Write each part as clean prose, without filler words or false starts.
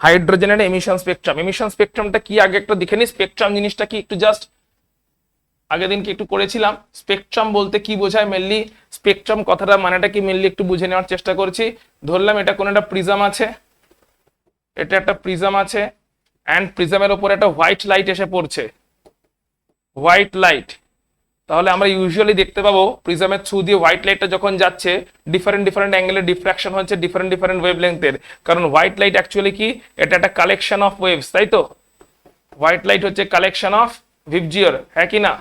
হাইড্রোজেনের emission spectrum. Emission স্পেকট্রামটা কি আগে একটা দেখে নি, স্পেকট্রাম জিনিসটা কি একটু জাস্ট আগের দিন কি একটু করেছিলাম। স্পেকট্রাম বলতে কি বোঝায় মেনলি, স্পেকট্রাম কথাটা মানেটা কি মেনলি একটু বুঝে নেওয়ার চেষ্টা করছি। ধরলাম এটা কোন একটা প্রিজম আছে, এটা একটা প্রিজম আছে, অ্যান্ড প্রিজমের উপর একটা হোয়াইট লাইট এসে পড়ছে, হোয়াইট লাইট। তাহলে আমরা ইউজুয়ালি দেখতে পাবো প্রিজমের থ্রু দিয়ে হোয়াইট লাইটটা যখন যাচ্ছে ডিফারেন্ট ডিফারেন্ট অ্যাঙ্গেলে ডিফ্রাকশন হচ্ছে ডিফারেন্ট ডিফারেন্ট ওয়েভলেংথের, কারণ হোয়াইট লাইট অ্যাকচুয়ালি কি, এটা একটা কালেকশন অফ ওয়েভস, তাই তো? হোয়াইট লাইট হচ্ছে কালেকশন অফ ভিবজিওর, হ্যাঁ কি না?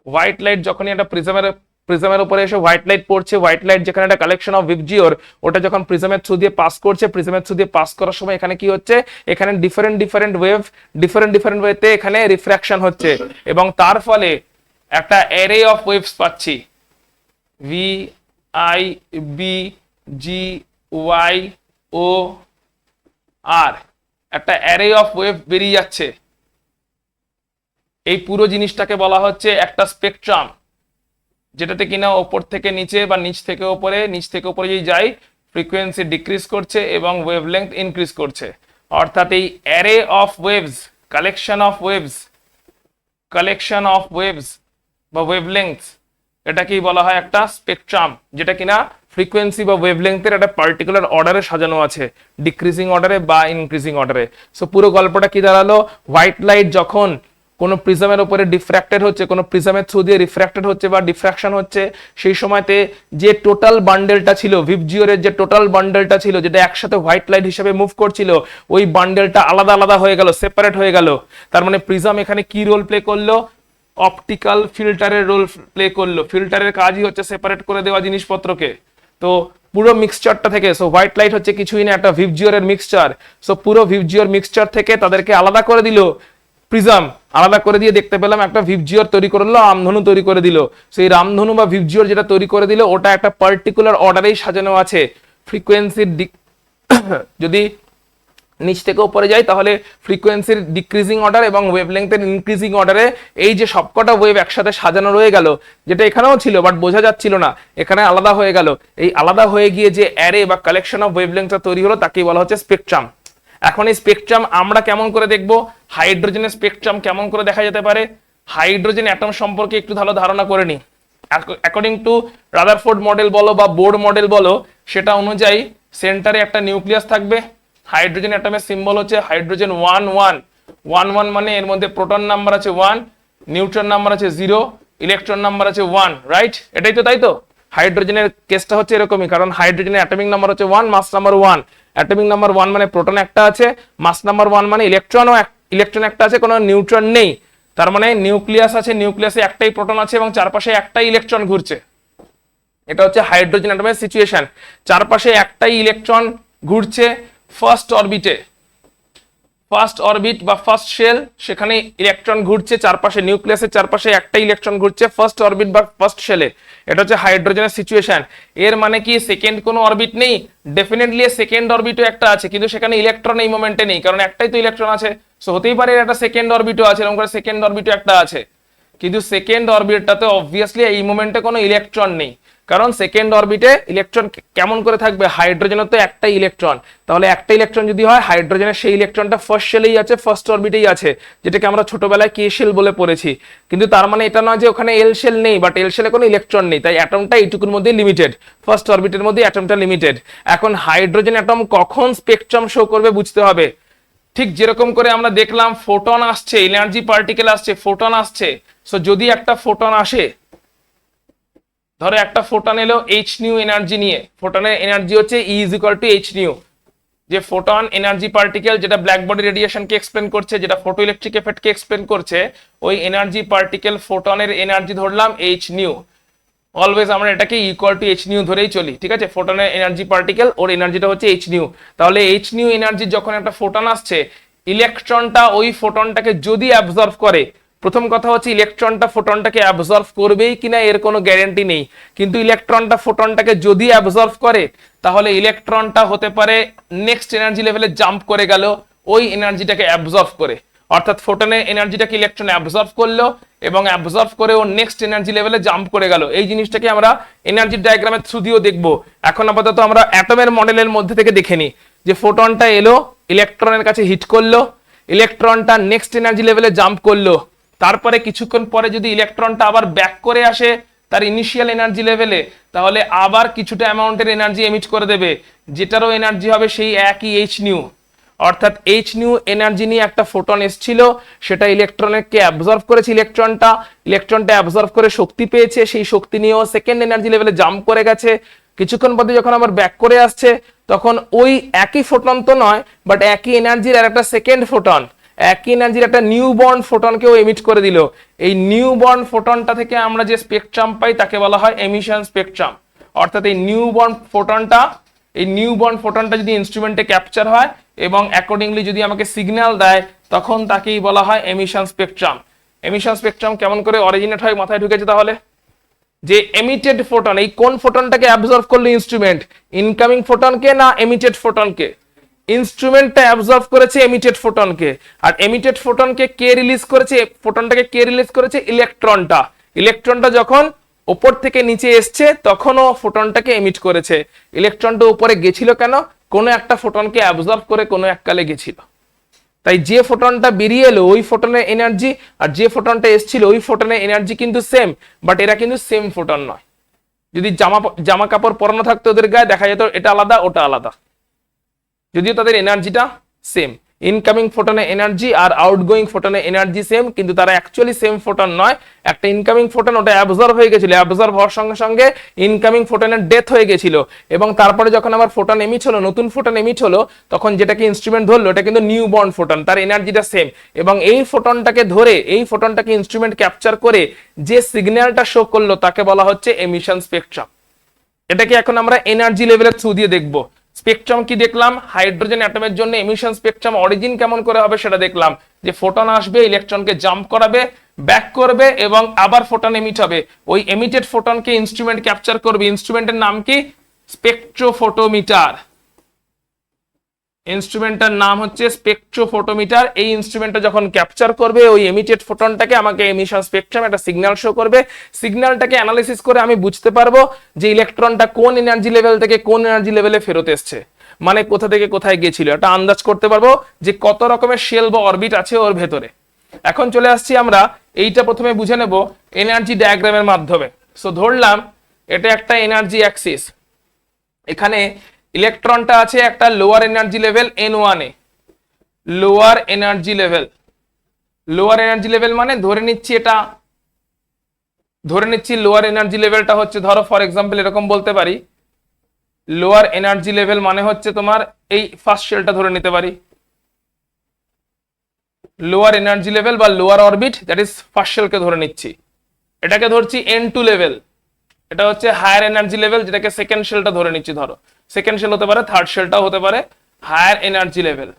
হোয়াইট লাইট যখনই একটা প্রিজমের উপরে এসে হোয়াইট লাইট পড়ছে, হোয়াইট লাইট যেখানে একটা কালেকশন অফ ভিবজিওর, ওটা যখন প্রিজমের থ্রু দিয়ে পাস করছে, প্রিজমের থ্রু দিয়ে পাস করার সময় এখানে কি হচ্ছে, এখানে ডিফারেন্ট ডিফারেন্ট ওয়েতে এখানে রিফ্রাকশন হচ্ছে, এবং তার ফলে একটা অ্যারে অফ ওয়েভস পাচ্ছি, V I B G Y O R, একটা অ্যারে অফ ওয়েভ বেরিয়ে যাচ্ছে। এই পুরো জিনিসটাকে বলা হচ্ছে একটা স্পেকট্রাম, যেটাতে কিনা ওপর থেকে নিচে বা নিচ থেকে উপরে যদি যাই ফ্রিকোয়েন্সি ডিক্রিজ করছে এবং ওয়েভলেংথ ইনক্রিজ করছে। অর্থাৎ এই array of waves, collection of waves বা ওয়েভলেংথ, এটাকেই বলা হয় একটা স্পেকট্রাম, যেটা কিনা ফ্রিকোয়েন্সি বা ওয়েভলেংথের একটা পার্টিকুলার অর্ডারে সাজানো আছে, ডিক্রিজিং অর্ডারে বা ইনক্রিজিং অর্ডারে। সো পুরো গল্পটা কি দাঁড়ালো, হোয়াইট লাইট যখন কোনো প্রিজমের উপরে ডিফ্র্যাক্টেড হচ্ছে, কোনো প্রিজমের থ্রু দিয়ে রিফ্র্যাক্টেড হচ্ছে বা ডিফ্র্যাকশন হচ্ছে, সেই সময়তে যে টোটাল বান্ডেলটা ছিল, ভিবজিওরের যে টোটাল বান্ডেলটা ছিল, যেটা একসাথে হোয়াইট লাইট হিসেবে মুভ করছিল, ওই বান্ডেলটা আলাদা আলাদা হয়ে গেল, সেপারেট হয়ে গেল। তার মানে প্রিজম এখানে কি রোল প্লে করলো, অপটিক্যাল ফিল্টারের রোল প্লে করলো। ফিল্টারের কাজই হচ্ছে সেপারেট করে দেওয়া জিনিসপত্রকে। তো পুরো মিক্সচারটা থেকে, সো হোয়াইট লাইট হচ্ছে কিছুই না, একটা ভিবজিওরের মিক্সচার। সো পুরো ভিবজিওর মিক্সচার থেকে তাদেরকে আলাদা করে দিল প্রিজম, আলাদা করে দিয়ে দেখতে পেলাম একটা ভিবজিওর তৈরি করলো, রামধনু তৈরি করে দিল। সেই রামধনু বা ভিবজিওর যেটা তৈরি করে দিল, ওটা একটা পার্টিকুলার অর্ডারেই সাজানো আছে। ফ্রিকোয়েন্সির যদি নিচ থেকে উপরে যাই তাহলে ফ্রিকোয়েন্সির ডিক্রিজিং অর্ডার এবং ওয়েভলেংথের ইনক্রিজিং অর্ডারে এই যে সবকটা ওয়েভ একসাথে সাজানো রয়ে গেল, যেটা এখানেও ছিল বাট বোঝা যাচ্ছিল না, এখানে আলাদা হয়ে গেল। এই আলাদা হয়ে গিয়ে যে অ্যারে বা কালেকশন অফ ওয়েভলেংথটা তৈরি হলো, তাকেই বলা হচ্ছে স্পেকট্রাম। এখন এই স্পেকট্রাম আমরা কেমন করে দেখব, হাইড্রোজেনের স্পেকট্রাম কেমন করে দেখা যেতে পারে, হাইড্রোজেন অ্যাটম সম্পর্কে একটু ভালো ধারণা করে নি। অ্যাকর্ডিং টু রাদারফোর্ড মডেল বলো বা বোর্ড মডেল বলো, সেটা অনুযায়ী সেন্টারে একটা নিউক্লিয়াস থাকবে। হাইড্রোজেন অ্যাটমের সিম্বল হচ্ছে হাইড্রোজেন 1 মানে এর মধ্যে প্রোটন নাম্বার আছে 1, নিউট্রন নাম্বার আছে 0, ইলেকট্রন নাম্বার আছে 1, রাইট? এটাই তো, তাই তো? হাইড্রোজেনের কেসটা হচ্ছে এরকমই, কারণ হাইড্রোজেনের অ্যাটমিক নাম্বার হচ্ছে 1, মাস নাম্বার 1। অ্যাটমিক নাম্বার 1 মানে প্রোটন একটা আছে, মাস নাম্বার 1 মানে ইলেকট্রন একটা আছে, কোনো নিউট্রন নেই। তার মানে নিউক্লিয়াস আছে, নিউক্লিয়াসে একটাই প্রোটন আছে এবং চারপাশে একটাই ইলেকট্রন ঘুরছে। এটা হচ্ছে হাইড্রোজেন অ্যাটমের সিচুয়েশন। চারপাশে একটাই ইলেকট্রন ঘুরছে ফার্স্ট অরবিট বা ফার্স্ট শেল, সেখানে ইলেকট্রন ঘুরছে চারপাশে, নিউক্লিয়াসের চারপাশে একটা ইলেকট্রন ঘুরছে ফার্স্ট অরবিট বা ফার্স্ট শেলে। এটা হচ্ছে হাইড্রোজেনের সিচুয়েশন। এর মানে কি সেকেন্ড কোনো অরবিট নেই? ডেফিনেটলি সেকেন্ড অরবিটও একটা আছে, কিন্তু সেখানে ইলেকট্রন এই মোমেন্টে নেই, কারণ একটাই তো ইলেকট্রন আছে। সো হতেই পারে একটা সেকেন্ড অরবিটও আছে, এরকম করে সেকেন্ড অরবিটও একটা আছে, কিন্তু সেকেন্ড অরবিটটাতে অবভিয়াসলি এই মোমেন্টে কোনো ইলেকট্রন নেই, কারণ সেকেন্ড অরবিটে ইলেকট্রন কেমন করে থাকবে, হাইড্রোজেনের তো একটাই ইলেকট্রন, তাহলে একটা ইলেকট্রন যদি হয় হাইড্রোজেনের সেই ইলেকট্রনটা ফার্স্ট শেলেই আছে, ফার্স্ট অরবিটেই আছে, যেটাকে আমরা ছোটবেলায় কে শেল বলে পড়েছি। কিন্তু তার মানে এটা নয় যে ওখানে এল শেল নেই, বাট এল শেলে কোনো ইলেকট্রন নেই, তাই অ্যাটমটা এইটুকুর মধ্যে লিমিটেড, ফার্স্ট অরবিটের মধ্যে অ্যাটমটা লিমিটেড। এখন হাইড্রোজেন অ্যাটম কখন স্পেকট্রাম শো করবে বুঝতে হবে। ঠিক যেরকম করে আমরা দেখলাম ফোটন আসছে, এনার্জি পার্টিকেল আসছে, ফোটন আসছে। সো যদি একটা ফোটন আসে, ধরো একটা ফোটন এলো এইচ নিউ এনার্জি নিয়ে, ফোটনের এনার্জি হচ্ছে E = এইচ নিউ। যে ফোটন এনার্জি পার্টিকেল যেটা ব্ল্যাক বডি রেডিয়েশনকে এক্সপ্লেন করছে, যেটা ফটো ইলেকট্রিক এফেক্টকে এক্সপ্লেন করছে, ওই এনার্জি পার্টিকেল ফোটনের এনার্জি ধরলাম এইচ নিউ। অলওয়েজ আমরা এটাকে এইচ নিউ ধরেই চলি, ঠিক আছে? ফোটনের এনার্জি পার্টিকেল, ওর এনার্জিটা হচ্ছে এইচ নিউ। তাহলে এইচ নিউ এনার্জি যখন একটা ফোটন আসছে, ইলেকট্রনটা ওই ফোটনটাকে যদি অ্যাবজর্ব করে, প্রথম কথা হচ্ছে ইলেকট্রনটা ফোটনটাকে অ্যাবজর্ব করবেই কিনা এর কোনো গ্যারান্টি নেই, কিন্তু ইলেকট্রনটা ফোটনটাকে যদি অ্যাবজর্ব করে, তাহলে ইলেকট্রনটা হতে পারে নেক্সট এনার্জি লেভেলে জাম্প করে গেল ওই এনার্জিটাকে অ্যাবজর্ব করে। অর্থাৎ ফোটনের এনার্জিটাকে ইলেকট্রন অ্যাবজর্ব করলো এবং অ্যাবজর্ব করে ও নেক্সট এনার্জি লেভেলে জাম্প করে গেল। এই জিনিসটাকে আমরা এনার্জি ডায়াগ্রামের থ্রু দিয়েও দেখবো। এখন আপাতত আমরা অ্যাটমের মডেলের মধ্যে থেকে দেখে নিই যে ফোটনটা এলো, ইলেকট্রনের কাছে হিট করলো, ইলেকট্রনটা নেক্সট এনার্জি লেভেলে জাম্প করলো, তারপরে কিছুক্ষণ পরে যদি ইলেকট্রনটা আবার ব্যাক করে আসে তার ইনিশিয়াল এনার্জি লেভেলে, তাহলে আবার কিছুটা অ্যামাউন্টের এনার্জি এমিট করে দেবে, যেটারও এনার্জি হবে সেই একই এইচ নিউ। অর্থাৎ এইচ নিউ এনার্জি নিয়ে একটা ফোটন এসেছিল, সেটা ইলেকট্রনকে অ্যাবজর্ব করেছে, ইলেকট্রনটা অ্যাবজর্ব করে শক্তি পেয়েছে, সেই শক্তি নিয়েও সেকেন্ড এনার্জি লেভেলে জাম্প করে গেছে। কিছুক্ষণ পরে যখন আবার ব্যাক করে আসছে, তখন ওই একই ফোটন তো নয়, বাট একই এনার্জির আর একটা সেকেন্ড ফোটন, একই এনার্জির একটা নিউ বর্ন ফোটনকেও এমিট করে দিল। এই নিউ বর্ন ফোটনটা থেকে আমরা যে স্পেকট্রাম পাই তাকে বলা হয় এমিশন স্পেকট্রাম। অর্থাৎ এই নিউ বর্ন ফোটনটা যদি ইনস্ট্রুমেন্টে ক্যাপচার হয় এবং অ্যাকর্ডিংলি যদি আমাকে সিগন্যাল দেয়, তখন তাকেই বলা হয় এমিশন স্পেকট্রাম। এমিশন স্পেকট্রাম কেমন করে অরিজিনেট হয় মাথায় ঢুকেছে তাহলে? যে এমিটেড ফোটন, এই কোন ফোটনটাকে অ্যাবজর্ব করলো ইনস্ট্রুমেন্ট, ইনকামিং ফোটনকে না এমিটেড ফোটনকে? ইনস্ট্রুমেন্টটা অ্যাবজর্ব করেছে এমিটেড ফোটনকে, আর এমিটেড ফোটনকে কে রিলিজ করেছে, ফোটনটাকে কে রিলিজ করেছে? ইলেকট্রনটা যখন উপর থেকে নিচে এসছে তখনও ফোটনটাকে এমিট করেছে। ইলেকট্রনটা উপরে গেছিল কেন? কোনো একটা ফোটনকে অ্যাবজর্ব করে কোনো এককালে গেছিল। তাই যে ফোটনটা বেরিয়ে এলো ওই ফোটনের এনার্জি আর যে ফোটনটা এসেছিল ওই ফোটনের এনার্জি কিন্তু সেম, বাট এরা কিন্তু সেম ফোটন নয়। যদি জামা কাপড় পরানো থাকতো ওদের গায়ে, দেখা যেত এটা আলাদা ওটা আলাদা, যদিও তাদের এনার্জিটা সেম। ইনকামিং ফোটনের এনার্জি আর আউটগোয়িং ফোটনের এনার্জি সেম, কিন্তু তারা অ্যাকচুয়ালি সেম ফোটন নয়। একটা ইনকামিং ফোটন ওটা অ্যাবজর্ব হয়ে গেছিল, অ্যাবজর্ব হওয়ার সঙ্গে সঙ্গে ইনকামিং ফোটনের ডেথ হয়ে গেছিল, এবং তারপরে যখন আবার ফোটন এমিট হলো, নতুন ফোটন এমিট হলো, তখন যেটাকে ইনস্ট্রুমেন্ট ধরলো এটা কিন্তু নিউ বর্ন ফোটন, তার এনার্জিটা সেম। এবং এই ফোটনটাকে ধরে, এই ফোটনটাকে ইনস্ট্রুমেন্ট ক্যাপচার করে যে সিগন্যালটা শো করলো তাকে বলা হচ্ছে এমিশন স্পেকট্রাম। এটাকে এখন আমরা এনার্জি লেভেলের থ্রু দিয়ে দেখবো। স্পেকট্রাম কি দেখলাম? হাইড্রোজেন অ্যাটমের জন্য এমিশন স্পেকট্রাম অরিজিন কেমন করে হবে সেটা দেখলাম, যে ফোটন আসবে, ইলেকট্রনকে জাম্প করাবে, ব্যাক করবে এবং আবার ফোটন এমিট হবে। ওই এমিটেড ফোটনকে ইনস্ট্রুমেন্ট ক্যাপচার করবে। ইনস্ট্রুমেন্টের নাম কি? স্পেকট্রোফোটোমিটার। ইনস্ট্রুমেন্টটার নাম হচ্ছে স্পেকট্রোফোটোমিটার। এই ইনস্ট্রুমেন্টটা যখন ক্যাপচার করবে ওই এমিটেড ফোটনটাকে, আমাকে এমিশন স্পেকট্রাম একটা সিগন্যাল শো করবে। সিগন্যালটাকে অ্যানালাইসিস করে আমি বুঝতে পারবো যে ইলেকট্রনটা কোন এনার্জি লেভেল থেকে কোন এনার্জি লেভেলে ফেরত এসছে, মানে কোথা থেকে কোথায় গেছিল, এটা আন্দাজ করতে পারবো যে কত রকমের শেল বা অরবিট আছে ওর ভেতরে। এখন চলে আসছি আমরা, এইটা প্রথমে বুঝে নেব এনার্জি ডায়াগ্রামের মাধ্যমে। সো ধরলাম এটা একটা এনার্জি অ্যাক্সিস, এখানে ইলেকট্রনটা আছে একটা লোয়ার এনার্জি লেভেল N1 এ। লোয়ার এনার্জি লেভেল মানে ধরে নিচ্ছি লোয়ার এনার্জি লেভেলটা হচ্ছে, ধরো ফর এক্সাম্পল এরকম বলতে পারি, লোয়ার এনার্জি লেভেল মানে হচ্ছে তোমার এই ফার্স্ট শেলটা ধরে নিতে পারি, লোয়ার এনার্জি লেভেল বা lower orbit, that is first শেলকে ধরে নিচ্ছি। এটাকে ধরছি N2 লেভেল, এটা হচ্ছে হায়ার এনার্জি লেভেল, যেটাকে সেকেন্ড শেলটা ধরে নিচ্ছি। ধরো সেকেন্ড শেল হতে পারে, থার্ড শেলটাও হতে পারে হায়ার এনার্জি লেভেল।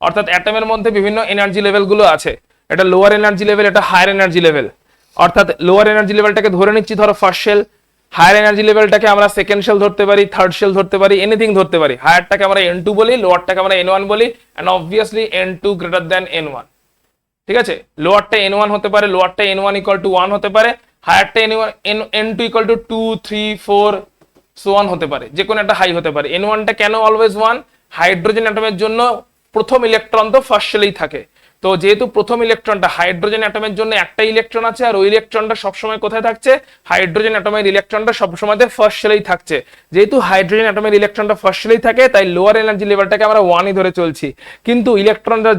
অর্থাৎ অ্যাটমের মধ্যে বিভিন্ন এনার্জি লেভেলগুলো আছে, এটা লোয়ার এনার্জি লেভেল, এটা হায়ার এনার্জি লেভেল। অর্থাৎ লোয়ার এনার্জি লেভেলটাকে ধরে নিচ্ছি ধরো ফার্স্ট শেল, হায়ার এনার্জি লেভেলটাকে আমরা সেকেন্ড শেল ধরতে পারি, থার্ড শেল ধরতে পারি, এনিথিং ধরতে পারি। হায়ারটাকে আমরা N2 বলি, লোয়ারটাকে আমরা N1 বলি, and obviously N2 greater than N1। ঠিক আছে, লোয়ারটা N1 হতে পারে, লোয়ারটা N1 ইকুয়াল টু 1 হতে পারে, হায়ারটা N2 equal to 2, 3, 4 so on হতে পারে, যে কোনো একটা হাই হতে পারে। N1টা কেন অলওয়েজ 1? হাইড্রোজেন অ্যাটমের জন্য প্রথম ইলেকট্রন তো ফার্স্ট শেলেই থাকে, তো যেহেতু প্রথম ইলেকট্রনটা, হাইড্রোজেন অ্যাটমের জন্য একটা ইলেকট্রন আছে, আর ওই ইলেকট্রনটা সবসময় কোথায় থাকছে? হাইড্রোজেন অ্যাটমের ইলেকট্রনটা সবসময় ফার্স্ট শেলেই থাকছে। যেহেতু হাইড্রোজেন অ্যাটমের ইলেকট্রনটা ফার্স্ট শেলেই থাকে, তাই লোয়ার এনার্জি লেভেলটাকে আমরা 1ই ধরে চলছি। কিন্তু ইলেকট্রনটা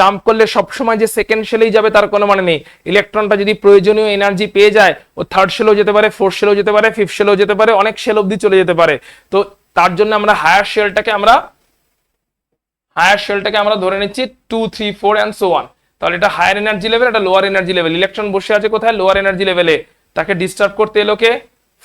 জাম্প করলে সবসময় যে সেকেন্ড শেলেই যাবে তার কোনো মানে নেই। ইলেকট্রনটা যদি প্রয়োজনীয় এনার্জি পেয়ে যায়, ও থার্ড শেলেও যেতে পারে, ফোর্থ শেলেও যেতে পারে, ফিফথ শেলেও যেতে পারে, অনেক শেল অবধি চলে যেতে পারে। তো তার জন্য আমরা হায়ার শেলটাকে আমরা ধরে নিচ্ছি 2, 3, 4 অ্যান্ড সো অন। তাহলে এটা হায়ার এনার্জি লেভেল, এটা লোয়ার এনার্জি লেভেল। ইলেকট্রন বসে আছে কোথায়? লোয়ার এনার্জি লেভেলে। তাকে ডিস্টার্ব করতে এলো কে?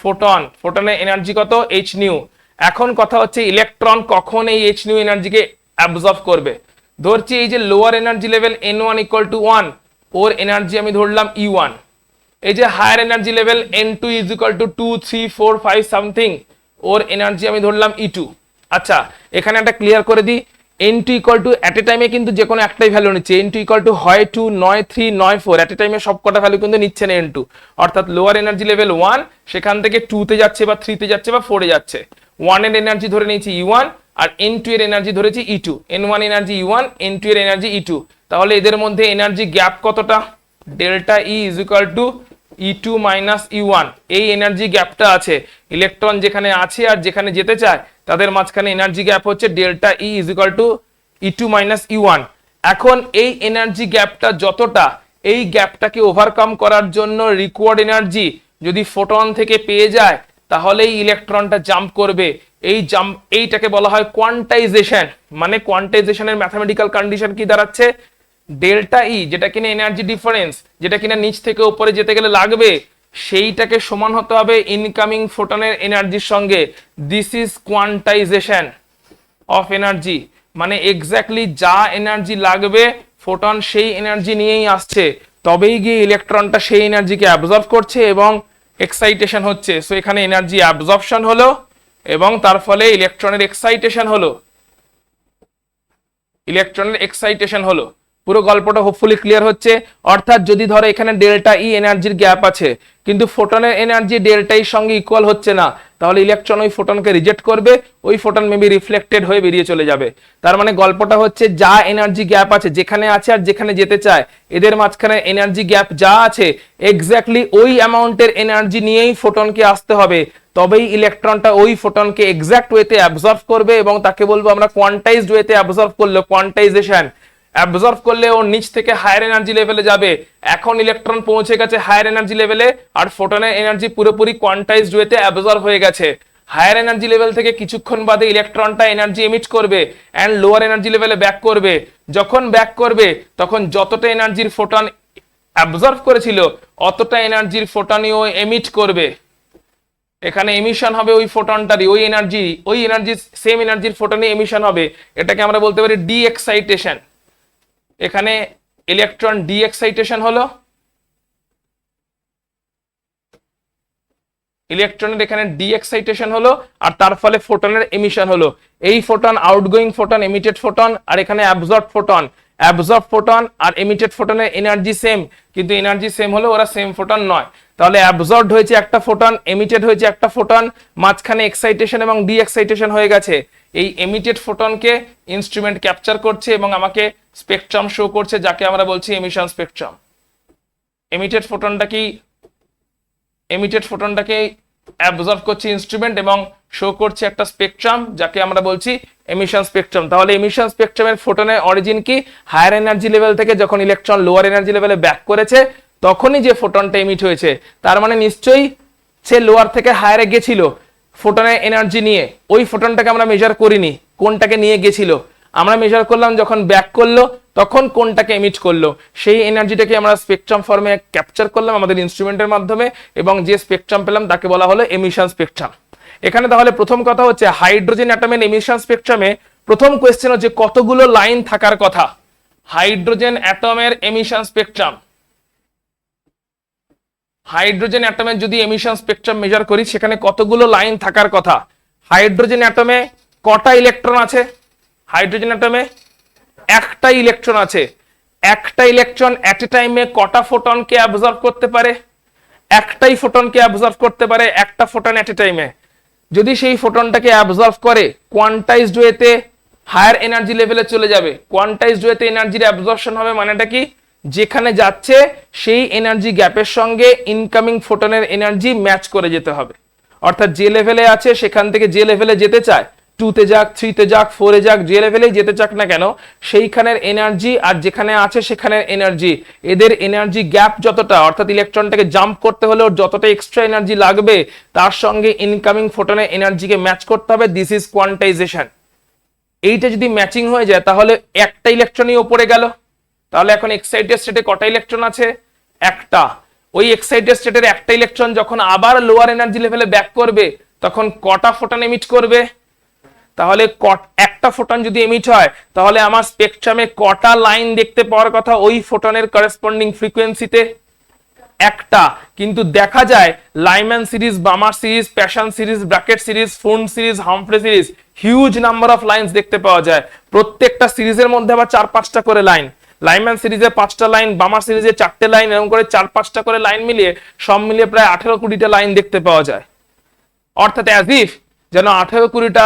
ফোটন। ফোটনের এনার্জি কত? h new. এখন কথা হচ্ছে ইলেকট্রন কখন এই h নিউ এনার্জিকে অ্যাবজর্ব করবে। ধরছি এই যে lower energy level N1 equal to 1, ওর এনার্জি আমি ধরলাম E1। এই যে higher energy level N2 is equal to 2, 3, 4, 5 something, ওর এনার্জি আমি ধরলাম E2। আচ্ছা, এখানে একটা ক্লিয়ার করে দিই, N2 equal two at a টাইমে কিন্তু যে কোনো একটাই ভ্যালু নিচ্ছে। N2 ইকুয়াল টু হয় 2, নয় 3, নয় 4, অ্যাট এ টাইমে সব কটা ভ্যালু কিন্তু নিচ্ছে না N2। অর্থাৎ লোয়ার এনার্জি লেভেল 1 সেখান থেকে 2 তে যাচ্ছে বা 3 তে যাচ্ছে বা 4 এ যাচ্ছে। 1 এর এনার্জি ধরে নিয়েছি E1, আর N2 এর এনার্জি ধরেছি E2, N1 energy E1, N2 এর এনার্জি E2। তাহলে এদের মধ্যে এনার্জি গ্যাপ কতটা? Delta E is equal to E2 minus E1। এই এনার্জি গ্যাপটা আছে, ইলেকট্রন যেখানে আছে আর যেখানে যেতে চায় তাদের মাঝখানে এনার্জি গ্যাপ হচ্ছে delta E is equal to E2 minus E1। এখন এই এনার্জি গ্যাপটা যতটা, এই গ্যাপটাকে ওভারকাম করার জন্য রিকোয়ার্ড এনার্জি যদি ফোটন থেকে পেয়ে যায় তাহলে এই ইলেকট্রনটা জাম্প করবে। এইটাকে বলা হয় কোয়ান্টাইজেশন। মানে কোয়ান্টাইজেশনের ম্যাথমেটিক্যাল কন্ডিশন কি দাঁড়াচ্ছে? ডেল্টা ই, যেটা কিনা এনার্জি ডিফারেন্স, যেটা কিনা নিচ থেকে উপরে যেতে গেলে লাগবে, সেইটাকে সমান হতে হবে ইনকামিং ফোটনের এনার্জির সঙ্গে। This is quantisation of energy. মানে এক্স্যাক্টলি যা এনার্জি লাগবে ফোটন সেই এনার্জি নিয়েই আসছে, তবেই গিয়ে ইলেকট্রনটা সেই এনার্জিকে অ্যাবজর্ব করছে এবং এক্সাইটেশন হচ্ছে। সো এখানে এনার্জি অ্যাবজর্পশন হলো এবং তার ফলে ইলেকট্রনের এক্সাইটেশন হলো। পুরো গল্পটা হোপফুলি ক্লিয়ার হচ্ছে। অর্থাৎ যদি ধরো এখানে ডেল্টা ই এনার্জির গ্যাপ আছে কিন্তু ফোটনের এনার্জি ডেল্টা ইর সঙ্গে ইকুয়াল হচ্ছে না, তাহলে ইলেকট্রন ওই ফোটনকে রিজেক্ট করবে, ওই ফোটন মেবি রিফ্লেক্টেড হয়ে বেরিয়ে চলে যাবে। তার মানে গল্পটা হচ্ছে যা এনার্জি গ্যাপ আছে, যেখানে আছে আর যেখানে যেতে চায়, এদের মাঝখানে এনার্জি গ্যাপ যা আছে এক্স্যাক্টলি ওই অ্যামাউন্টের এনার্জি নিয়েই ফোটনকে আসতে হবে, তবেই ইলেকট্রনটা ওই ফোটনকে এক্স্যাক্ট ওয়েতে অ্যাবজর্ব করবে এবং তাকে বলবো আমরা কোয়ান্টাইজড ওয়েতে অ্যাবজর্ব করলো, কোয়ান্টাইজেশন। অ্যাবজর্ব করলে ও নিচ থেকে হায়ার এনার্জি লেভেলে যাবে। এখন ইলেকট্রন পৌঁছে গেছে হায়ার এনার্জি লেভেলে আর ফোটনের এনার্জি পুরোপুরি কোয়ান্টাইজড ওয়েতে অ্যাবজর্ব হয়ে গেছে। হায়ার এনার্জি লেভেল থেকে কিছুক্ষণ বাদে ইলেকট্রনটা এনার্জি এমিট করবে এন্ড লোয়ার এনার্জি লেভেলে ব্যাক করবে। যখন ব্যাক করবে তখন যতটা এনার্জির ফোটন অ্যাবজর্ব করেছিল অতটা এনার্জির ফোটনই ও এমিট করবে। এখানে এমিশন হবে ওই ফোটনটারই, ওই এনার্জি সেম এনার্জির ফোটনই এমিশন হবে। এটাকে আমরা বলতে পারি ডি এক্সাইটেশন। এখানে ইলেকট্রন ডি এক্সাইটেশন হলো, ইলেকট্রনের এখানে ডি এক্সাইটেশন হলো আর তার ফলে ফোটনের এমিশন হলো। এই photon outgoing photon, emitted photon, আর এখানে অ্যাবজর্ব ফোটন আর এমিটেড ফোটনের এনার্জি সেম, কিন্তু এনার্জি সেম হলো ওরা সেম ফোটন নয়। তাহলে অ্যাবজর্বড হয়েছে একটা ফোটন, এমিটেড হয়েছে একটা ফোটন, মাঝখানে এক্সাইটেশন এবং ডি এক্সাইটেশন হয়ে গেছে। এই এমিটেড ফোটনকে ইনস্ট্রুমেন্ট ক্যাপচার করছে এবং আমাকে স্পেকট্রাম শো করছে, যাকে আমরা বলছি এমিশন স্পেকট্রাম। এমিটেড ফোটনটাকে অ্যাবজর্ব করছে ইনস্ট্রুমেন্ট এবং শো করছে একটা স্পেকট্রাম, যাকে আমরা বলছি এমিশন স্পেকট্রাম। তাহলে এমিশন স্পেকট্রামের ফোটনের অরিজিন কি? হায়ার এনার্জি লেভেল থেকে যখন ইলেকট্রন লোয়ার এনার্জি লেভেলে ব্যাক করেছে তখনই যে ফোটনটা এমিট হয়েছে, তার মানে নিশ্চয়ই সে লোয়ার থেকে হায়ারে গেছিল ফোটনের এনার্জি নিয়ে। ওই ফোটনটাকে আমরা মেজার করিনি, কোনটাকে নিয়ে গেছিল আমরা মেজার করলাম, যখন ব্যাক করলো তখন কোনটাকে এমিট করলো, সেই এনার্জিটাকে আমরা স্পেকট্রাম ফর্মে ক্যাপচার করলাম আমাদের ইনস্ট্রুমেন্টের মাধ্যমে এবং যে স্পেকট্রাম পেলাম তাকে বলা হলো এমিশন স্পেকট্রাম। এখানে তাহলে প্রথম কথা হচ্ছে হাইড্রোজেন অ্যাটমের এমিশন স্পেকট্রামে প্রথম কোয়েশ্চেন হচ্ছে কতগুলো লাইন থাকার কথা। হাইড্রোজেন অ্যাটমের এমিশন স্পেকট্রাম, হাইড্রোজেন অ্যাটমের যদি এমিশন স্পেকট্রাম মেজার করি সেখানে কতগুলো লাইন থাকার কথা। হাইড্রোজেন অ্যাটমে কটা ইলেকট্রন আছে? হাইড্রোজেন অ্যাটমে একটা ইলেকট্রন আছে। একটা ইলেকট্রন এট এ টাইমে কটা ফোটনকে অ্যাবজর্ব করতে পারে? একটাই ফোটনকে অ্যাবজর্ব করতে পারে, একটা ফোটন এট এ টাইমে। যদি সেই ফোটনটাকে অ্যাবজর্ব করে কোয়ান্টাইজড ওয়েতে হায়ার এনার্জি লেভেলে চলে যাবে। কোয়ান্টাইজড ওয়েতে এনার্জির অ্যাবজর্পশন হবে মানেটা কি? যেখানে যাচ্ছে সেই এনার্জি গ্যাপের সঙ্গে ইনকামিং ফোটনের এনার্জি ম্যাচ করে যেতে হবে। অর্থাৎ যে লেভেলে আছে সেখান থেকে যে লেভেলে যেতে চায়, 2 তে যাক, 3 তে যাক, 4 এ যাক, যে লেভেলেই যেতে চাক না কেন, সেইখানের এনার্জি আর যেখানে আছে সেখানের এনার্জি, এদের এনার্জি গ্যাপ যতটা, অর্থাৎ ইলেকট্রনটাকে জাম্প করতে হলে ওর যতটা এক্সট্রা এনার্জি লাগবে তার সঙ্গে ইনকামিং ফোটনের এনার্জিকে ম্যাচ করতে হবে। This is quantisation. এইটা যদি ম্যাচিং হয়ে যায় তাহলে একটা ইলেকট্রনই ওপরে গেল। তাহলে এখন এক্সাইটেড স্টেটে কটা ইলেকট্রন আছে? একটা। ওই এক্সাইটেড স্টেটের একটা ইলেকট্রন যখন আবার লোয়ার এনার্জি লেভেলে ব্যাক করবে তখন কটা ফোটন এমিট করবে? তাহলে একটা ফোটন যদি এমিট হয় তাহলে আমার স্পেকট্রামে কটা লাইন দেখতে পাওয়ার কথা ওই ফোটনের করেসপন্ডিং ফ্রিকোয়েন্সিতে? একটা। কিন্তু দেখা যায় Lyman series, Balmer series, Paschen series, Brackett series, Pfund series, Humphrey series, huge number of lines দেখতে পাওয়া যায়। প্রত্যেকটা সিরিজের মধ্যে আবার 4-5টা করে লাইন। লাইম্যান সিরিজে 5টা লাইন, বামার সিরিজে 4টে লাইন, এরকম করে 4-5টা করে লাইন মিলিয়ে সব মিলিয়ে প্রায় 18-20টা লাইন দেখতে পাওয়া যায়। অর্থাৎ অ্যাজ ইফ যেন 18-20টা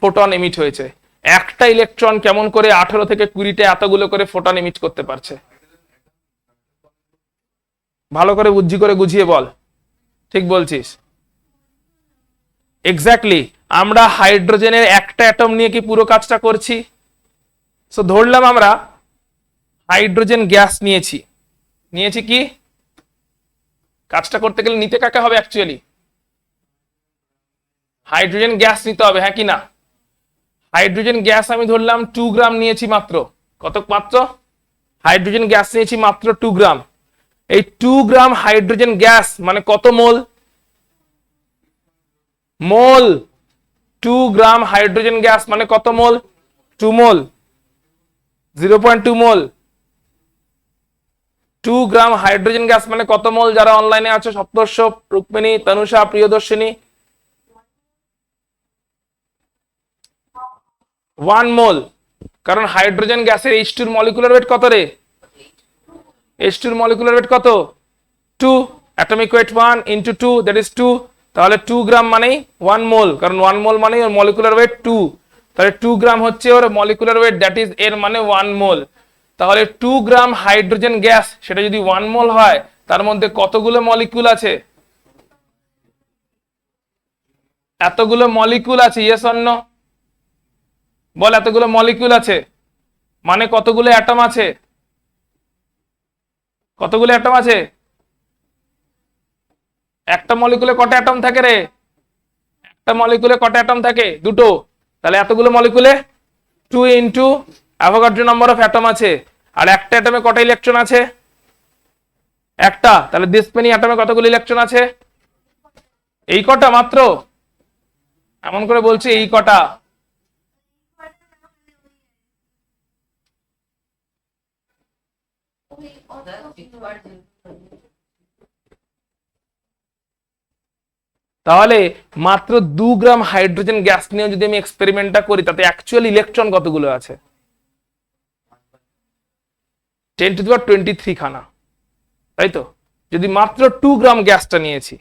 ফোটন এমিট হয়েছে। একটা ইলেকট্রন কেমন করে 18 থেকে 20টা এতগুলো করে ফোটন এমিট করতে পারছে? ভালো করে বুদ্ধি করে বুঝিয়ে বল। ঠিক বলছিস, এক্স্যাক্টলি। আমরা হাইড্রোজেনের একটা অ্যাটম নিয়ে কি পুরো কাজটা করছি? সো ধরলাম আমরা হাইড্রোজেন গ্যাস নিয়েছি, নিয়েছি কি কাজটা করতে গেলে নিতে কাকে হবে? অ্যাকচুয়ালি হাইড্রোজেন গ্যাস নিতে হবে, হ্যাঁ কি না? হাইড্রোজেন গ্যাস আমি ধরলাম 2 গ্রাম নিয়েছি মাত্র। কত মাত্র? হাইড্রোজেন গ্যাস নিয়েছি মাত্র 2 গ্রাম। এই 2 গ্রাম হাইড্রোজেন গ্যাস মানে কত মোল? মোল। 2 গ্রাম হাইড্রোজেন গ্যাস মানে কত মোল? 2 মোল, 0.2 মোল। 2 গ্রাম হাইড্রোজেন গ্যাস মানে কত মোল? যারা অনলাইনে আছে, সপ্তর্ষ, রুক্মিণী, তনুষা, প্রিয়দর্শিনী, 1 মোল। কারণ হাইড্রোজেন গ্যাসের H2 এর মলিকুলার ওয়েট কত রে? H2 এর মলিকুলার ওয়েট কত? 2। Atomic weight 1 into 2 that is 2। তাহলে 2 গ্রাম মানেই 1 মোল, কারণ 1 মোল মানেই ওর মলিকুলার ওয়েট 2। তাহলে 2 গ্রাম হচ্ছে ওর মলিকুলার ওয়েট, দ্যাট ইজ এর মানে 1 মোল। তাহলে 2 গ্রাম হাইড্রোজেন গ্যাস সেটা যদি 1 মোল হয়, তার মধ্যে কতগুলো মলিকুল আছে? এতগুলো মলিকুল আছে, ইয়েস অর নো? বল, এতগুলো মলিকুল আছে মানে কতগুলো অ্যাটম আছে? কতগুলো অ্যাটম আছে? একটা মলিকুলে কটা অ্যাটম থাকে রে? একটা মলিকুলে কটা অ্যাটম থাকে? দুটো। তাহলে এতগুলো মলিকুলে 2 into Avogadro number of atom আছে। আর একটা অ্যাটমে কটা ইলেকট্রন আছে? একটা। তাহলে দিস মেনি অ্যাটমে কতগুলো ইলেকট্রন আছে? এই কটা মাত্র? এমন করে বলছি এই কটা। তাহলে মাত্র 2 গ্রাম হাইড্রোজেন গ্যাস নিয়ে যদি আমি এক্সপেরিমেন্টটা করি, তাতে অ্যাকচুয়াল ইলেকট্রন কতগুলো আছে? 10⁻23 খানা, তাই তো? যদি মাত্র 2 গ্রাম গ্যাসটা নিয়েছি,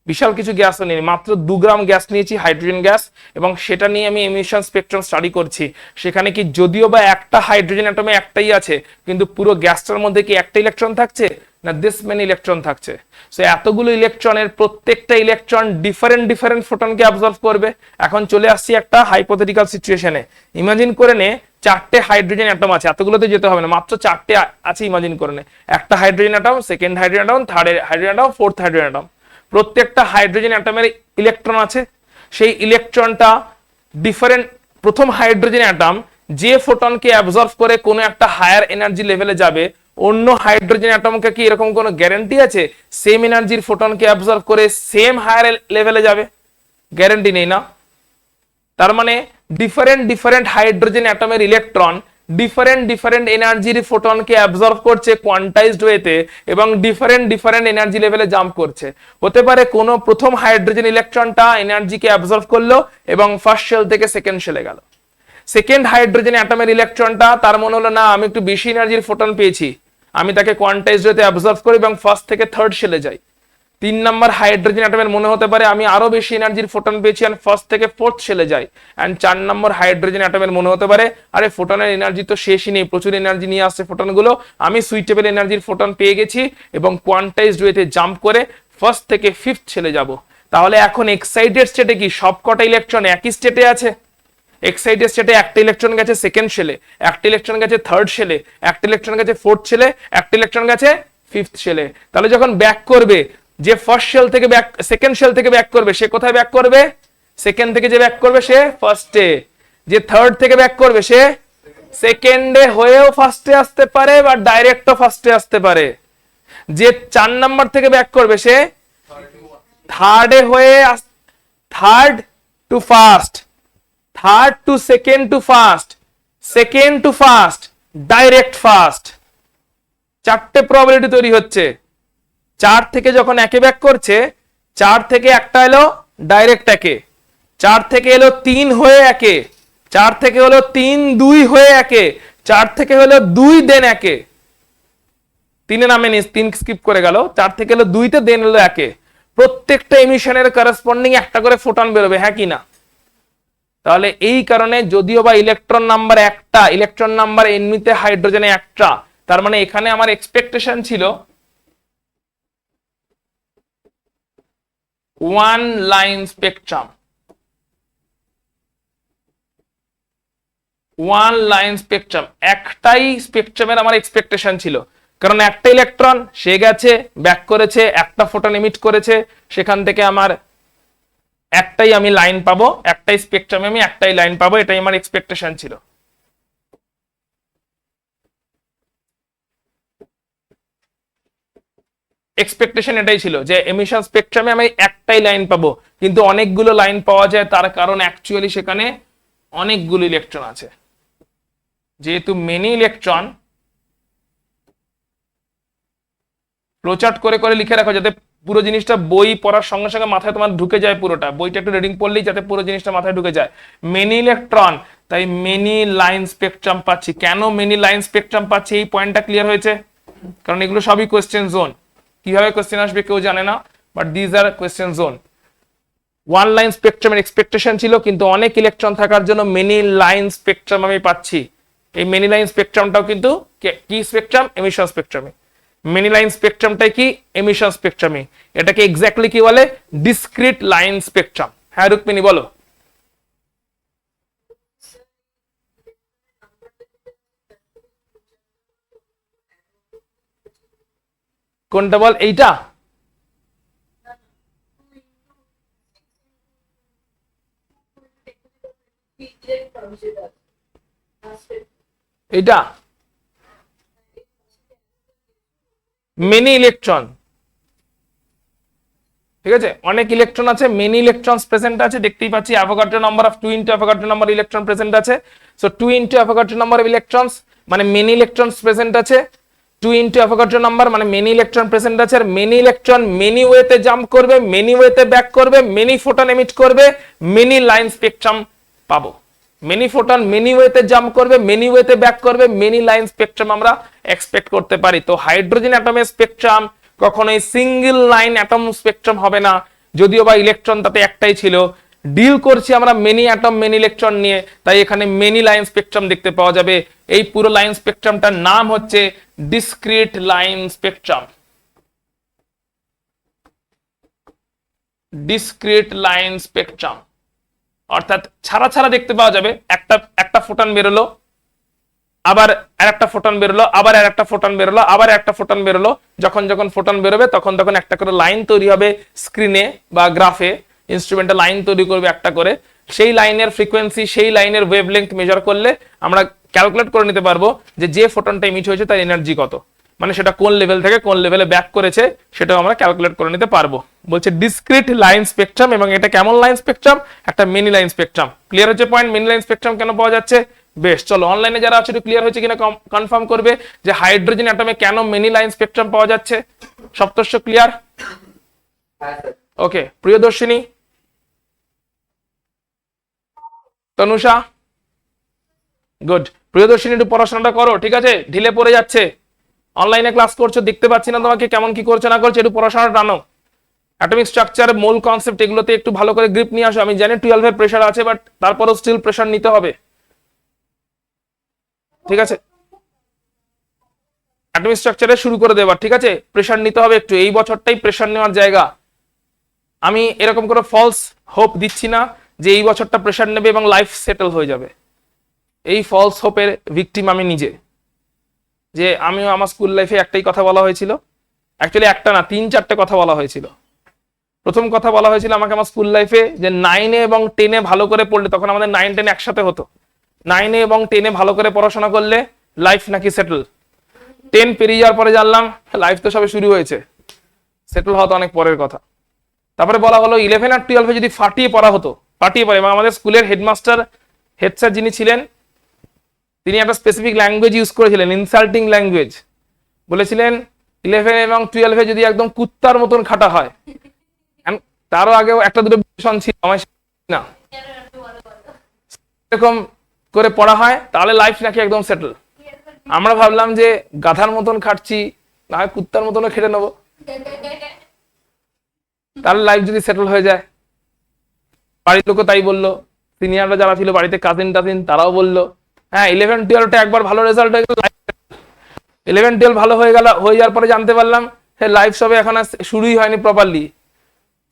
বিশাল কিছু গ্যাস নিয়ে মাত্র 2 গ্রাম গ্যাস নিয়েছি, হাইড্রোজেন গ্যাস, এবং সেটা নিয়ে আমি এমিশন স্পেকট্রাম স্টাডি করছি। সেখানে কি যদিও বা একটা হাইড্রোজেন অ্যাটমে একটাই আছে, কিন্তু পুরো গ্যাসটার মধ্যে কি একটা ইলেকট্রন থাকছে না দিস মেনি ইলেকট্রন থাকছে? সো এতগুলো ইলেকট্রনের প্রত্যেকটা ইলেকট্রন ডিফারেন্ট ডিফারেন্ট ফোটনকে অ্যাবজর্ব করবে। এখন চলে আসছি একটা হাইপোথেটিক্যাল সিচুয়েশনে। ইমাজিন করে নে 4টে হাইড্রোজেন অ্যাটম আছে, এতগুলোতে যেতে হবে না, মাত্র 4টে আছে। ইমাজিন করে নে একটা hydrogen atom, second hydrogen atom, third hydrogen atom, fourth hydrogen atom. প্রত্যেকটা হাইড্রোজেন অ্যাটমের ইলেকট্রন আছে। সেই ইলেকট্রনটা ডিফারেন্ট, প্রথম হাইড্রোজেন অ্যাটম যে ফোটনকে অ্যাবজর্ব করে কোনো একটা হায়ার এনার্জি লেভেলে যাবে, অন্য হাইড্রোজেন অ্যাটমকে কি এরকম কোনো গ্যারান্টি আছে সেম এনার্জির ফোটনকে অ্যাবজর্ব করে সেম হায়ার লেভেলে যাবে? গ্যারান্টি নেই না। তার মানে ডিফারেন্ট ডিফারেন্ট হাইড্রোজেন অ্যাটমের ইলেকট্রন ডিফারেন্ট ডিফারেন্ট এনার্জির ফোটনকে অ্যাবজর্ব করছে কোয়ান্টাইজড ওয়েতে, এবং ডিফারেন্ট ডিফারেন্ট এনার্জি লেভেলে জাম্প করছে। হতে পারে কোনো প্রথম হাইড্রোজেন ইলেকট্রনটা এনার্জিকে অ্যাবজর্ব করলো এবং ফার্স্ট শেল থেকে সেকেন্ড শেলে গেল। সেকেন্ড হাইড্রোজেন অ্যাটমের ইলেকট্রনটা তার মনে হলো না, আমি একটু বেশি এনার্জির ফোটন পেয়েছি, আমি তাকে কোয়ান্টাইজড ওয়েতে অ্যাবজর্ব করি এবং ফার্স্ট থেকে থার্ড শেলে যাই। 3 নাম্বার হাইড্রোজেন অ্যাটমের মনে হতে পারে আমি আরো বেশি এনার্জির ফোটন পেয়েছি, এন্ড ফার্স্ট থেকে ফোর্থ শেলে যাই। এন্ড 4 নম্বর হাইড্রোজেন অ্যাটমের মনে হতে পারে আরে ফোটনের এনার্জি তো শেষই নেই, প্রচুর এনার্জি নিয়ে আসছে ফোটনগুলো, আমি সুইটেবল এনার্জির ফোটন পেয়ে গেছি এবং কোয়ান্টাইজড ওয়েতে জাম্প করে ফার্স্ট থেকে ফিফথ শেলে যাব। তাহলে এখন এক্সাইটেড স্টেটে কি সবকটা ইলেকট্রন একই স্টেটে আছে? এক্সাইটেড স্টেটে একটা ইলেকট্রন গেছে সেকেন্ড শেলে, একটা ইলেকট্রন গেছে থার্ড শেলে, একটা ইলেকট্রন গেছে ফোর্থ শেলে, একটা ইলেকট্রন গেছে ফিফথ শেলে। তাহলে যখন ব্যাক করবে, যে ফার্স্ট শেল থেকে ব্যাক, সেকেন্ড শেল থেকে ব্যাক করবে, সে কোথায় ব্যাক করবে? সেকেন্ড থেকে যে ব্যাক করবে সে ফার্স্টে, যে থার্ড থেকে ব্যাক করবে সে সেকেন্ডে হয়েও ফার্স্টে আসতে পারে বা ডাইরেক্টও ফার্স্টে আসতে পারে। যে 4 নাম্বার থেকে ব্যাক করবে সে থার্ডে হয়ে third to first, third to second to first, second to first, direct first. 4টে প্রবাবিলিটি তৈরি হচ্ছে। 4 থেকে যখন একে ব্যাক করছে, 4 থেকে একটা এলো ডাইরেক্ট একে, 4 থেকে এলো 3 হয়ে একে, 4 থেকে হলো 3 2 হয়ে একে, 4 থেকে হলো 2 দেন একে, 3 নামে নিস, 3 স্কিপ করে গেল, 4 থেকে এলো 2 তে দেন এলো একে। প্রত্যেকটা এমিশনের করেসপন্ডিং একটা করে ফোটন বেরোবে, হ্যাঁ কি না? তাহলে এই কারণে যদিও বা ইলেকট্রন নাম্বার একটা, ইলেকট্রন নাম্বার এমনিতে হাইড্রোজেনে একটা, তার মানে এখানে আমার এক্সপেকটেশন ছিল one line spectrum, one line spectrum, একটাই স্পেকট্রামের আমার এক্সপেকটেশন ছিল। কারণ একটা ইলেকট্রন সে গেছে, ব্যাক করেছে, একটা ফোটন এমিট করেছে, সেখান থেকে আমার একটাই আমি লাইন পাবো, একটাই স্পেকট্রামে আমি একটাই লাইন পাবো, এটাই আমার এক্সপেকটেশন ছিল। এক্সপেকটেশন এটাই ছিল যে এমিশন স্পেকট্রামে আমি একটাই লাইন পাবো, কিন্তু অনেকগুলো লাইন পাওয়া যায়, তার কারণ অ্যাকচুয়ালি সেখানে অনেকগুলো ইলেকট্রন আছে। যেহেতু মেনি ইলেকট্রন, ফ্লোচার্ট করে করে লিখে রাখো যাতে পুরো জিনিসটা বই পড়ার সঙ্গে সঙ্গে মাথায় তোমার ঢুকে যায়, পুরোটা বইটা একটু রিডিং পড়লেই যাতে পুরো জিনিসটা মাথায় ঢুকে যায়। মেনি ইলেকট্রন, তাই মেনি লাইন স্পেকট্রাম পাচ্ছি। কেন মেনি লাইন স্পেকট্রাম পাচ্ছি, এই পয়েন্টটা ক্লিয়ার হয়েছে? কারণ এগুলো সবই কোয়েশ্চেন জোন। কিভাবে কোয়েশ্চেন আসবে কেউ জানে না, but these are question zone. One line স্পেকট্রামের এক্সপেকটেশন ছিল, কিন্তু অনেক ইলেকট্রন থাকার জন্য মেনি লাইন স্পেকট্রাম আমি পাচ্ছি। এই মেনি লাইন স্পেকট্রামটাও কিন্তু কি স্পেকট্রাম? এমিশন স্পেকট্রামে। মেনি লাইন স্পেকট্রামটাই কি? এমিশন স্পেকট্রামে। এটাকে এক্স্যাক্টলি কি বলে? Discrete line spectrum. হ্যাঁ রুক্মিণী বলো। কোনটা বল? এইটা? এইটা মেনি ইলেকট্রন, ঠিক আছে, অনেক ইলেকট্রন আছে, মেনি ইলেকট্রনস প্রেজেন্ট আছে, দেখতেই পাচ্ছি Avogadro number of 2 into Avogadro number electron present আছে। So 2 into Avogadro number of electrons মানে মেনি ইলেকট্রনস প্রেজেন্ট আছে। 2 ইনটু অ্যাভোগাড্রো নাম্বার মানে মেনি ইলেকট্রন প্রেজেন্ট আছে। আর মেনি ইলেকট্রন মেনি ওয়েতে জাম্প করবে, মেনি ওয়েতে ব্যাক করবে, মেনি ফোটন এমিট করবে, মেনি লাইন স্পেকট্রাম পাবো। মেনি ফোটন মেনি ওয়েতে জাম্প করবে, মেনি ওয়েতে ব্যাক করবে, মেনি লাইন স্পেকট্রাম আমরা এক্সপেক্ট করতে পারি। তো হাইড্রোজেন অ্যাটমের স্পেকট্রাম কখনোই সিঙ্গেল লাইন অ্যাটম স্পেকট্রাম হবে না, যদিও বা ইলেকট্রন তাতে একটাই ছিল। ডিল করছি আমরা মেনি অ্যাটম মেনি ইলেকট্রন নিয়ে, তাই এখানে মেনি লাইন স্পেকট্রাম দেখতে পাওয়া যাবে। এই পুরো লাইন স্পেকট্রামটার নাম হচ্ছে discrete line spectrum. Discrete line spectrum অর্থাৎ ছাড়া ছাড়া দেখতে পাওয়া যাবে। একটা ফোটন বেরোলো, আবার আরেকটা ফোটন বেরোলো, আবার আরেকটা ফোটন বেরোলো, আবার একটা ফোটন বেরোলো। যখন যখন ফোটন বেরোবে তখন তখন একটা করে লাইন তৈরি হবে স্ক্রিনে বা গ্রাফে। ইনস্ট্রুমেন্টে লাইন তৈরি করবে একটা করে। সেই লাইনের ফ্রিকোয়েন্সি, সেই লাইনের ওয়েভলেংথ মেজার করলে আমরা ক্যালকুলেট করে নিতে পারবো যে যে ফোটনটা ইমিট হয়েছে তার এনার্জি কত, মানে সেটা কোন লেভেল থেকে কোন লেভেলে ব্যাক করেছে সেটাও আমরা ক্যালকুলেট করে নিতে পারবো। বলছে ডিসক্রিট লাইন স্পেকট্রাম, এবং এটা কেমন লাইন স্পেকট্রাম? একটা মেনি লাইন স্পেকট্রাম। ক্লিয়ার হচ্ছে পয়েন্ট? মেনি লাইন স্পেকট্রাম কেন পাওয়া যাচ্ছে? বেশ, চলো অনলাইনে যারা আছে একটু ক্লিয়ার হয়েছে কিনা কনফার্ম করবে যে হাইড্রোজেন অ্যাটমে কেন মেনি লাইন স্পেকট্রাম পাওয়া যাচ্ছে। সপ্তর্ষ ক্লিয়ার? ওকে, প্রিয়দর্শিনী, তনুষা, গুড। প্রিয়দর্শিনী একটু পড়াশোনাটা করো, ঠিক আছে? ঢিলে পড়ে যাচ্ছে। অনলাইনে ক্লাস করছো, দেখতে পাচ্ছি না তোমাকে কেমন কি করছো না করছো, একটু পড়াশোনাটা টানো। অ্যাটমিক স্ট্রাকচার, মূল কনসেপ্ট, এগুলোতে একটু ভালো করে গ্রিপ নিয়ে আসো। আমি জানি 12 এর প্রেসার আছে, বাট তারপরও স্টিল প্রেসার নিতে হবে, ঠিক আছে? অ্যাটমিক স্ট্রাকচারে শুরু করে দেবার, ঠিক আছে? প্রেসার নিতে হবে একটু, এই বছরটাই প্রেসার নেওয়ার জায়গা। আমি এরকম করে ফলস হোপ দিচ্ছি না যে এই বছরটা প্রেসার নেবে এবং লাইফ সেটেল হয়ে যাবে। এই ফলস হোপের ভিকটিম আমি নিজে। যে আমিও আমার স্কুল লাইফে একটাই কথা বলা হয়েছিল, অ্যাকচুয়ালি একটা না, 3-4টে কথা বলা হয়েছিল। প্রথম কথা বলা হয়েছিল আমাকে আমার স্কুল লাইফে যে 9 এবং 10 ভালো করে পড়লে, তখন আমাদের 9-10 একসাথে হতো, 9 এবং 10 ভালো করে পড়াশোনা করলে লাইফ নাকি সেটেল। 10 পেরিয়ে যাওয়ার পরে জানলাম লাইফ তো সবে শুরু হয়েছে, সেটেল হওয়া তো অনেক পরের কথা। তারপরে বলা হলো 11 আর 12 যদি ফাটিয়ে পড়া হতো, ফাটিয়ে পড়ে, এবং আমাদের স্কুলের হেডমাস্টার, হেড স্যার যিনি ছিলেন, তিনি একটা স্পেসিফিক ল্যাঙ্গুয়েজ ইউজ করেছিলেন, ইনসাল্টিং ল্যাঙ্গুয়েজ। বলেছিলেন 11 এবং 12 যদি একদম কুত্তার মতন খাটা হয়, তারও আগেও একটা দুটো ভীষণ ছিল আমার না, এরকম করে পড়া হয় তাহলে লাইফ নাকি একদম সেটেল। আমরা ভাবলাম যে গাধার মতন খাটছি, না হয় কুত্তার মতনও খেটে নেবো, তাহলে লাইফ যদি সেটেল হয়ে যায়। বাড়ির লোকও তাই বললো, সিনিয়ররা যারা ছিল বাড়িতে, কাজিন টাজিন, তারাও বললো হ্যাঁ 11-12টা একবার ভালো রেজাল্ট হয়ে গেল, 11-12 ভালো হয়ে গেল, হয়ে যাওয়ার পরে জানতে পারলাম লাইফ সবে এখন আর শুরুই হয়নি প্রপারলি,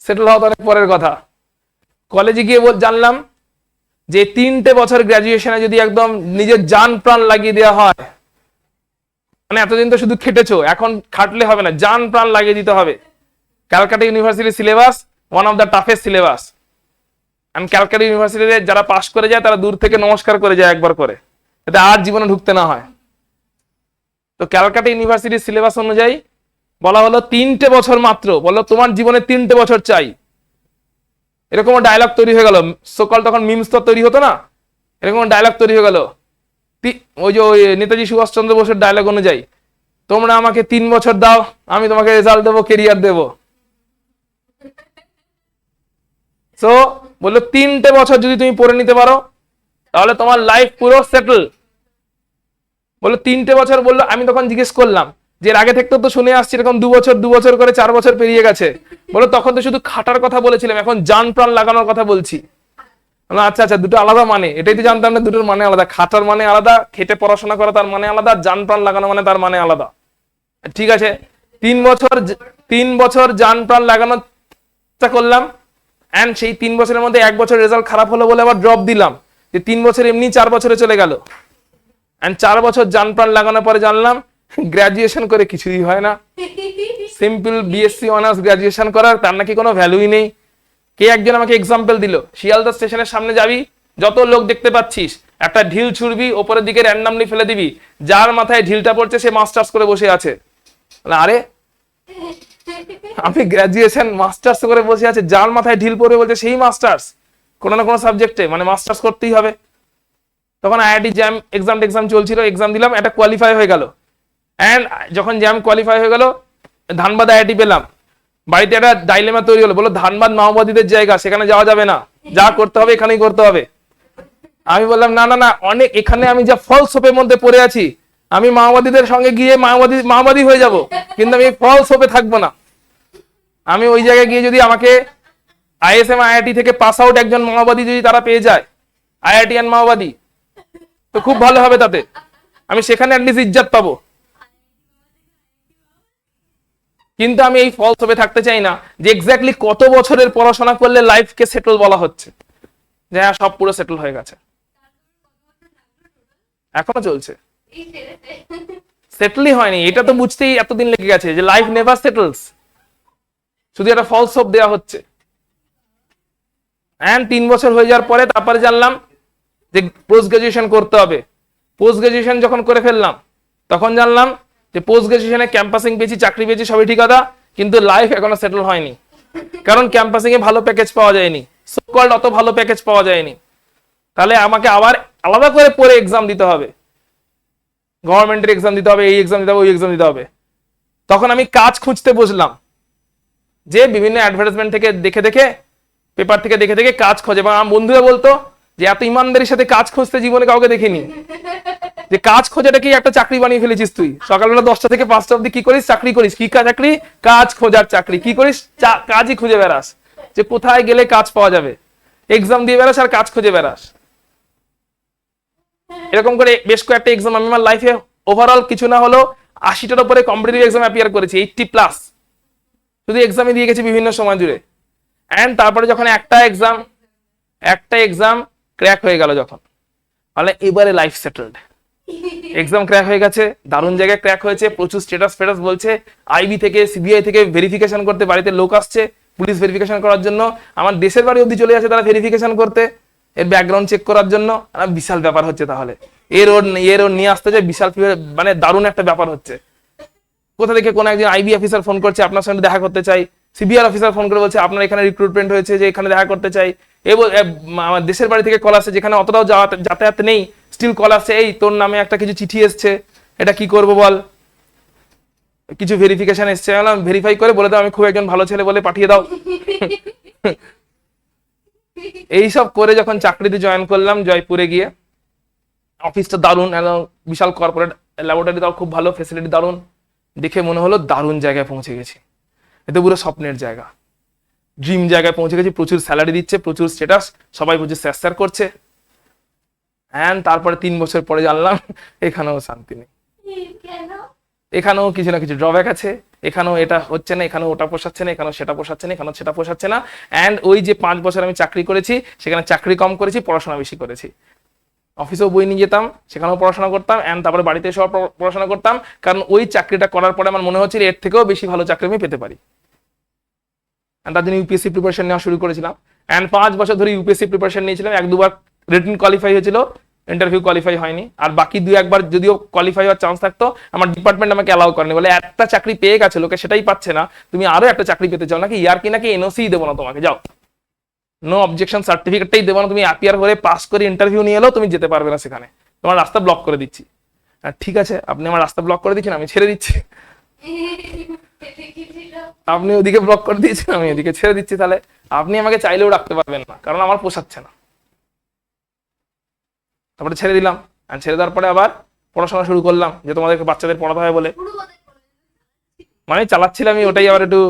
সেটেল হওয়া তো অনেক পরের কথা। কলেজে গিয়ে জানলাম যে 3টে বছর গ্রাজুয়েশনে যদি একদম নিজের জান প্রাণ লাগিয়ে দেওয়া হয়, মানে এতদিন তো শুধু খেটেছো, এখন খাটলে হবে না, জান প্রাণ লাগিয়ে দিতে হবে। Calcutta university syllabus one of the toughest syllabus. আমি ক্যালকাটা ইউনিভার্সিটিতে যারা পাশ করে যায় তারা দূর থেকে নমস্কার করে যায় একবার করে, যাতে আর জীবনে ঢুকতে না হয়। তো ক্যালকাটা ইউনিভার্সিটির সিলেবাস অনুযায়ী বলা হলো 3টে বছর মাত্র, বললো তোমার জীবনে 3টে বছর চাই। এরকম ডায়লগ তৈরি হয়ে গেল, সকাল তখন মিমস তো তৈরি হতো না, এরকম ডায়লগ তৈরি হয়ে গেল। ওই যে ওই নেতাজি সুভাষচন্দ্র বোসের ডায়লগ অনুযায়ী, তোমরা আমাকে 3 বছর দাও, আমি তোমাকে রেজাল্ট দেবো, কেরিয়ার দেবো। সো বললো 3টে বছর যদি তুমি পড়ে নিতে পারো তাহলে তোমার লাইফ পুরো সেটেল। বললো 3টে বছর, বললো। আমি তখন জিজ্ঞেস করলাম যে এর আগে থেকে তো শুনে আসছি এরকম 2 বছর করে 4 বছর পেরিয়ে গেছে। বলো তখন তো শুধু খাটার কথা বলেছিলাম, এখন জান প্রাণ লাগানোর কথা বলছি। আচ্ছা আচ্ছা, দুটো আলাদা মানে, এটাই তো জানতাম না, দুটোর মানে আলাদা। খাটার মানে আলাদা, খেটে পড়াশোনা করা তার মানে আলাদা, জান প্রাণ লাগানো মানে তার মানে আলাদা। ঠিক আছে, 3 বছর জান প্রাণ লাগানোর চেষ্টা করলাম, এন্ড সেই 3 বছরের মধ্যে 1 বছর রেজাল্ট খারাপ হলো বলে আবার ড্রপ দিলাম, যে 3 বছর এমনি 4 বছরে চলে গেল। এন্ড 4 বছর জান প্রাণ লাগানোর পরে জানলাম গ্রাজুয়েশন করে কিছুই হয় না। সিম্পল বিএসসি অনার্স গ্রাজুয়েশন করার, তার নাকি কোনো ভ্যালুই নেই। কে একজন আমাকে এক্সাম্পল দিল, শিয়ালদা স্টেশনের সামনে যাবি, যত লোক দেখতে পাচ্ছিস, একটা ঢিল ছুড়বি, ওপরের দিকে র্যান্ডামলি ফেলে দিবি, যার মাথায় ঢিলটা পড়ছে সে মাস্টার্স করে বসে আছে। আরে আমি গ্রাজুয়েশন মাস্টার্স করে বসে আছে, যার মাথায় ঢিল পড়বে বলছে সেই মাস্টার্স, কোনো না কোনো সাবজেক্টে, মানে মাস্টার্স করতেই হবে। তখন আইআইটি জ্যাম এক্সাম চলছিল, এক্সাম দিলাম, একটা কোয়ালিফাই হয়ে গেল। এন্ড যখন জ্যাম কোয়ালিফাই হয়ে গেল, ধানবাদ আইআইটি পেলাম। বাড়িতে একটা ডাইলেমা তৈরি হলো, বলো ধানবাদ মাওবাদীদের জায়গা, সেখানে যাওয়া যাবে না, যা করতে হবে এখানেই করতে হবে। আমি বললাম না না না, অনেক এখানে আমি যা ফলস হোপের মধ্যে পড়ে আছি, আমি মাওবাদীদের সঙ্গে গিয়ে মাওবাদী হয়ে যাব, কিন্তু আমি ফলস হোপে থাকবো না। আমি ওই জায়গায় গিয়ে যদি আমাকে আইএসএম আইআইটি থেকে পাস আউট একজন মাওবাদী যদি তারা পেয়ে যায়, আইআইটিয়ান মাওবাদী, তো খুব ভালো হবে, তাতে আমি সেখানে অ্যাটলিস্ট ইজ্জত পাবো। কিন্তু আমি এই ফলস হোপে থাকতে চাই না যে এক্স্যাক্টলি কত বছরের পড়াশোনা করলে লাইফকে সেটেল বলা হচ্ছে, যে হ্যাঁ সব পুরো সেটেল হয়ে গেছে। এখনো চলছে, সেটেলই হয়নি। এটা তো বুঝতেই এতদিন লেগে গেছে যে লাইফ নেভার সেটেলস, শুধু একটা ফলস হোপ দেওয়া হচ্ছে। এন্ড 3 বছর হয়ে যাওয়ার পরে তারপরে জানলাম যে পোস্ট গ্রাজুয়েশন করতে হবে। পোস্ট গ্রাজুয়েশন যখন করে ফেললাম, তখন জানলাম যে পোস্ট গ্রাজুয়েশনে ক্যাম্পাসিং পেয়েছি, চাকরি পেয়েছি, সবই ঠিক কথা, কিন্তু লাইফ এখনো সেটেল হয়নি। কারণ ক্যাম্পাসিং এ ভালো প্যাকেজ পাওয়া যায়নি, সো কল্ড অত ভালো প্যাকেজ পাওয়া যায়নি। তাহলে আমাকে আবার আলাদা করে পরে এক্সাম দিতে হবে, গভর্নমেন্টের এক্সাম দিতে হবে, এই এক্সাম দিতে হবে, ওই এক্সাম দিতে হবে। তখন আমি কাজ খুঁজতে বসলাম, যে বিভিন্ন অ্যাডভার্টাইজমেন্ট থেকে দেখে দেখে, পেপার থেকে দেখে দেখে কাজ খোঁজে। এবং আমার বন্ধুরা বলতো যে এত ইমানদারির সাথে কাজ খুঁজতে জীবনে কাউকে দেখিনি, যে কাজ খোঁজাটা কি একটা চাকরি বানিয়ে ফেলেছিস তুই। সকালবেলা 10টা থেকে 5টা অব্দি কি করিস? চাকরি করিস। কি চাকরি? কাজ খোঁজার চাকরি। কি করিস? কাজই খুঁজে বেড়াস, যে কোথায় গেলে কাজ পাওয়া যাবে, এক্সাম দিয়ে বেড়াস আর কাজ খুঁজে বেড়াস। এরকম করে বেশ কয়েকটা এক্সাম আমি আমার লাইফে ওভারঅল কিছু না হলো 80টার উপরে কম্পিটিটিভ এক্সাম অ্যাপিয়ার করেছি, 80+, শুধু এক্সামে দিয়ে গেছি বিভিন্ন সময় জুড়ে। এন্ড তারপরে যখন একটা এক্সাম ক্র্যাক হয়ে গেল, যখন তাহলে এবারে লাইফ সেটেলড, এক্সাম ক্র্যাক হয়ে গেছে, দারুণ জায়গায় ক্র্যাক হয়েছে, প্রচুর স্ট্যাটাস বলছে, আইবি থেকে সিবিআই থেকে ভেরিফিকেশন করতে বাড়িতে লোক আসছে, পুলিশ ভেরিফিকেশন করার জন্য, আমার দেশের বাড়ি অবধি চলে আসে তারা ভেরিফিকেশন করতে, এর ব্যাকগ্রাউন্ড চেক করার জন্য। বিশাল ব্যাপার হচ্ছে, তাহলে এর ওর নিয়ে আসতে যায়, বিশাল মানে দারুণ একটা ব্যাপার হচ্ছে। কোথা থেকে কোন একজন আইবি অফিসার ফোন করছে, আপনার সঙ্গে দেখা করতে চাই, সিবিআর অফিসার ফোন করে বলছে আপনার এখানে রিক্রুটমেন্ট হয়েছে, যে এখানে দেখা করতে চাই। আমার দেশের বাড়ি থেকে কল আসছে, যেখানে অতটাও যাতায়াত নেই, স্টিল কল আসছে, এই তোর নামে একটা কিছু চিঠি এসছে, এটা কি করব বল, কিছু ভেরিফিকেশন এসছে, ভেরিফাই করে বলে দাও আমি খুব একজন ভালো ছেলে বলে পাঠিয়ে দাও। এইসব করে যখন চাকরিতে জয়েন করলাম জয়পুরে গিয়ে, অফিসটা দারুণ, বিশাল কর্পোরেট ল্যাবরেটরি, তাও খুব ভালো ফেসিলিটি, দারুণ, দেখে মনে হলো দারুণ জায়গায় পৌঁছে গেছি, এতে পুরো স্বপ্নের জায়গা। ড্রিম জায়গায় পৌঁছে গেছি, প্রচুর স্যালারি দিচ্ছে, প্রচুর স্ট্যাটাস, সবাই প্রচুর স্যার করছে। হ্যাঁ, তারপরে 3 বছর পরে জানলাম এখানেও শান্তি নেই, এখানেও কিছু না কিছু ড্রব্যাক আছে, এখানেও এটা হচ্ছে না, এখানেও ওটা পোষাচ্ছে না, এখানেও সেটা পোষাচ্ছে না, এখানেও সেটা পোষাচ্ছে না। অ্যান্ড ওই যে 5 বছর আমি চাকরি করেছি, সেখানে চাকরি কম করেছি, পড়াশোনা বেশি করেছি। অফিসেও বই নিয়ে যেতাম, সেখানেও পড়াশোনা করতাম, অ্যান্ড তারপরে বাড়িতে এসেও পড়াশোনা করতাম, কারণ ওই চাকরিটা করার পরে আমার মনে হচ্ছিল এর থেকেও বেশি ভালো চাকরি আমি পেতে পারি। তার জন্য ইউপিএসসি প্রিপারেশন নেওয়া শুরু করেছিলাম, অ্যান্ড 5 বছর ধরে ইউপিএসসি প্রিপারেশন নিয়েছিলাম। 1-2 বার রিটেন কোয়ালিফাই হয়েছিল, ইন্টারভিউ কোয়ালিফাই হয়নি, আর বাকি 2-1 বার যদিও কোয়ালিফাই হওয়ার চান্স থাকতো, আমার ডিপার্টমেন্ট আমাকে অ্যালাউ করেনি, বলে একটা চাকরি পেয়ে গেছে লোকে, সেটাই পাচ্ছে না, তুমি আরো একটা চাকরি পেতে চাও নাকি, ইয়ার কি নাকি এনওসি দেবো না তোমাকে, যাও, নো অবজেকশন সার্টিফিকেটটাই দেবো না, তুমি অ্যাপিয়ার করে পাস করে ইন্টারভিউ নিয়ে এলো, তুমি যেতে পারবে না সেখানে, তোমার রাস্তা ব্লক করে দিচ্ছি। ঠিক আছে, আপনি আমার রাস্তা ব্লক করে দিচ্ছেন, আমি ছেড়ে দিচ্ছি। আপনি ওদিকে ব্লক করে দিয়েছেন, আমি এদিকে ছেড়ে দিচ্ছি, তাহলে আপনি আমাকে চাইলেও রাখতে পারবেন না, কারণ আমার পোষাচ্ছে না। তারপরে ছেড়ে দিলাম, আর ছেড়ে দেওয়ার পরে আবার পড়াশোনা শুরু করলাম, যে তোমাদেরকে বাচ্চাদের পড়াতে হয় বলে, মানে চালাচ্ছিলাম আমি ওটাই। আবার একটু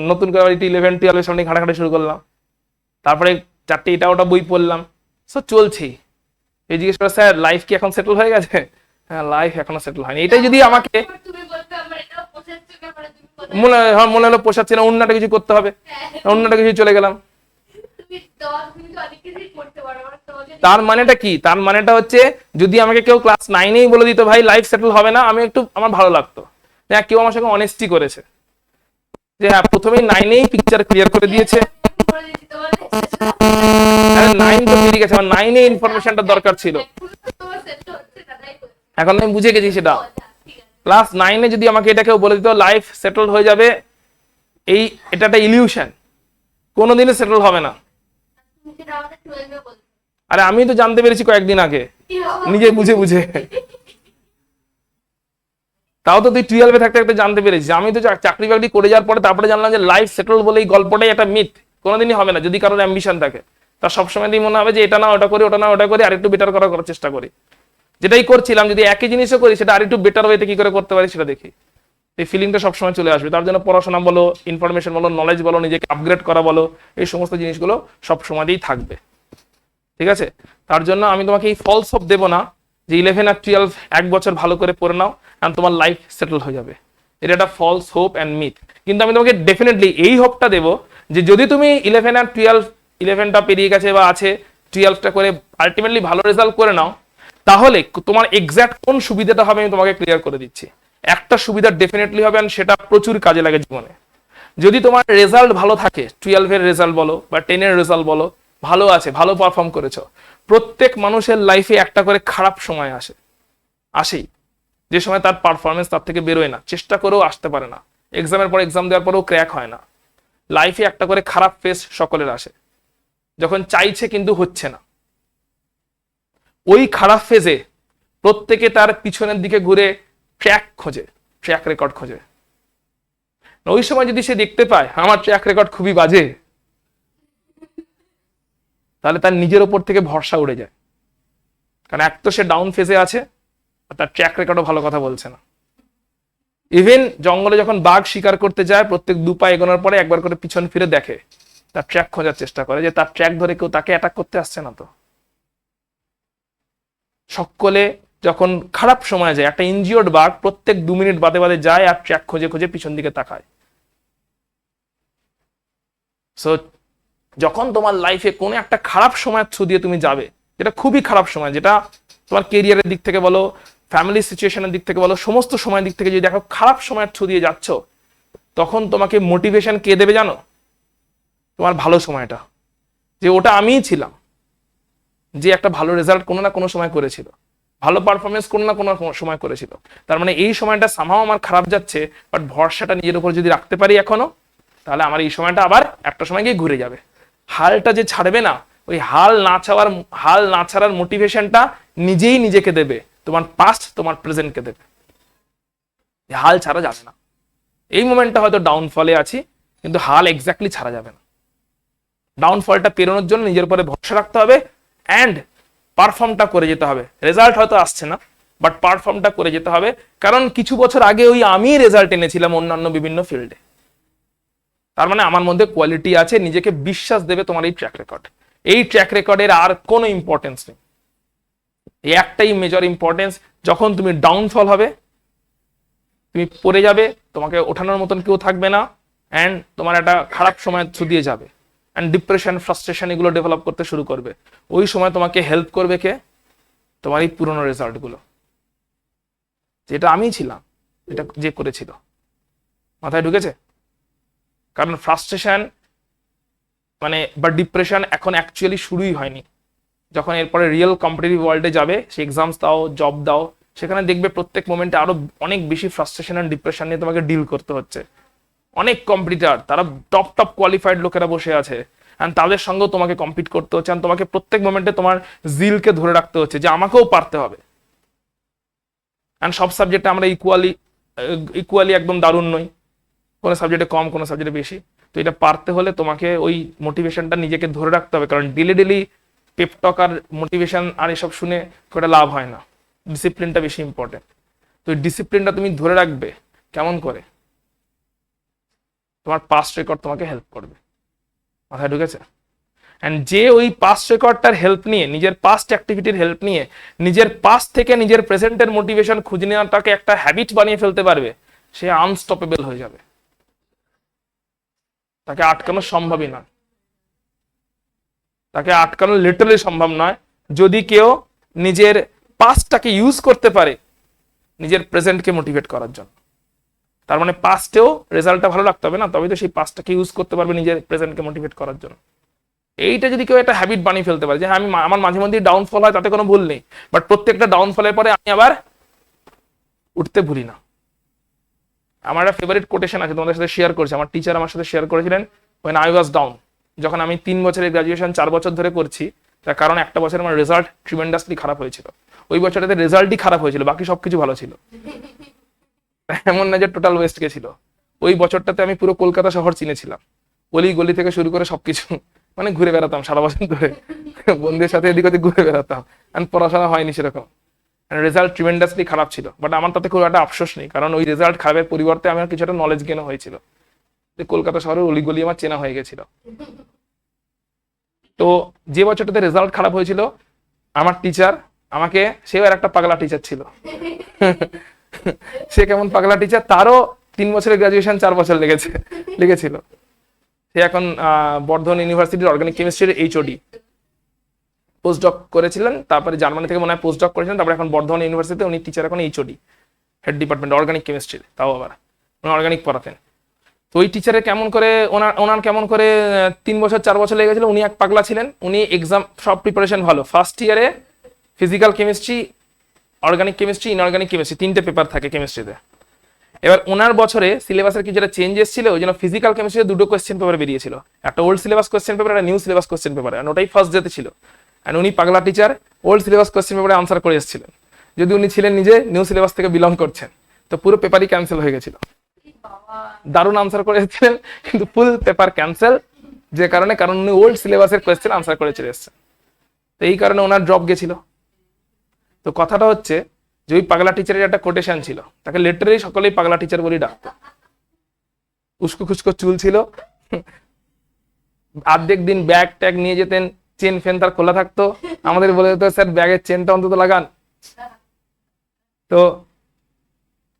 নতুন করে 11-12 সামনে ঘাটাঘাটি শুরু করলাম, তারপরে 4টে এটা ওটা বই পড়লাম, সব চলছেই। এই জিজ্ঞেস করে, স্যার লাইফ কি এখন সেটেল হয়ে গেছে? হ্যাঁ, লাইফ এখনো সেটেল হয়নি। এটাই যদি আমাকে মনে হলো পোষাচ্ছে না, অন্যটা কিছু করতে হবে, অন্যটা কিছু চলে গেলাম। তার মানেটা কি? তার মানেটা হচ্ছে, যদি আমাকে কেউ ক্লাস 9-এই বলে দিত ভাই লাইফ সেটেল হবে না, আমি একটু, আমার ভালো লাগতো। হ্যাঁ, কেউ আমার সঙ্গে অনেস্টি করেছে, যে হ্যাঁ প্রথমেই 9-এই পিকচার ক্লিয়ার করে দিয়েছে। 9 তো বেরিয়ে গেছে, আমার 9-এ ইনফরমেশনটা দরকার ছিল, এখন আমি বুঝে গেছি সেটা। ক্লাস 9-এ যদি আমাকে এটা কেউ বলে দিত লাইফ সেটেল হয়ে যাবে, এটা একটা ইলিউশন, কোনোদিনই সেটেল হবে না। আরে আমি তো জানতে পেরেছি কয়েকদিন আগে, নিজে বুঝে বুঝে। তাও তো তুই 12-এ থাকতে থাকতে জানতে পেরেছিস। আমি তো চাকরি বাকরি করে যাওয়ার পরে তারপরে জানলাম যে লাইফ সেটেল বলে এই গল্পটাই একটা মিথ, কোনোদিনই হবে না। যদি কারোর অ্যাম্বিশন থাকে, তার সবসময় মনে হবে যে এটা না ওটা করি, ওটা না ওটা করি, আর একটু বেটার করার চেষ্টা করি। যেটাই করছিলাম, যদি একই জিনিসও করি, সেটা আর একটু বেটার ওয়েতে কি করে করতে পারি সেটা দেখি। এই ফিলিংটা সবসময় চলে আসবে। তার জন্য পড়াশোনা বলো, ইনফরমেশন বলো, নলেজ বলো, নিজেকে আপগ্রেড করা বলো, এই সমস্ত জিনিসগুলো সবসময়ই থাকবে, ঠিক আছে? তার জন্য আমি তোমাকে এই ফলস হোপ দেবো না যে 11 আর 12 1 বছর ভালো করে পড়ে নাও আর তোমার লাইফ সেটেল হয়ে যাবে। এটা একটা ফলস হোপ অ্যান্ড মিথ। কিন্তু আমি তোমাকে ডেফিনেটলি এই হোপটা দেবো যে যদি তুমি 11 আর 12, 11টা পেরিয়ে গেছে বা আছে, 12টা করে আলটিমেটলি ভালো রেজাল্ট করে নাও, তাহলে তোমার এক্স্যাক্ট কোন সুবিধাটা হবে আমি তোমাকে ক্লিয়ার করে দিচ্ছি। একটা সুবিধা ডেফিনেটলি হবে, আর সেটা প্রচুর কাজে লাগে জীবনে। যদি তোমার রেজাল্ট ভালো থাকে, 12-এর রেজাল্ট বলো বা 10-এর রেজাল্ট বলো, ভালো আছে, ভালো পারফর্ম করেছো, প্রত্যেক মানুষের লাইফে একটা করে খারাপ সময় আসেই, যে সময় তার পারফরমেন্স তার থেকে বেরোয় না, চেষ্টা করেও আসতে পারে না, এক্সামের পর এক্সাম দেওয়ার পরেও ক্র্যাক হয় না। লাইফে একটা করে খারাপ ফেজ সকলের আসে, যখন চাইছে কিন্তু হচ্ছে না। ওই খারাপ ফেজে প্রত্যেকে তার পিছনের দিকে ঘুরে ট্র্যাক রেকর্ড খোঁজে। ওই সময় যদি সে দেখতে পায় আমার ট্র্যাক রেকর্ড খুবই বাজে, তাহলে তার নিজের ওপর থেকে ভরসা উড়ে যায়। কারণ এক তো সে ডাউন ফেজে আছে, আর তার ট্র্যাক রেকর্ডও ভালো কথা বলছে না। ইভেন জঙ্গলে যখন বাঘ শিকার করতে যায়, প্রত্যেক 2 পা এগোনোর পরে একবার করে পিছন ফিরে দেখে, তার ট্র্যাক খোঁজার চেষ্টা করে যে তার ট্র্যাক ধরে কেউ তাকে অ্যাটাক করতে আসছে না তো। সকলে যখন খারাপ সময় যায়, একটা ইনজিওর্ড বাঘ প্রত্যেক 2 মিনিট বাদে বাদে যায় আর ট্র্যাক খুঁজে খুঁজে পিছন দিকে তাকায়। সো যখন তোমার লাইফে কোনো একটা খারাপ সময়ের থ্রু দিয়ে তুমি যাবে, যেটা খুবই খারাপ সময়, যেটা তোমার কেরিয়ারের দিক থেকে বলো, ফ্যামিলি সিচুয়েশনের দিক থেকে বলো, সমস্ত সময়ের দিক থেকে যদি দেখো খারাপ সময়ের থ্রু দিয়ে যাচ্ছ, তখন তোমাকে মোটিভেশন কে দেবে জানো? তোমার ভালো সময়টা, যে ওটা আমিই ছিলাম, যে একটা ভালো রেজাল্ট কোনো না কোনো সময় করেছিল, ভালো পারফরমেন্স কোনো না কোনো সময় করেছিল। তার মানে এই সময়টা সামহাও আমার খারাপ যাচ্ছে, বাট ভরসাটা নিজের উপর যদি রাখতে পারি এখনো, তাহলে আমার এই সময়টা আবার একটা সময় গিয়ে ঘুরে যাবে। হালটা যে ছাড়বে না, ওই হাল না ছাড়ার মোটিভেশনটা নিজেই নিজেকে দেবে, তোমার পাস্ট তোমার প্রেজেন্টকে দেবে। হাল ছাড়া যাবে না। এই মোমেন্টটা হয়তো ডাউনফলে আছি, কিন্তু হাল এক্স্যাক্টলি ছাড়া যাবে না। ডাউনফলটা পেরোনোর জন্য নিজের উপরে ভরসা রাখতে হবে, অ্যান্ড পারফর্মটা করে যেতে হবে। রেজাল্ট হয়তো আসছে না, বাট পারফর্মটা করে যেতে হবে। কারণ কিছু বছর আগে ওই আমি রেজাল্ট এনেছিলাম অন্যান্য বিভিন্ন ফিল্ডে। তার মানে আমার মধ্যে কোয়ালিটি আছে, নিজেকে বিশ্বাস দেবে তোমার এই ট্র্যাক রেকর্ড। এই ট্র্যাক রেকর্ডের আর কোনো ইম্পর্টেন্স নেই, এই একটাই মেজর ইম্পর্টেন্স। যখন তুমি ডাউনফল হবে, তুমি পড়ে যাবে, তোমাকে ওঠানোর মতন কেউ থাকবে না, অ্যান্ড তোমার একটা খারাপ সময় থ্রু দিয়ে যাবে, অ্যান্ড ডিপ্রেশন, ফ্রাস্ট্রেশন এগুলো ডেভেলপ করতে শুরু করবে। ওই সময় তোমাকে হেল্প করবে কে? তোমার এই পুরোনো রেজাল্টগুলো, যেটা আমি ছিলাম, এটা যে করেছিল। মাথায় ঢুকেছে? কারণ ফ্রাস্ট্রেশন মানে বা ডিপ্রেশন এখন অ্যাকচুয়ালি শুরুই হয়নি। যখন এরপরে রিয়েল কম্পিটিটিভ ওয়ার্ল্ডে যাবে, সে এক্সামস দাও, জব দাও, সেখানে দেখবে প্রত্যেক মোমেন্টে আরো অনেক বেশি ফ্রাস্ট্রেশন অ্যান্ড ডিপ্রেশন নিয়ে তোমাকে ডিল করতে হচ্ছে। অনেক কম্পিটিটর, তারা টপ টপ কোয়ালিফাইড লোকেরা বসে আছে, অ্যান্ড তাদের সঙ্গেও তোমাকে কম্পিট করতে হচ্ছে, অ্যান্ড তোমাকে প্রত্যেক মোমেন্টে তোমার জিলকে ধরে রাখতে হচ্ছে যে আমাকেও পারতে হবে। অ্যান্ড সব সাবজেক্টে আমরা ইকুয়ালি একদম দারুণ নই, কোনো সাবজেক্টে কম, কোনো সাবজেক্টে বেশি। তো এটা পারতে হলে তোমাকে ওই মোটিভেশনটা নিজেকে ধরে রাখতে হবে, কারণ ডেলি ডেলি পেপটক আর মোটিভেশন আর এসব শুনে খুব একটা লাভ হয় না। ডিসিপ্লিনটা বেশি ইম্পর্টেন্ট। তো এই ডিসিপ্লিনটা তুমি ধরে রাখবে কেমন করে? তোমার পাস্ট রেকর্ড তোমাকে হেল্প করবে। মাথায় ঢুকেছে? অ্যান্ড যে ওই পাস্ট রেকর্ডটার হেল্প নিয়ে, নিজের পাস্ট অ্যাক্টিভিটির হেল্প নিয়ে, নিজের পাস্ট থেকে নিজের প্রেজেন্টের মোটিভেশন খুঁজে নেওয়াটাকে একটা হ্যাবিট বানিয়ে ফেলতে পারবে, সে আনস্টপেবল হয়ে যাবে। তাকে আটকানো সম্ভবই নয়, তাকে আটকানো লিটারালি সম্ভব নয়, যদি কেউ নিজের পাস্টটাকে ইউজ করতে পারে নিজের প্রেজেন্টকে মোটিভেট করার জন্য। তার মানে পাস্টেও রেজাল্টটা ভালো রাখতে হবে না, তবে তো সেই পাস্টটাকে ইউজ করতে পারবে নিজের প্রেজেন্টকে মোটিভেট করার জন্য। এইটা যদি কেউ একটা হ্যাবিট বানিয়ে ফেলতে পারে যে হ্যাঁ, আমি আমার মাঝে মধ্যেই ডাউনফল হয়, তাতে কোনো ভুল নেই, বাট প্রত্যেকটা ডাউনফলের পরে আমি আবার উঠতে ভুলি না। আমার একটা ফেভারিট কোটেশন আছে, তোমাদের সাথে শেয়ার করছি। আমার টিচার আমার সাথে শেয়ার করেছিলেন, when I was down, যখন আমি 3 বছরের গ্রাজুয়েশন 4 বছর ধরে করছি, তার কারণ একটা বছর আমার রেজাল্ট ট্রিমেন্ডাসলি খারাপ হয়েছিল। ওই বছরটাতে রেজাল্টই খারাপ হয়েছিল, বাকি সবকিছু ভালো ছিল। এমন না যে টোটাল ওয়েস্ট গেছিল। ওই বছরটাতে আমি পুরো কলকাতা শহর চিনেছিলাম, গলি গলি থেকে শুরু করে সবকিছু, মানে ঘুরে বেড়াতাম সারা বছর ধরে, বন্ধুদের সাথে এদিক ওদিক ঘুরে বেড়াতাম, আর পড়াশোনা হয়নি সেরকম। রেজাল্ট ট্রিমেন্ডাসলি খারাপ ছিল, বাট আমার তাতে খুব একটা আফসোস নেই, কারণ ওই রেজাল্ট খারাপের পরিবর্তে আমার কিছু একটা নলেজ গেন হয়েছিল, যে কলকাতা শহরের অলিগলি আমার চেনা হয়ে গেছিল। তো যে বছরটাতে রেজাল্ট খারাপ হয়েছিল, আমার টিচার আমাকে, সেও আর একটা পাগলা টিচার ছিল। সে কেমন পাগলা টিচার, তারও 3 বছরের গ্রাজুয়েশন 4 বছর লেগেছিল। সে এখন বর্ধমান ইউনিভার্সিটির অর্গানিক কেমিস্ট্রির এইচওডি, পোস্টডক করেছিলেন, তারপরে জার্মানি থেকে মনে হয় পোস্টডক করেছিলেন, তারপরে এখন বর্ধমান ইউনিভার্সিটিতে উনি টিচার, এখন এইচওডি, হেড ডিপার্টমেন্ট অর্গানিক কেমিস্ট্রির, তাও আবার উনি অর্গানিক পড়াতেন। তো ওই টিচারের কেমন করে ওনার কেমন করে 3 বছর 4 বছর লেগেছিল। উনি এক পাগলা ছিলেন, উনি এক্সাম সব প্রিপারেশন ভালো, ফার্স্ট ইয়ারে physical chemistry, organic chemistry, inorganic chemistry 3টে পেপার থাকে কেমিস্ট্রিতে। এবার ওনার বছরে সিলেবাসের কিছু যেটা চেঞ্জেস ছিল, ওই জন্য ফিজিক্যাল কেমিস্ট্রিতে 2টো কোয়েশ্চেন পেপার বেরিয়েছিল, একটা ওল্ড সিলেবাস কোয়েশ্চেন পেপার, একটা নিউ সিলেবাস কোয়েশ্চেন পেপার, আর ওটাই ফার্স্ট ডেতে ছিল। অ্যান্ড উনি পাগলা টিচার ওল্ড সিলেবাস কোয়েশ্চেন পেপারে আনসার করে এসেছিলেন, যদি উনি ছিলেন নিজে নিউ সিলেবাস থেকে বিলং করছেন, তো পুরো পেপারই ক্যান্সেল হয়ে গেছিল। দারুণ আনসার করে এসেছিলেন, কিন্তু ফুল পেপার ক্যান্সেল, যে কারণে উনি ওল্ড সিলেবাসের কোয়েশ্চেন আনসার করে চলে এসেছেন। তো এই কারণে ওনার ড্রপ গেছিল। তো কথাটা হচ্ছে যে ওই পাগলা টিচারের একটা কোটেশন ছিল, তাকে লিটারালি সকলেই পাগলা টিচার বলেই ডাকতো। উস্কো খুস্কো চুল ছিল, অর্ধেক দিন ব্যাগ ট্যাগ নিয়ে যেতেন, চেন ফেন তার খোলা থাকতো, আমাদের বলে দিত স্যার ব্যাগের চেনটা অন্তত লাগান। তো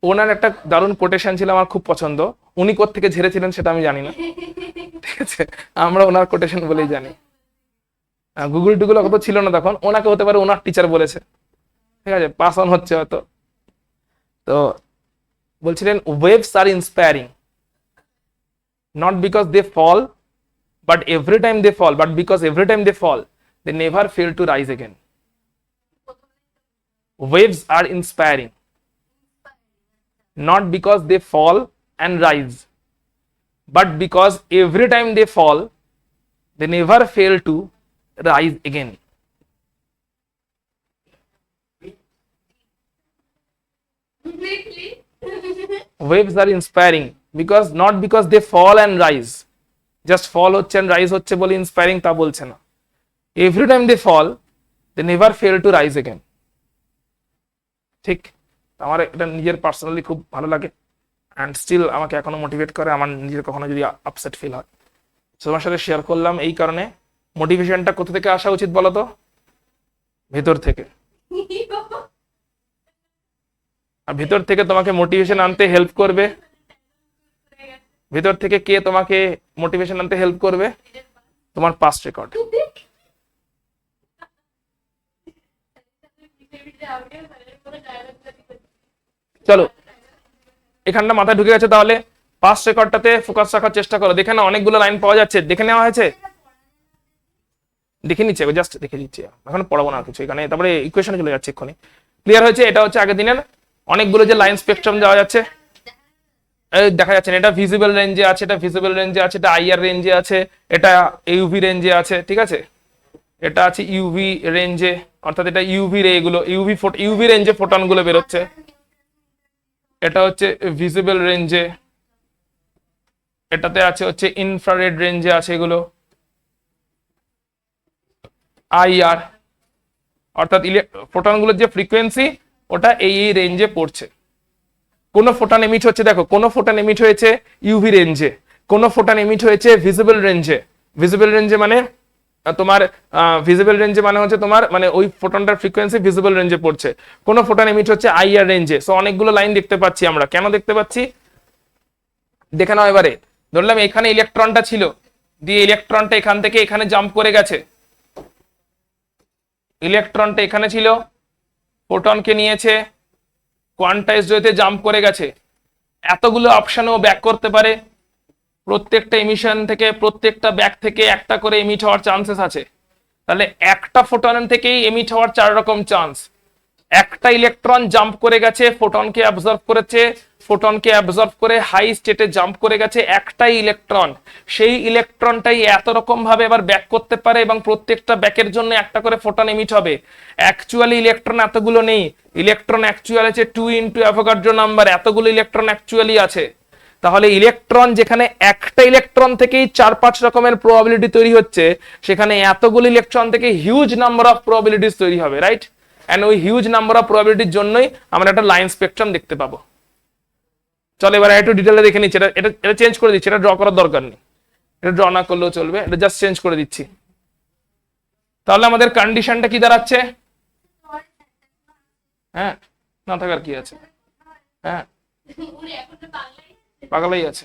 ওনার একটা দারুণ কোটেশন ছিল, আমার খুব পছন্দ। উনি কোত্থেকে ঝেড়েছিলেন সেটা আমি জানি না, ঠিক আছে, আমরা ওনার কোটেশন বলেই জানি। গুগল টুগল কত ছিল না তখন, ওনাকে হতে পারে ওনার টিচার বলেছে, ঠিক আছে, পাস অন হচ্ছে হয়তো। তো বলছিলেন waves are inspiring, not because they fall but every time they fall, but because every time they fall they never fail to rise again. Waves are inspiring, not because they fall and rise, but because every time they fall they never fail to rise again. Waves are inspiring because not because they fall and rise, just fall হচ্ছে and rise হচ্ছে বলে inspiring তা বলছে না। Every time they fall they never fail to rise again. ঠিক, আমার এটা নিজের পার্সোনালি খুব ভালো লাগে। অ্যান্ড স্টিল আমাকে এখনো মোটিভেট করে, আমার নিজের কখনো যদি আপসেট ফিল হয়। তোমার সাথে শেয়ার করলাম এই কারণে। মোটিভেশনটা কোথা থেকে আসা উচিত বলো তো? ভেতর থেকে। আর ভেতর থেকে তোমাকে মোটিভেশন আনতে হেল্প করবে, ভেতর থেকে কে তোমাকে মোটিভেশন আনতে হেল্প করবে? তোমার পাস্ট রেকর্ড। চলো এখানটা মাথায় ঢুকে গেছে, তাহলে পাস্ট রেকর্ডটাতে ফোকাস রাখার চেষ্টা করো। দেখে না অনেকগুলো লাইন পাওয়া যাচ্ছে, দেখে নেওয়া হয়েছে, দেখে নিচ্ছে, জাস্ট দেখে দিচ্ছি, এখন পড়াবো না কিছু এখানে, তারপরে ইকুয়েশনে চলে যাচ্ছে এক্ষুনি। ক্লিয়ার হয়েছে? এটা হচ্ছে আগের দিনের অনেকগুলো যে লাইন স্পেকট্রাম যাওয়া যাচ্ছে, দেখা যাচ্ছে না, এটা ভিজিবল রেঞ্জে আছে, এটা ভিজিবল রেঞ্জে আছে, এটা আইআর রেঞ্জে আছে, এটা ইউভি রেঞ্জে আছে, ঠিক আছে, এটা আছে ইউভি রেঞ্জে, অর্থাৎ এটা ইউভি রে, এগুলো ইউভি রেঞ্জে ফোটন গুলো বেরোচ্ছে, এটা হচ্ছে ভিজিবল রেঞ্জে, এটাতে আছে হচ্ছে ইনফ্রারেড রেঞ্জে আছে এগুলো, আইআর, অর্থাৎ ফোটনগুলোর যে ফ্রিকোয়েন্সি ওটা এই রেঞ্জে পড়ছে। কোন ফোটন এমিট হচ্ছে, দেখো কোন ফোটন এমিট হয়েছে ইউভি রেঞ্জে, কোন ফোটন এমিট হয়েছে ভিজিবল রেঞ্জে। ভিজিবল রেঞ্জে মানে তোমার ভিজিবল রেঞ্জে মানে হচ্ছে তোমার মানে ওই ফোটনটার ফ্রিকোয়েন্সি ভিজিবল রেঞ্জে পড়ছে। কোন ফোটন এমিট হচ্ছে আইআর রেঞ্জে। সো অনেকগুলো লাইন দেখতে পাচ্ছি আমরা, কেন দেখতে পাচ্ছি দেখে নাও এবারে। ধরলাম এখানে ইলেকট্রনটা ছিল, দিয়ে ইলেকট্রনটা এখান থেকে এখানে জাম্প করে গেছে, ইলেকট্রনটা এখানে ছিল, ফোটনকে নিয়েছে, কোয়ান্টাইজড ওয়েতে জাম্প করে গেছে। এতগুলো অপশনও ব্যাক করতে পারে, প্রত্যেকটা এমিশন থেকে প্রত্যেকটা ব্যাক থেকে একটা করে এমিট হওয়ার চান্সেস আছে। তাহলে একটা ফোটন থেকেই এমিট হওয়ার 4 রকম চান্স। একটা ইলেকট্রন জাম্প করে গেছে, ফোটনকে অ্যাবজর্ব করেছে, ফোটনকে অ্যাবজর্ব করে হাই স্টেটে জাম্প করে গেছে একটাই ইলেকট্রন, সেই ইলেকট্রনটাই এত রকম ভাবে আবার ব্যাক করতে পারে এবং প্রত্যেকটা ব্যাকের জন্য একটা করে ফোটন এমিট হবে। অ্যাকচুয়ালি ইলেকট্রন এতগুলো নেই, ইলেকট্রন অ্যাকচুয়ালি আছে 2 ইনটু অ্যাভোগাড্রো নাম্বার, এতগুলো ইলেকট্রন অ্যাকচুয়ালি আছে। তাহলে ইলেকট্রন যেখানে একটা ইলেকট্রন থেকেই 4-5 রকমের প্রবাবিলিটি তৈরি হচ্ছে, সেখানে এতগুলো ইলেকট্রন থেকে হিউজ নাম্বার অফ প্রবাবিলিটিস তৈরি হবে, রাইট? এন্ড ওই হিউজ নাম্বার অফ প্রবাবিলিটির জন্যই আমরা একটা লাইন স্পেকট্রাম দেখতে পাবো। চলো এবার একটু ডিটেইলে দেখে নিচ্ছি। এটা চেঞ্জ করে দিচ্ছি, এটা ড্র করার দরকার নেই, এটা ড্র না করলেও চলবে, এটা জাস্ট চেঞ্জ করে দিচ্ছি। তাহলে আমাদের কন্ডিশনটা কি দাঁড়াচ্ছে? হ্যাঁ, না থাকার কি আছে? হ্যাঁ, পাগলাই আছে,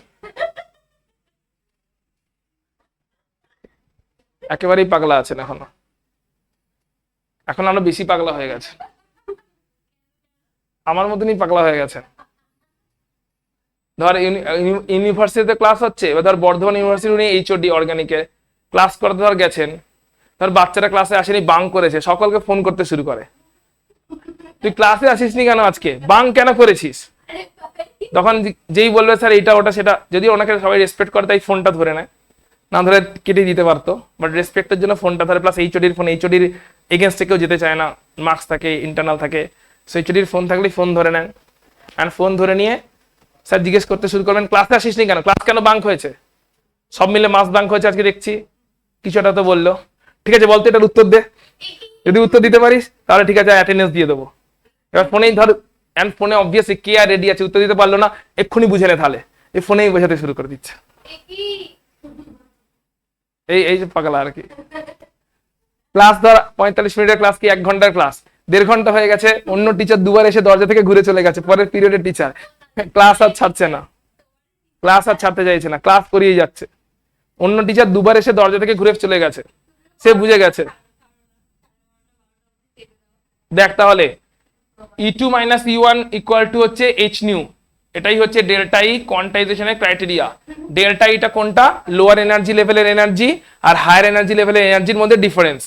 একেবারেই পাগলা আছেন এখনো, এখন আরো বেশি পাগলা হয়ে গেছে, আমার মতনই পাগলা হয়ে গেছে। ধর ইউনিভার্সিটিতে ক্লাস হচ্ছে, এবার ধর বর্ধমান ইউনিভার্সিটি উনি এইচওডি অর্গানিকে ক্লাস করতে ধর গেছেন, ধর বাচ্চারা ক্লাসে আসেনি, বাং করেছে, সকলকে ফোন করতে শুরু করে, তুই ক্লাসে আসিসনি কেন আজকে, বাং কেন করেছিস? তখন যেই বলবে স্যার এইটা ওটা সেটা, যদি ওনাকে সবাই রেসপেক্ট করে তাই ফোনটা ধরে নেয়, না ধরে কেটে দিতে পারতো, বাট রেসপেক্টের জন্য ফোনটা ধরে। প্লাস এইচওডির ফোন, এইচওডির এগেনস্টে কেউ যেতে চায় না, মার্কস থাকে, ইন্টারনাল থাকে, সো এইচওডির ফোন থাকলেই ফোন ধরে নেন, অ্যান্ড ফোন ধরে নিয়ে স্যার জিজ্ঞেস করতে শুরু করবেন ক্লাসে আসিসনি কেন, ক্লাস কেন বাঙ্ক হয়েছে, সব মিলে মাস বাঙ্ক হয়েছে আজকে দেখছি, কিছু একটা তো বললো, ঠিক আছে বলতো এটার উত্তর দে, যদি উত্তর দিতে পারিস তাহলে ঠিক আছে অ্যাটেন্ডেন্স দিয়ে দেবো। এবার ফোনেই ধর, এন্ড ফোনে অবভিয়াসলি কে আর রেডি আছে, উত্তর দিতে পারলো না, এক্ষুনি বুঝে নে, তাহলে এই ফোনেই বোঝাতে শুরু করে দিচ্ছে, এই যে পাগলা আর কি। ক্লাস ধর 45 মিনিটের ক্লাস কি 1 ঘন্টার ক্লাস, 1.5 ঘন্টা হয়ে গেছে, অন্য টিচার দুবার এসে দরজা থেকে ঘুরে চলে গেছে, পরের পিরিয়ডের টিচার ক্লাস আর ছাড়ছে না, ক্লাস আর ছাড়তে চাইছে না, ক্লাস করিয়ে যাচ্ছে, অন্য টিচার দুবার এসে দরজা থেকে ঘুরে চলে গেছে, সে বুঝে গেছে। দেখ তাহলে E2 minus E1 equal to হচ্ছে H নিউ, এটাই হচ্ছে ডেল্টা ই কোয়ান্টাইজেশনের ক্রাইটেরিয়া। ডেল্টা ইটা কোনটা? লোয়ার এনার্জি লেভেলের এনার্জি আর হায়ার এনার্জি লেভেলের এনার্জির মধ্যে ডিফারেন্স।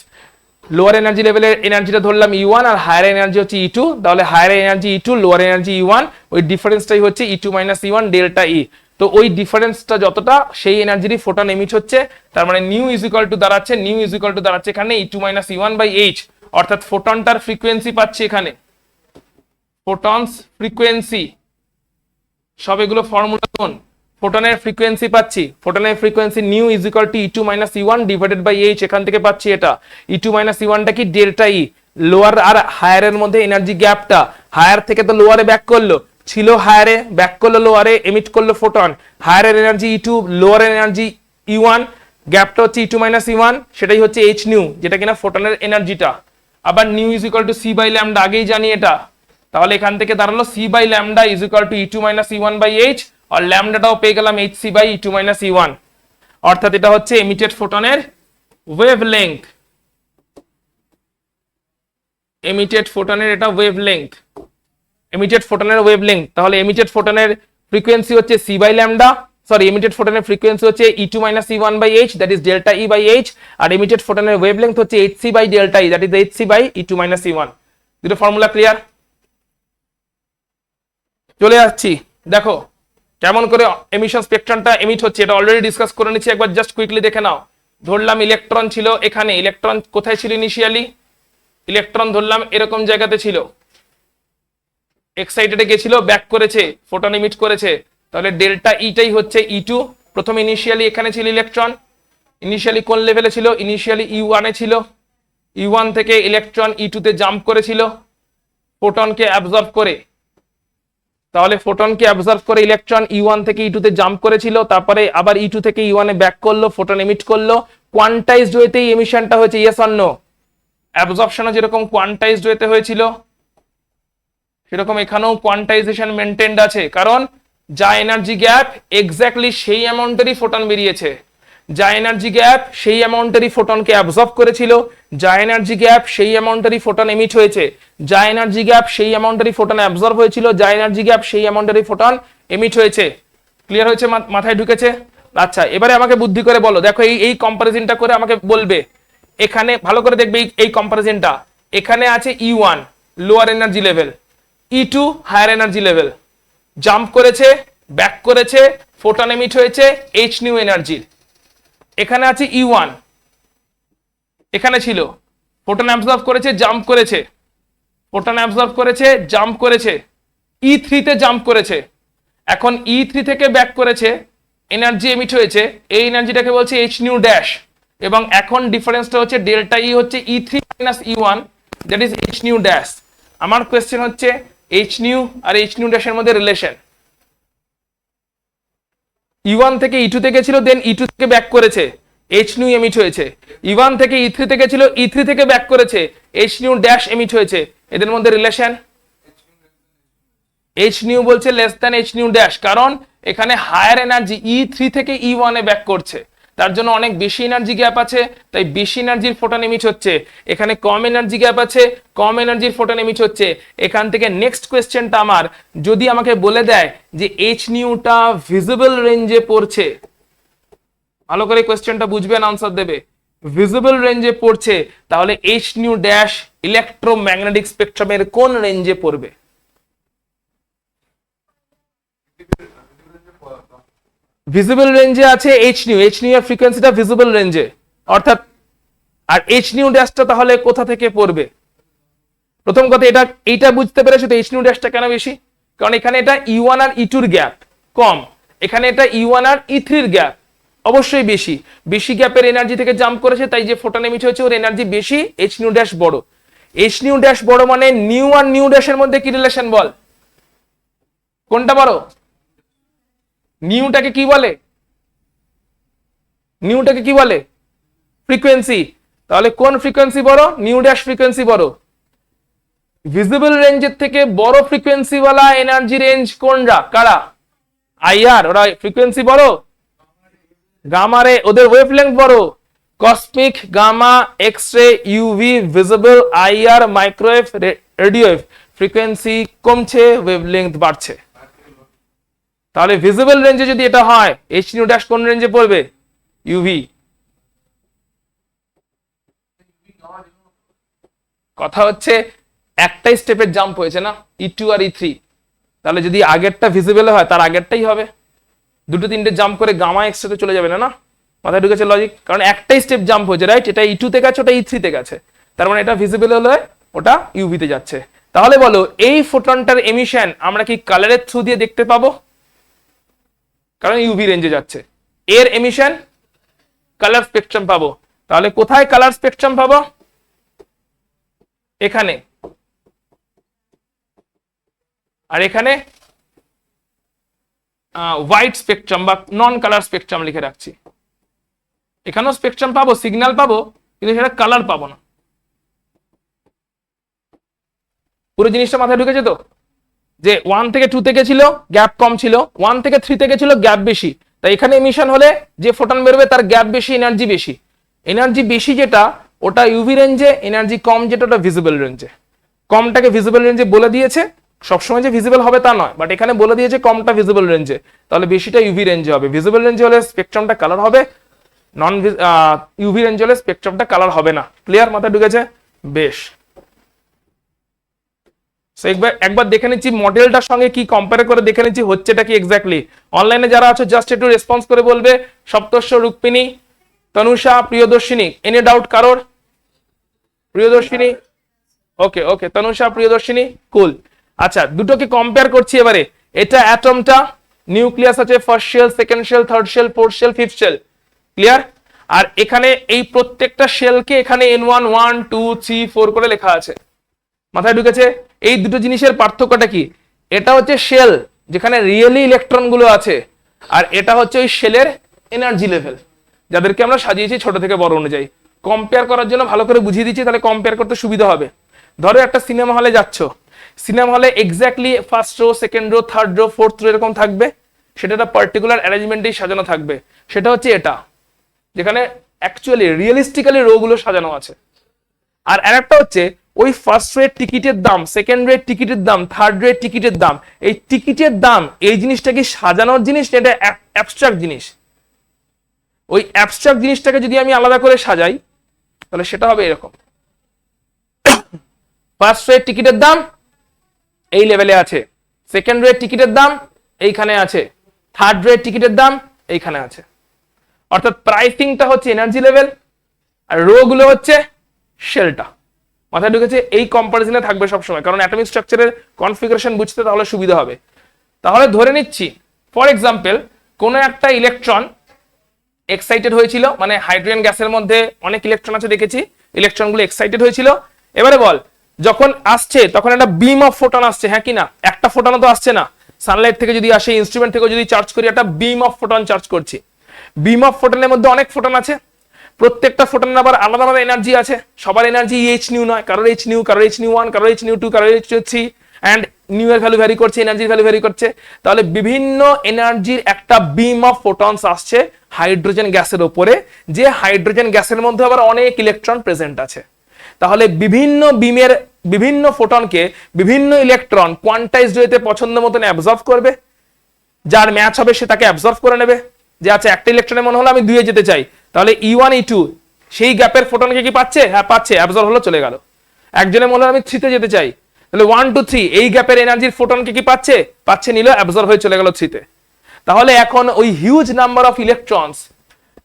লোয়ার এনার্জি লেভেলের এনার্জিটা ধরলাম E1 আর হায়ার এনার্জি হচ্ছে E2, তাহলে higher energy E2 lower energy E1, ওই ডিফারেন্সটাই হচ্ছে E2 মাইনাস E1 ডেল্টা ই। তো ওই ডিফারেন্সটা যতটা সেই এনার্জিরই ফোটন এমিট হচ্ছে, তার মানে নিউ ইজ ইকুয়াল টু দাঁড়াচ্ছে এখানে E2 minus E1 by H, অর্থাৎ ফোটনটার ফ্রিকোয়েন্সি পাচ্ছি এখানে, ফোটনস ফ্রিকোয়েন্সি, সব এগুলো ফর্মুলা কোন, ফোটনের ফ্রিকোয়েন্সি পাচ্ছি, ফোটনের frequency nu is equal to E2 minus E1 divided by H, এখান থেকে পাচ্ছি এটা E2 মাইনাস E1টা কি ডেল্টা ই, লোয়ার আর হায়ারের মধ্যে এনার্জি গ্যাপটা, হায়ার থেকে তো লোয়ারে ব্যাক করলো, ছিল হায়ারে, ব্যাক করলো লোয়ারে, এমিট করলো ফোটন, হায়ারের এনার্জি E2, লোয়ারের এনার্জি E1, গ্যাপটা হচ্ছে E2 মাইনাস E1, সেটাই হচ্ছে এইচ নিউ, যেটা কিনা ফোটনের এনার্জিটা। আবার nu is equal to C by lambda, আগেই জানি এটা, তাহলে এখান থেকে দাঁড়ালো C by lambda is equal to E2 minus E1 by H, আর ল্যামডাটাও পেয়ে গেলাম H C by E2 minus E1, অর্থাৎ এটা হচ্ছে এমিটেড ফোটনের ওয়েভলেংথ, এমিটেড ফোটনের এটা ওয়েভলেংথ, এমিটেড ফোটনের ওয়েভলেংথ। তাহলে এমিটেড ফোটনের ফ্রিকোয়েন্সি হচ্ছে C by lambda, sorry emitted ফোটনের ফ্রিকোয়েন্সি হচ্ছে E2 minus E1 by H, that is delta E by H, আর এমিটেড ফোটনের ওয়েভলেংথ হচ্ছে H C by delta E, that is H C by E2 minus E1। দুটো formula clear? চলে যাচ্ছি, দেখো কেমন করে এমিশন স্পেকট্রামটা এমিট হচ্ছে, এটা অলরেডি ডিসকাস করে নিচ্ছি, একবার জাস্ট কুইকলি দেখে নাও। ধরলাম ইলেকট্রন ছিল এখানে, ইলেকট্রন কোথায় ছিল ইনিশিয়ালি? ইলেকট্রন ধরলাম এরকম জায়গাতে ছিল, এক্সাইটেডে গেছিল, ব্যাক করেছে, ফোটন এমিট করেছে, তাহলে ডেল্টা ইটাই হচ্ছে E2। প্রথম ইনিশিয়ালি এখানে ছিল ইলেকট্রন, ইনিশিয়ালি কোন লেভেলে ছিল? ইনিশিয়ালি E1 এ ছিল, E1 থেকে ইলেকট্রন E2 তে জাম্প করেছিল ফোটনকে অ্যাবজর্ব করে, তাহলে ফোটনকে অ্যাবজর্ব করে ইলেকট্রন E1 থেকে E2 তে জাম্প করেছিল, তারপরে আবার E2 থেকে E1 এ ব্যাক করলো, ফোটন এমিট করলো, কোয়ান্টাইজড ওয়েতেই এমিশনটা হয়েছে, ইয়েস অর নো? অ্যাবজর্পশনও যেরকম কোয়ান্টাইজড ওয়েতে হয়েছিল সেরকম এখানেও কোয়ান্টাইজেশন মেনটেন্ড আছে, কারণ যা এনার্জি গ্যাপ এক্স্যাক্টলি সেই অ্যামাউন্টেরই ফোটন বেরিয়েছে, যা এনার্জি গ্যাপ সেই অ্যামাউন্টেরই ফোটনকে অ্যাবজর্ব করেছিল, যা এনার্জি গ্যাপ সেই অ্যামাউন্টেরই ফোটন এমিট হয়েছে, যা এনার্জি গ্যাপ সেই অ্যামাউন্টেরই ফোটন অ্যাবজর্ব হয়েছিল, যা এনার্জি গ্যাপ সেই অ্যামাউন্টেরই ফোটন এমিট হয়েছে। ক্লিয়ার হয়েছে? মাথায় ঢুকেছে? আচ্ছা, এবারে আমাকে বুদ্ধি করে বলো, দেখো এই কম্পারিজনটা করে আমাকে বলবে, এখানে ভালো করে দেখবে এই কম্পারিজনটা, এখানে আছে E1 lower energy level, E2 higher energy level, jump করেছে, ব্যাক করেছে, ফোটন এমিট হয়েছে এইচ নিউ এনার্জির। এখানে আছে E1, এখানে ছিল, ফোটন অ্যাবজর্ব করেছে, জাম্প করেছে, ফোটন অ্যাবজর্ব করেছে, জাম্প করেছে, E3 তে জাম্প করেছে, এখন E3 থেকে ব্যাক করেছে, এনার্জি এমিট হয়েছে, এই এনার্জিটাকে বলছে এইচ নিউ ড্যাশ, এবং এখন ডিফারেন্সটা হচ্ছে ডেল্টা ই হচ্ছে E3 minus E1, that is H new dash. আমার কোয়েশ্চেন হচ্ছে এইচ নিউ আর এইচ নিউ ড্যাশের মধ্যে রিলেশন। E1 থেকে E2 তে গেছিল, দেন E2 থেকে ব্যাক করেছে, এইচ নিউ এমিট হয়েছে, E1 থেকে E3 তে গেছিল, E3 থেকে ব্যাক করেছে, এইচ নিউ ড্যাশ এমিট হয়েছে, এদের মধ্যে রিলেশন এইচ নিউ বলছে less than H new dash, কারণ এখানে হায়ার এনার্জি E3 থেকে E1 এ ব্যাক করছে, তার জন্য অনেক বেশি এনার্জি গ্যাপ আছে, তাই বেশি এনার্জির ফোটন এমিট হচ্ছে। এখানে কম এনার্জি গ্যাপ আছে, কম এনার্জির ফোটন এমিট হচ্ছে। এখান থেকে নেক্সট কোয়েশ্চেনটা আমার, যদি আমাকে বলে দেয় যে এইচ নিউটা ভিজিবল রেঞ্জে পড়ছে, ভালো করে কোয়েশ্চেনটা বুঝবেন, আনসার দেবে, ভিজিবল রেঞ্জে পড়ছে, তাহলে এইচ নিউ ড্যাশ ইলেকট্রোম্যাগনেটিক স্পেকট্রামের কোন রেঞ্জে পড়বে? ভিজিবল রেঞ্জে আছে এইচ নিউ, এইচ নিউ এর ফ্রিকোয়েন্সিটা ভিজিবল রেঞ্জে, অর্থাৎ আর এইচ নিউ ড্যাশটা তাহলে কোথা থেকে পড়বে? প্রথম কথা এইটা বুঝতে পেরেছো তো, এইচ নিউ ড্যাশটা কেন বেশি? কারণ এখানে এটা E1 আর E2 এর গ্যাপ কম, এখানে এটা E1 আর E3 এর গ্যাপ অবশ্যই বেশি, বেশি গ্যাপের এনার্জি থেকে জাম্প করেছে, তাই যে ফোটন এমিট হয়েছে ওর এনার্জি বেশি, এইচ নিউ ড্যাশ বড়। এইচ নিউ ড্যাশ বড় মানে নিউ আর নিউ ড্যাশের মধ্যে কি রিলেশন বল? কোনটা বড়? নিউটাকে কি বলে? নিউটাকে কি বলে? ফ্রিকোয়েন্সি। তাহলে কোন ফ্রিকোয়েন্সি বড়? নিউ ড্যাশ ফ্রিকোয়েন্সি বড়। ভিজিবল রেঞ্জের থেকে বড় ফ্রিকোয়েন্সি ওয়ালা এনার্জি রেঞ্জ কোনরা? কারা? আইআর, ওরা ফ্রিকোয়েন্সি বড়, গামা রে ওদের ওয়েভলেংথ বড়, cosmic, gamma, X ray, UV, visible, IR, microwave, radiowave frequency কমছে, ওয়েভলেংথ বাড়ছে। তাহলে ভিজিবল রেঞ্জে যদি এটা হয়, এইচ নিউ ড্যাশ কোন রেঞ্জে পড়বে? ইউভি। কথা হচ্ছে একটাই স্টেপের জাম্প হয়েছে না, E2 আর E3, তাহলে যদি আগেরটা ভিজিবল হয় তার আগেরটাই হবে, দুটো তিনটে জাম্প করে গামা এক্স তে চলে যাবে না? না, মাথায় ঢুকেছে লজিক? কারণ একটাই স্টেপ জাম্প হয়েছে, রাইট? এটা E2 তে গেছে, ওটা E3 তে গেছে, তার মানে এটা ভিজিবল হলে ওটা ইউভি তে যাচ্ছে। তাহলে বলো এই ফোটনটার এমিশন আমরা কি কালারের থ্রু দিয়ে দেখতে পাবো? কারণ ইউভি রেঞ্জে যাচ্ছে, এর এমিশন কালার স্পেকট্রাম পাবো। তাহলে কোথায় কালার স্পেকট্রাম পাবো? এখানে, আর এখানে হোয়াইট স্পেকট্রাম বা নন কালার স্পেকট্রাম লিখে রাখছি। এখানেও স্পেকট্রাম পাবো, সিগন্যাল পাবো, কিন্তু সেটা কালার পাবো না। পুরো জিনিসটা মাথায় ঢুকেছে তো, যে 1 থেকে 2 থেকে ছিল গ্যাপ কম ছিল, 1 থেকে 3 থেকে ছিল গ্যাপ বেশি, তাই এখানে এমিশন হলে যে ফোটন বেরোবে তার গ্যাপ বেশি, এনার্জি বেশি। এনার্জি বেশি যেটা ওটা ইউভি রেঞ্জে, এনার্জি কম যেটা ওটা ভিজিবল রেঞ্জে। কমটাকে ভিজিবল রেঞ্জে বলে দিয়েছে, সবসময় যে ভিজিবল হবে তা নয়, বাট এখানে বলে দিয়েছে কমটা ভিজিবল রেঞ্জে, তাহলে বেশিটা ইউভি রেঞ্জে হবে। ভিজিবল রেঞ্জে হলে স্পেকট্রামটা কালার হবে, নন ইউভি রেঞ্জ হলে স্পেকট্রামটা কালার হবে না। ক্লিয়ার? মাথায় ঢুকেছে? বেশ। একবার দেখে নিচ্ছি মডেলটার সঙ্গে কি কম্পেয়ার করে দেখে নিচ্ছি হচ্ছেটা কি এক্স্যাক্টলি। অনলাইনে যারা আছে জাস্ট একটু রেসপন্স করে বলবে। সপ্তর্ষ, রুক্মিণী, তনুষা, প্রিয়দর্শিনী, এনি ডাউট কারোর? প্রিয়দর্শিনী, ওকে ওকে, তনুষা, প্রিয়দর্শিনী, কুল। আচ্ছা, দুটোকে কম্পেয়ার করছি এবারে। এটা অ্যাটমটা, নিউক্লিয়াস আছে first shell, second shell, third shell, fourth shell, fifth shell. Clear? আর এখানে এই প্রত্যেকটা শেলকে এখানে N1 1 2 3 4 করে লেখা আছে। মাথায় ঢুকেছে? এই দুটো জিনিসের পার্থক্যটা কি? এটা হচ্ছে শেল যেখানে রিয়েলি ইলেকট্রন গুলো আছে, আর এটা হচ্ছে ওই শেলের এনার্জি লেভেল যাদেরকে আমরা সাজিয়েছি ছোট থেকে বড় অনুযায়ী। কম্পেয়ার করার জন্য ভালো করে বুঝিয়ে দিচ্ছি, তাহলে কম্পেয়ার করতে সুবিধা হবে। ধরো একটা সিনেমা হলে যাচ্ছ, সিনেমা হলে exactly first row, second row, third row, fourth row এরকম থাকবে, সেটা একটা পার্টিকুলার অ্যারেঞ্জমেন্টেই সাজানো থাকবে। সেটা হচ্ছে এটা, যেখানে অ্যাকচুয়ালি রিয়েলিস্টিক্যালি রো গুলো সাজানো আছে। আর আরেকটা হচ্ছে ওই ফার্স্ট রেট টিকিটের দাম, সেকেন্ড রেট টিকিটের দাম, থার্ড রেট টিকিটের দাম। এই টিকিটের দাম, এই জিনিসটা কি সাজানোর জিনিস, এটা অ্যাবস্ট্রাক্ট জিনিস। ওই অ্যাবস্ট্রাক্ট জিনিসটাকে যদি আমি আলাদা করে সাজাই, তাহলে সেটা হবে এরকম। ফার্স্ট রেট টিকিটের দাম এই লেভেলে আছে, সেকেন্ড রেট টিকিটের দাম এইখানে আছে, থার্ড রেট টিকিটের দাম এইখানে আছে। অর্থাৎ প্রাইসিংটা হচ্ছে এনার্জি লেভেল, আর রো গুলো হচ্ছে শেলটা। মাথায় ঢুকেছে? এই কম্পারিজনে থাকবে সবসময়, কারণ অ্যাটমিক স্ট্রাকচারের কনফিগারেশন বুঝতে তাহলে সুবিধা হবে। তাহলে ধরে নিচ্ছি ফর এক্সাম্পল কোনো একটা ইলেকট্রন এক্সাইটেড হয়েছিল, মানে হাইড্রোজেন গ্যাসের মধ্যে অনেক ইলেকট্রন আছে দেখেছি, ইলেকট্রনগুলো এক্সাইটেড হয়েছিল। এবারে বল, যখন আসছে তখন একটা বিম অফ ফোটন আসছে, হ্যাঁ কি না? একটা ফোটনও তো আসছে না, সানলাইট থেকে যদি আসে, ইনস্ট্রুমেন্ট থেকে যদি চার্জ করি, একটা বিম অফ ফোটন চার্জ করছি। বিম অফ ফোটনের মধ্যে অনেক ফোটন আছে, প্রত্যেকটা ফোটনের আবার আলাদা আলাদা এনার্জি আছে। সবার এনার্জি এইচ নিউ নয়, কারোর এইচ নিউ, কারোর এইচ নিউ 1, কারোর এইচ নিউ 2, কারোর এইচ নিউ 3, অ্যান্ড নিউ এর ভ্যালু ভ্যারি করছে, এনার্জির ভ্যালু ভ্যারি করছে। তাহলে বিভিন্ন এনার্জির একটা বিম অফ ফোটনস আসছে হাইড্রোজেন গ্যাসের উপরে, যে হাইড্রোজেন গ্যাসের মধ্যে আবার অনেক ইলেকট্রন প্রেজেন্ট আছে। তাহলে বিভিন্ন বিমের বিভিন্ন ফোটনকে বিভিন্ন ইলেকট্রন কোয়ান্টাইজড ওয়েতে পছন্দ মতন অ্যাবজর্ব করবে, যার ম্যাচ হবে সে তাকে অ্যাবজর্ব করে নেবে। যে আচ্ছা, একটা ইলেকট্রনের মনে হলো আমি 2 এ যেতে চাই, তাহলে E1 E2 সেই গ্যাপের ফোটনকে কি পাচ্ছে? হ্যাঁ পাচ্ছে, অ্যাবজর্ব হলো, চলে গেল। একজনের মনে হলো আমি 3 তে যেতে চাই, তাহলে 1 2 3 এই গ্যাপের এনার্জির ফোটনকে কি পাচ্ছে? পাচ্ছে, নিল, অ্যাবজর্ব হয়ে চলে গেল 3 তে। তাহলে এখন ওই হিউজ নাম্বার অফ ইলেকট্রনস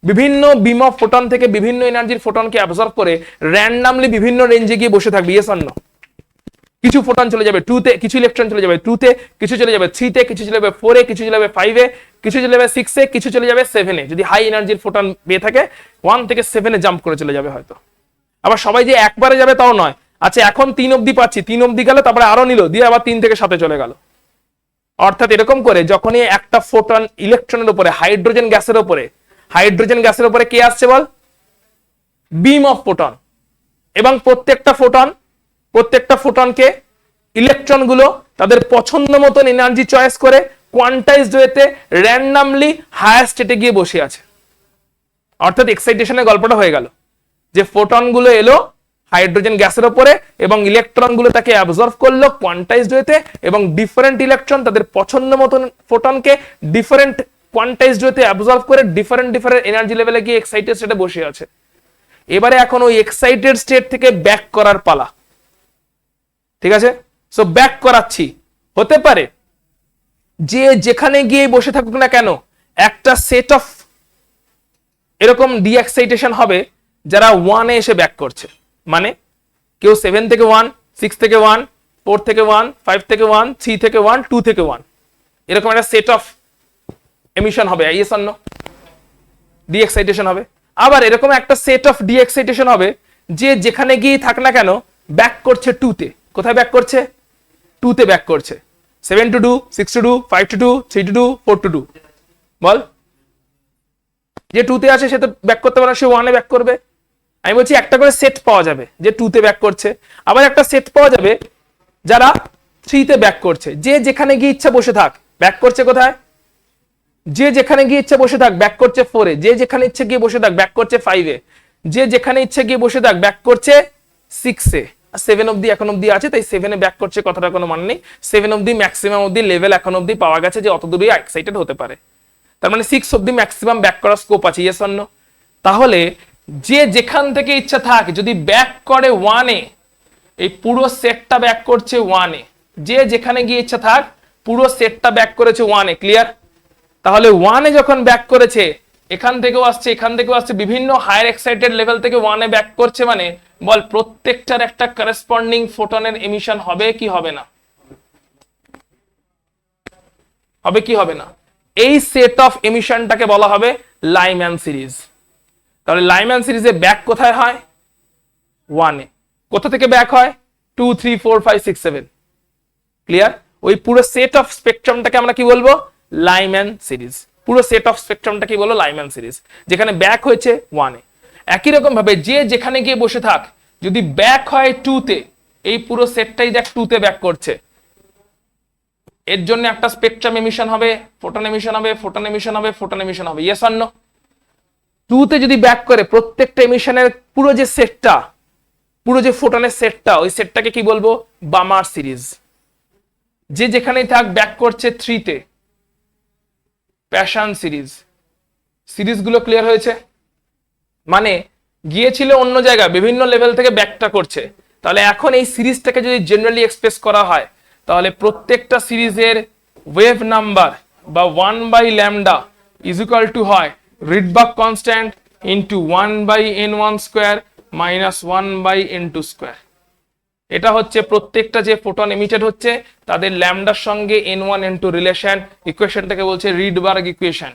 বিভিন্ন বিম অফ ফোটন থেকে বিভিন্ন এনার্জির ফোটনকে অ্যাবজর্ব করে র্যান্ডমলি বিভিন্ন রেঞ্জে গিয়ে বসে থাকবে। Yes or no? কিছু ফোটন চলে যাবে 2 তে, কিছু ইলেকট্রন চলে যাবে 2 তে, কিছু চলে যাবে 3 তে, কিছু চলে যাবে 4 এ, কিছু চলে যাবে 5 এ, কিছু চলে যাবে 6 এ, কিছু চলে যাবে 7 এ। যদি হাই এনার্জির ফোটন পেয়ে থাকে 1 থেকে 7 এ জাম্প করে চলে যাবে হয়তো। আবার সবাই যে একবারে যাবে তাও নয়। আচ্ছা, এখন 3 অবধি পাচ্ছি, 3 অবধি গেল, তারপরে আরো নিল, দিয়ে আবার 3 থেকে 7 এ চলে গেল। অর্থাৎ এরকম করে যখনই একটা ফোটন ইলেকট্রনের উপরে, হাইড্রোজেন গ্যাসের উপরে কে আসছে বল? বিম অফ ফোটন। এবং প্রত্যেকটা ফোটনকে ইলেকট্রন গুলো তাদের পছন্দ মতন এনার্জি চয়েস করে কোয়ান্টাইজড ওয়েতে র্যান্ডমলি হায়ার স্টেটে গিয়ে বসে আছে। অর্থাৎ এক্সাইটেশনের গল্পটা হয়ে গেল, যে ফোটন গুলো এলো হাইড্রোজেন গ্যাসের উপরে এবং ইলেকট্রন গুলো তাকে অ্যাবজর্ব করলো কোয়ান্টাইজড ওয়েতে, এবং ডিফারেন্ট ইলেকট্রন তাদের পছন্দ মতন ফোটনকে ডিফারেন্ট কোয়ান্টাইজড ওয়েতে অ্যাবজর্ব করে ডিফারেন্ট এনার্জি লেভেলে গিয়ে এক্সাইটেড স্টেটে বসে আছে। এবারে এখন ওই এক্সাইটেড স্টেট থেকে ব্যাক করার পালা। ঠিক আছে? সো ব্যাক করাচ্ছি। হতে পারে যে যেখানে গিয়ে বসে থাকুক না কেন, একটা সেট অফ এরকম ডিএক্সাইটেশন হবে যারা 1 এ এসে ব্যাক করছে। মানে কেউ 7 থেকে 1, 6 থেকে 1, 4 থেকে 1, 5 থেকে 1, 3 থেকে 1, 2 থেকে 1, এরকম একটা সেট অফ এমিশন হবে। Yes or no? ডিএক্সাইটেশন হবে। আবার এরকম একটা সেট অফ ডিএক্সাইটেশন হবে যে যেখানে গিয়ে থাক না কেন ব্যাক করছে 2 তে। কোথায় ব্যাক করছে? 2 তে ব্যাক করছে। 7 to 2, 6 to 2, 5 to 2, 3 to 2, 4 to 2, বল। যে 2 তে আছে সে তো ব্যাক করতে পারে, সে 1 এ ব্যাক করবে। আমি বলছি একটা করে সেট পাওয়া যাবে যে 2 তে ব্যাক করছে, আবার একটা সেট পাওয়া যাবে যারা 3 তে ব্যাক করছে। যে যেখানে গিয়ে ইচ্ছা বসে থাক, ব্যাক করছে কোথায়? যে যেখানে গিয়ে ইচ্ছা বসে থাক ব্যাক করছে 4 এ, যে যেখানে ইচ্ছে গিয়ে বসে থাক ব্যাক করছে 5 এ, যে যেখানে ইচ্ছে গিয়ে বসে থাক ব্যাক করছে 6 এ। 7 অবধি এখন অবধি আছে, তাই 7 এ ব্যাক করছে কথাটা কোনো মানে নেই। 7 অবধি ম্যাক্সিমাম অবধি লেভেল এখন অবধি পাওয়া গেছে যে অত দূরই এক্সাইটেড হতে পারে, তার মানে 6 অবধি ম্যাক্সিমাম ব্যাক করার স্কোপ আছে, ইয়েস অর নো? তাহলে যে যেখান থেকে ইচ্ছা থাক যদি ব্যাক করে 1 এ, এই পুরো সেটটা ব্যাক করছে 1 এ। যে যেখানে গিয়ে ইচ্ছা থাক পুরো সেটটা ব্যাক করেছে 1 এ, ক্লিয়ার? তাহলে 1 এ যখন ব্যাক করেছে, এখান থেকেও আসছে, এখান থেকেও আসছে, বিভিন্ন হায়ার এক্সাইটেড লেভেল থেকে 1 এ ব্যাক করছে, মানে বল প্রত্যেকটার একটা করেসপন্ডিং ফোটনের এমিশন হবে কি হবে না? হবে কি হবে না? এই সেট অফ এমিশনটাকে বলা হবে লাইম্যান সিরিজ। তাহলে লাইম্যান সিরিজে ব্যাক কোথায় হয়? 1 এ। কোথা থেকে ব্যাক হয়? 2 3 4 5 6 7, ক্লিয়ার? ওই পুরো সেট অফ স্পেকট্রামটাকে আমরা কি বলবো? Lyman series. পুরো সেট অফ স্পেকট্রামটা কি বলবো? লাইম্যান সিরিজ, যেখানে ব্যাক হয়েছে 1 এ। একই রকম ভাবে যে যেখানে গিয়ে বসে থাক যদি ব্যাক হয় 2 তে, এই পুরো সেটটাই দেখ 2 তে ব্যাক করছে, এর জন্য একটা স্পেকট্রাম এমিশন হবে, ফোটন এমিশন হবে, ফোটন এমিশন হবে, ফোটন এমিশন হবে, ইয়েস অর নো? 2 তে যদি ব্যাক করে প্রত্যেকটা এমিশনের পুরো যে সেটটা, পুরো যে ফোটনের সেটটা, ওই সেটটাকে কি বলবো? বামার সিরিজ। যে যেখানেই থাক ব্যাক করছে 3 তে, প্যাশন সিরিজ। সিরিজগুলো ক্লিয়ার হয়েছে? মানে গিয়েছিল অন্য জায়গায়, বিভিন্ন লেভেল থেকে ব্যাকটা করছে। তাহলে এখন এই সিরিজটাকে যদি জেনারেলি এক্সপ্রেস করা হয়, তাহলে প্রত্যেকটা সিরিজের ওয়েভ নাম্বার বা 1/λ ইজ ইকুয়াল টু হয় Rydberg constant into 1/n1 square minus 1/n2 square. এটা হচ্ছে প্রত্যেকটা যে ফোটন এমিটেড হচ্ছে তাদের ল্যামডার সঙ্গে n1 n2 রিলেশন। ইকুয়েশনটাকে বলছে রিডবার্গ ইকুয়েশন।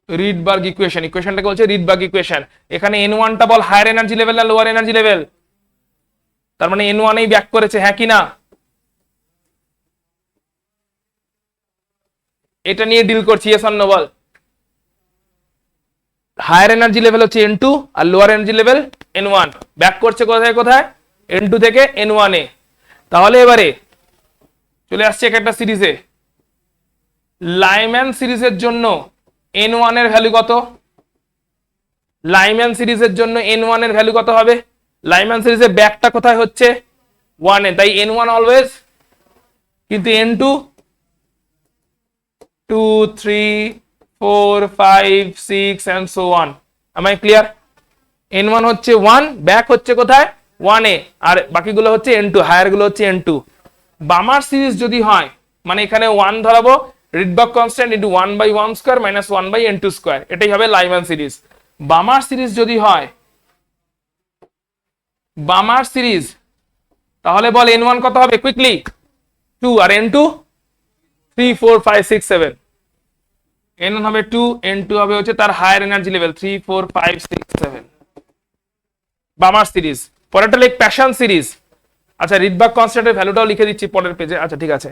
রিডবার্গ ইকুয়েশন, ইকুয়েশনটাকে বলছে রিডবার্গ ইকুয়েশন। এখানে n1 টা বল হায়ার এনার্জি লেভেল না লোয়ার এনার্জি লেভেল? তার মানে n1 এই ব্যাক করেছে, হ্যাঁ কি না? এটা নিয়ে ডিল করছি, ইয়েস অর নো বল? হায়ার এনার্জি লেভেল হচ্ছে n2 আর lower energy level n1। Back করছে কোথায় কোথায়? n2 থেকে n1 এ। তাহলে এবারে চলে আসছে একটা সিরিজে, লাইম্যান সিরিজের জন্য n1 এর ভ্যালু কত? লাইম্যান সিরিজের জন্য n1 এর ভ্যালু কত হবে? লাইম্যান সিরিজে ব্যাকটা কোথায় হচ্ছে? 1 এ, তাই n1 অলওয়েজ, কিন্তু n2 2 3 4 5 6 and so on. Am I clear? n1 হচ্ছে 1, ব্যাক হচ্ছে কোথায়? 1 এ, আর বাকিগুলো হচ্ছে n2, হায়ার গুলো হচ্ছে n2। বামার সিরিজ যদি হয়, মানে এখানে 1 ধরাবো, Rydberg constant into 1/1 square minus 1/n2 square, এটাই হবে লাইম্যান সিরিজ। বামার সিরিজ যদি হয়, বামার সিরিজ, তাহলে বল n1 কত হবে কুইকলি? 2 আর n2 3 4 5 6 7। n1 হবে 2, n2 হবে হচ্ছে তার হায়ার এনার্জি লেভেল 3 4 5 6 7। বামার সিরিজ। পরেরটা লিখ প্যাশন সিরিজ। আচ্ছা, রিডবার্গ কনস্ট্যান্টের ভ্যালুটাও লিখে দিচ্ছি পরের পেজে। আচ্ছা ঠিক আছে,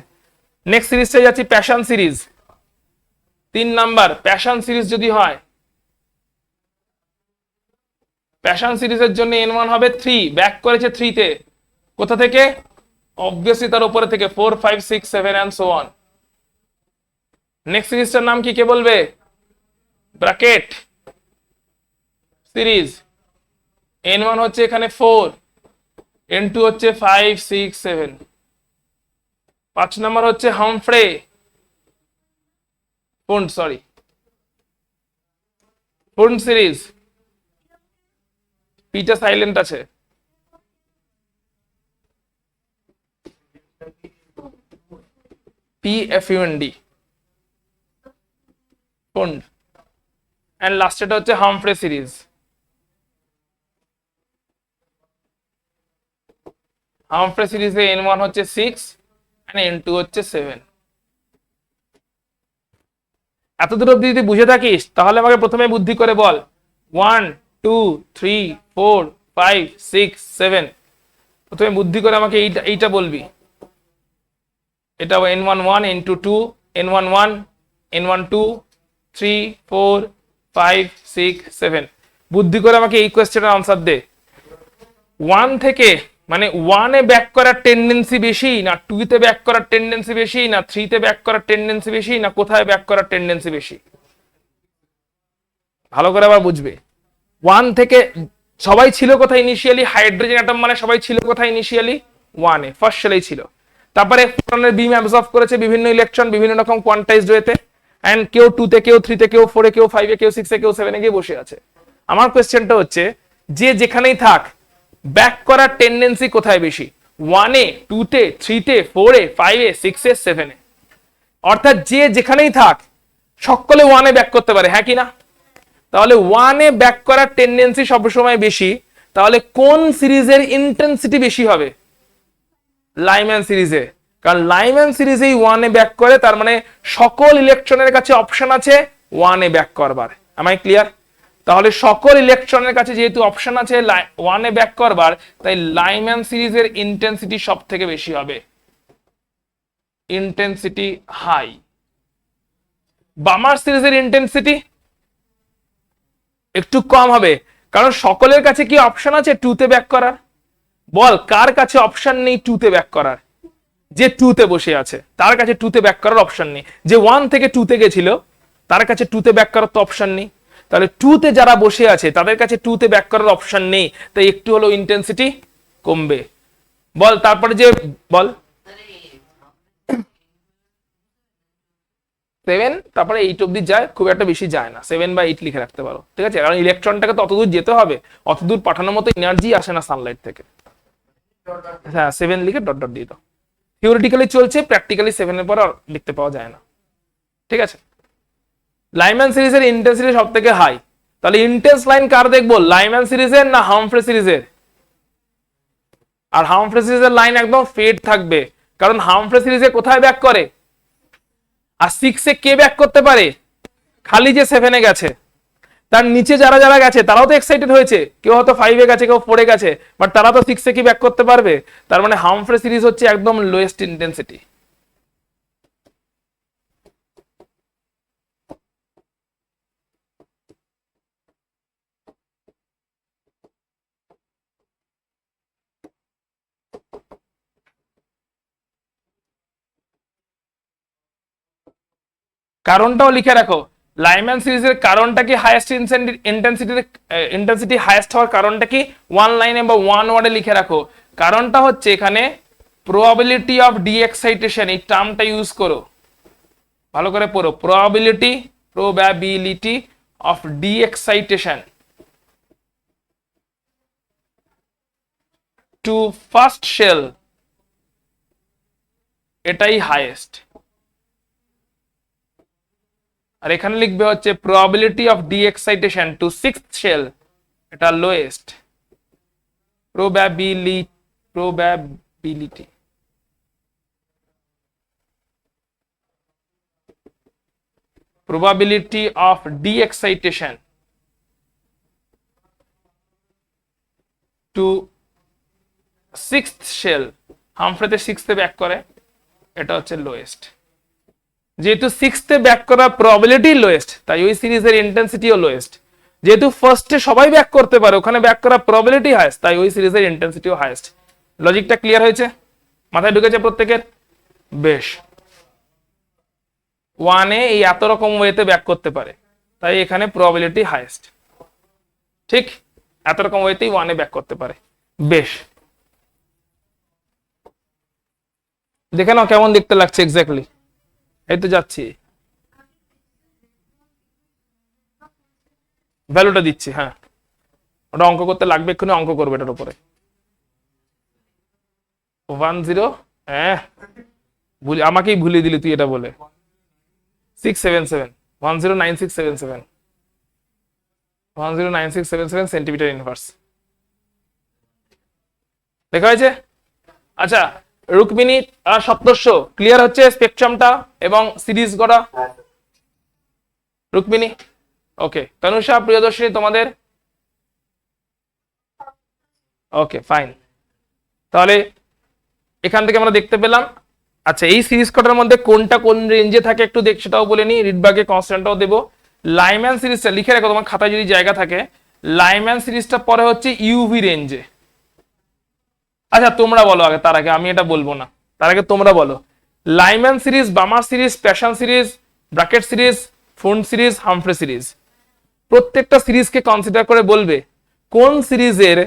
নেক্সট সিরিজটাই যাচ্ছি, passion series. 3 number passion series যদি হয়, প্যাশন সিরিজের জন্য n1 হবে 3, ব্যাক করেছে 3 তে, কোথা থেকে? অবভিয়াসলি তার উপরে থেকে 4 5 6 7 and so on। নেক্সট সিরিজটার নাম কি কে বলবে? Bracket series. n1 হচ্ছে এখানে 4, n2 হচ্ছে 5 6 7। 5 নাম্বার হচ্ছে হামফ্রে ফুন্ড, সরি ফুন্ড সিরিজ। পিটা সাইলেন্ট আছে। PFUND, ফুন্ড। এন্ড লাস্টেটা হচ্ছে হামফ্রে সিরিজ। হামফ্রে সিরিজে n1 হচ্ছে 6 and n2 হচ্ছে 7। এত দূর অবধি যদি বুঝে থাকিস তাহলে আমাকে প্রথমে বুদ্ধি করে বল 1 2 3 4 5 6 7। প্রথমে বুদ্ধি করে আমাকে এইটা বলবি, এটা n11 n22 n11 n12 3 4 5 6 7, বুদ্ধি করে আমাকে এই কোয়েশ্চেনের আনসার দে। 1 থেকে মানে 1 এ ব্যাক করার টেন্ডেন্সি বেশি, না 2 তে ব্যাক করার টেন্ডেন্সি বেশি, না 3 তে ব্যাক করার টেন্ডেন্সি বেশি, না কোথায় ব্যাক করার টেন্ডেন্সি বেশি? ভালো করে আবার বুঝবে। 1 থেকে সবাই ছিল কোথায় ইনিশিয়ালি? হাইড্রোজেন অ্যাটম মানে সবাই ছিল কোথায় ইনিশিয়ালি? 1 এ, ফার্স্ট শেলেই ছিল। তারপরে ফোটনের বিম অ্যাবজর্ব করেছে বিভিন্ন ইলেকট্রন বিভিন্ন রকম কোয়ান্টাইজড ওয়েতে, এন্ড কেউ 2 তে, কেউ 3 তে, কেউ 4 এ, কেউ 5 এ, কেউ 6 এ, কেউ 7 এ গিয়ে বসে আছে। আমার কোয়েশ্চেনটা হচ্ছে যে যেখানেই থাক ব্যাক করার টেন্ডেন্সি কোথায় বেশি? 1 এ, 2 তে, 3 তে, 4 এ, 5 এ, 6 এ, 7 এ? অর্থাৎ যে যেখানেই থাক সকলে 1 এ ব্যাক করতে পারে, হ্যাঁ কি না? তাহলে 1 এ ব্যাক করার টেন্ডেন্সি সবসময় বেশি, তাহলে কোন সিরিজের ইন্টেন্সিটি বেশি হবে? লাইম্যান সিরিজে। কারণ লাইম্যান সিরিজেই 1 এ ব্যাক করে, তার মানে সকল ইলেকট্রনের কাছে অপশন আছে 1 এ ব্যাক করবার। am I clear? তাহলে সকল ইলেকট্রনের কাছে যেহেতু অপশন আছে 1 এ ব্যাক করবার, তাই লাইম্যান সিরিজের ইন্টেন্সিটি সব থেকে বেশি হবে, ইন্টেন্সিটি হাই। বামার সিরিজের ইন্টেন্সিটি একটু কম হবে, কারণ সকলের কাছে কি অপশন আছে 2 তে ব্যাক করার? বল কার কাছে অপশন নেই 2 তে ব্যাক করার? যে 2 তে বসে আছে তার কাছে 2 তে ব্যাক করার অপশন নেই। যে 1 থেকে 2 তে গেছিল তার কাছে 2 তে ব্যাক করার তো অপশন নেই। তাহলে 2 তে যারা বসে আছে তাদের কাছে 2 তে ব্যাক করার অপশন নেই, তাই একটু হলো ইন্টেন্সিটি কমবে। বল তারপরে যে বল 7, তারপরে 8 অব্দি যায়, খুব একটা বেশি যায় না, 7 বা 8 লিখে রাখতে পারো, ঠিক আছে? কারণ ইলেকট্রনটাকে তো অতদূর যেতে হবে, অতদূর পাঠানোর মতো এনার্জি আসে না সানলাইট থেকে। হ্যাঁ 7 লিখে ডট ডট দিয়ে দাও। থিওরিটিক্যালি চলছে, প্র্যাকটিক্যালি 7 এর পর আর লিখতে পাওয়া যায় না, ঠিক আছে? লাইম্যান সিরিজের ইন্টেন্সিটি সব থেকে হাই, তাহলে ইন্টেন্স লাইন কার দেখবো? লাইম্যান সিরিজের না হামফ্রে সিরিজের? আর হামফ্রে সিরিজের লাইন একদম ফেড থাকবে, কারণ হামফ্রে সিরিজে কোথায় ব্যাক করে? আর 6 এ কে ব্যাক করতে পারে? খালি যে 7 এ গেছে, তার নিচে যারা যারা গেছে তারাও তো এক্সাইটেড হয়েছে, কেউ হয়তো 5 এ গেছে, কেউ 4 এ গেছে, বাট তারা তো 6 এ কি ব্যাক করতে পারবে? তার মানে হামফ্রে সিরিজ হচ্ছে একদম লোয়েস্ট ইন্টেন্সিটি। কারণটাও লিখে রাখো, লাইম্যান সিরিজের কারণটা কি? হাইয়েস্ট ইন্টেন্সিটি হাইয়েস্ট হওয়ার কারণটা কি? 1 লাইনে বা 1 ওয়ার্ডে লিখে রাখো। কারণটা হচ্ছে এখানে প্রবাবিলিটি অফ ডি এক্সাইটেশন, এই টার্মটা ইউজ করো, ভালো করে পড়ো। Probability of de excitation to first shell, এটাই হাইয়েস্ট। আর এখানে লিখবে হচ্ছে probability of de excitation to sixth shell, এটা lowest. Probability of de excitation to sixth shell, হামফ্রেতে 6 এ ব্যাক করে, এটা হচ্ছে লোয়েস্ট। যেহেতু 6 এ ব্যাক করার প্রবাবিলিটি লোয়েস্ট, তাই ওই সিরিজের ইন্টেন্সিটিও লোয়েস্ট। যেহেতু ফার্স্টে সবাই ব্যাক করতে পারে, ওখানে ব্যাক করার প্রবাবিলিটি হাইয়েস্ট, তাই ওই সিরিজের ইন্টেন্সিটিও হাইয়েস্ট। লজিকটা ক্লিয়ার হয়েছে? মাথায় ঢুকেছে প্রত্যেকের? বেশ। 1 এ এই এত রকম ওয়েতে ব্যাক করতে পারে, তাই এখানে প্রবাবিলিটি হাইয়েস্ট, ঠিক? এত রকম ওয়েতেই 1 এ ব্যাক করতে পারে। বেশ, দেখে নাও কেমন দেখতে লাগছে এক্স্যাক্টলি। এই তো যাচ্ছি, ভ্যালুটা দিচ্ছি। হ্যাঁ ওটা অঙ্ক করতে লাগবে, এক্ষুনি অঙ্ক করবে এটার উপরে। 10, হ্যাঁ আমাকেই ভুলিয়ে দিলি তুই এটা বলে। 677 109677 109677 সেন্টিমিটার ইনভার্স, দেখা হয়েছে? আচ্ছা রুক্মিণী আর সপ্তর্ষ ক্লিয়ার হচ্ছে স্পেকট্রামটা এবং সিরিজ করা? রুক্মিণী ওকে, তনুষা, প্রিয়দর্শিনী তোমাদের ওকে ফাইন। তাহলে এখান থেকে আমরা দেখতে পেলাম। আচ্ছা, এই সিরিজ কটার মধ্যে কোনটা কোন রেঞ্জে থাকে একটু দেখ, সেটাও বলে নি, রিডবার্গে কনস্ট্যান্টটাও দেবো। লাইম্যান সিরিজটা লিখে রাখো তোমার খাতায় যদি জায়গা থাকে। লাইম্যান সিরিজটা পরে হচ্ছে ইউভি রেঞ্জে। আচ্ছা তোমরা বলো আগে, তার আগে আমি এটা বলবো না, তার আগে তোমরা বলো Lyman series, Balmer series, Paschen series, Brackett series, Pfund series, Humphrey series, প্রত্যেকটা সিরিজকে কনসিডার করে বলবে কোন সিরিজের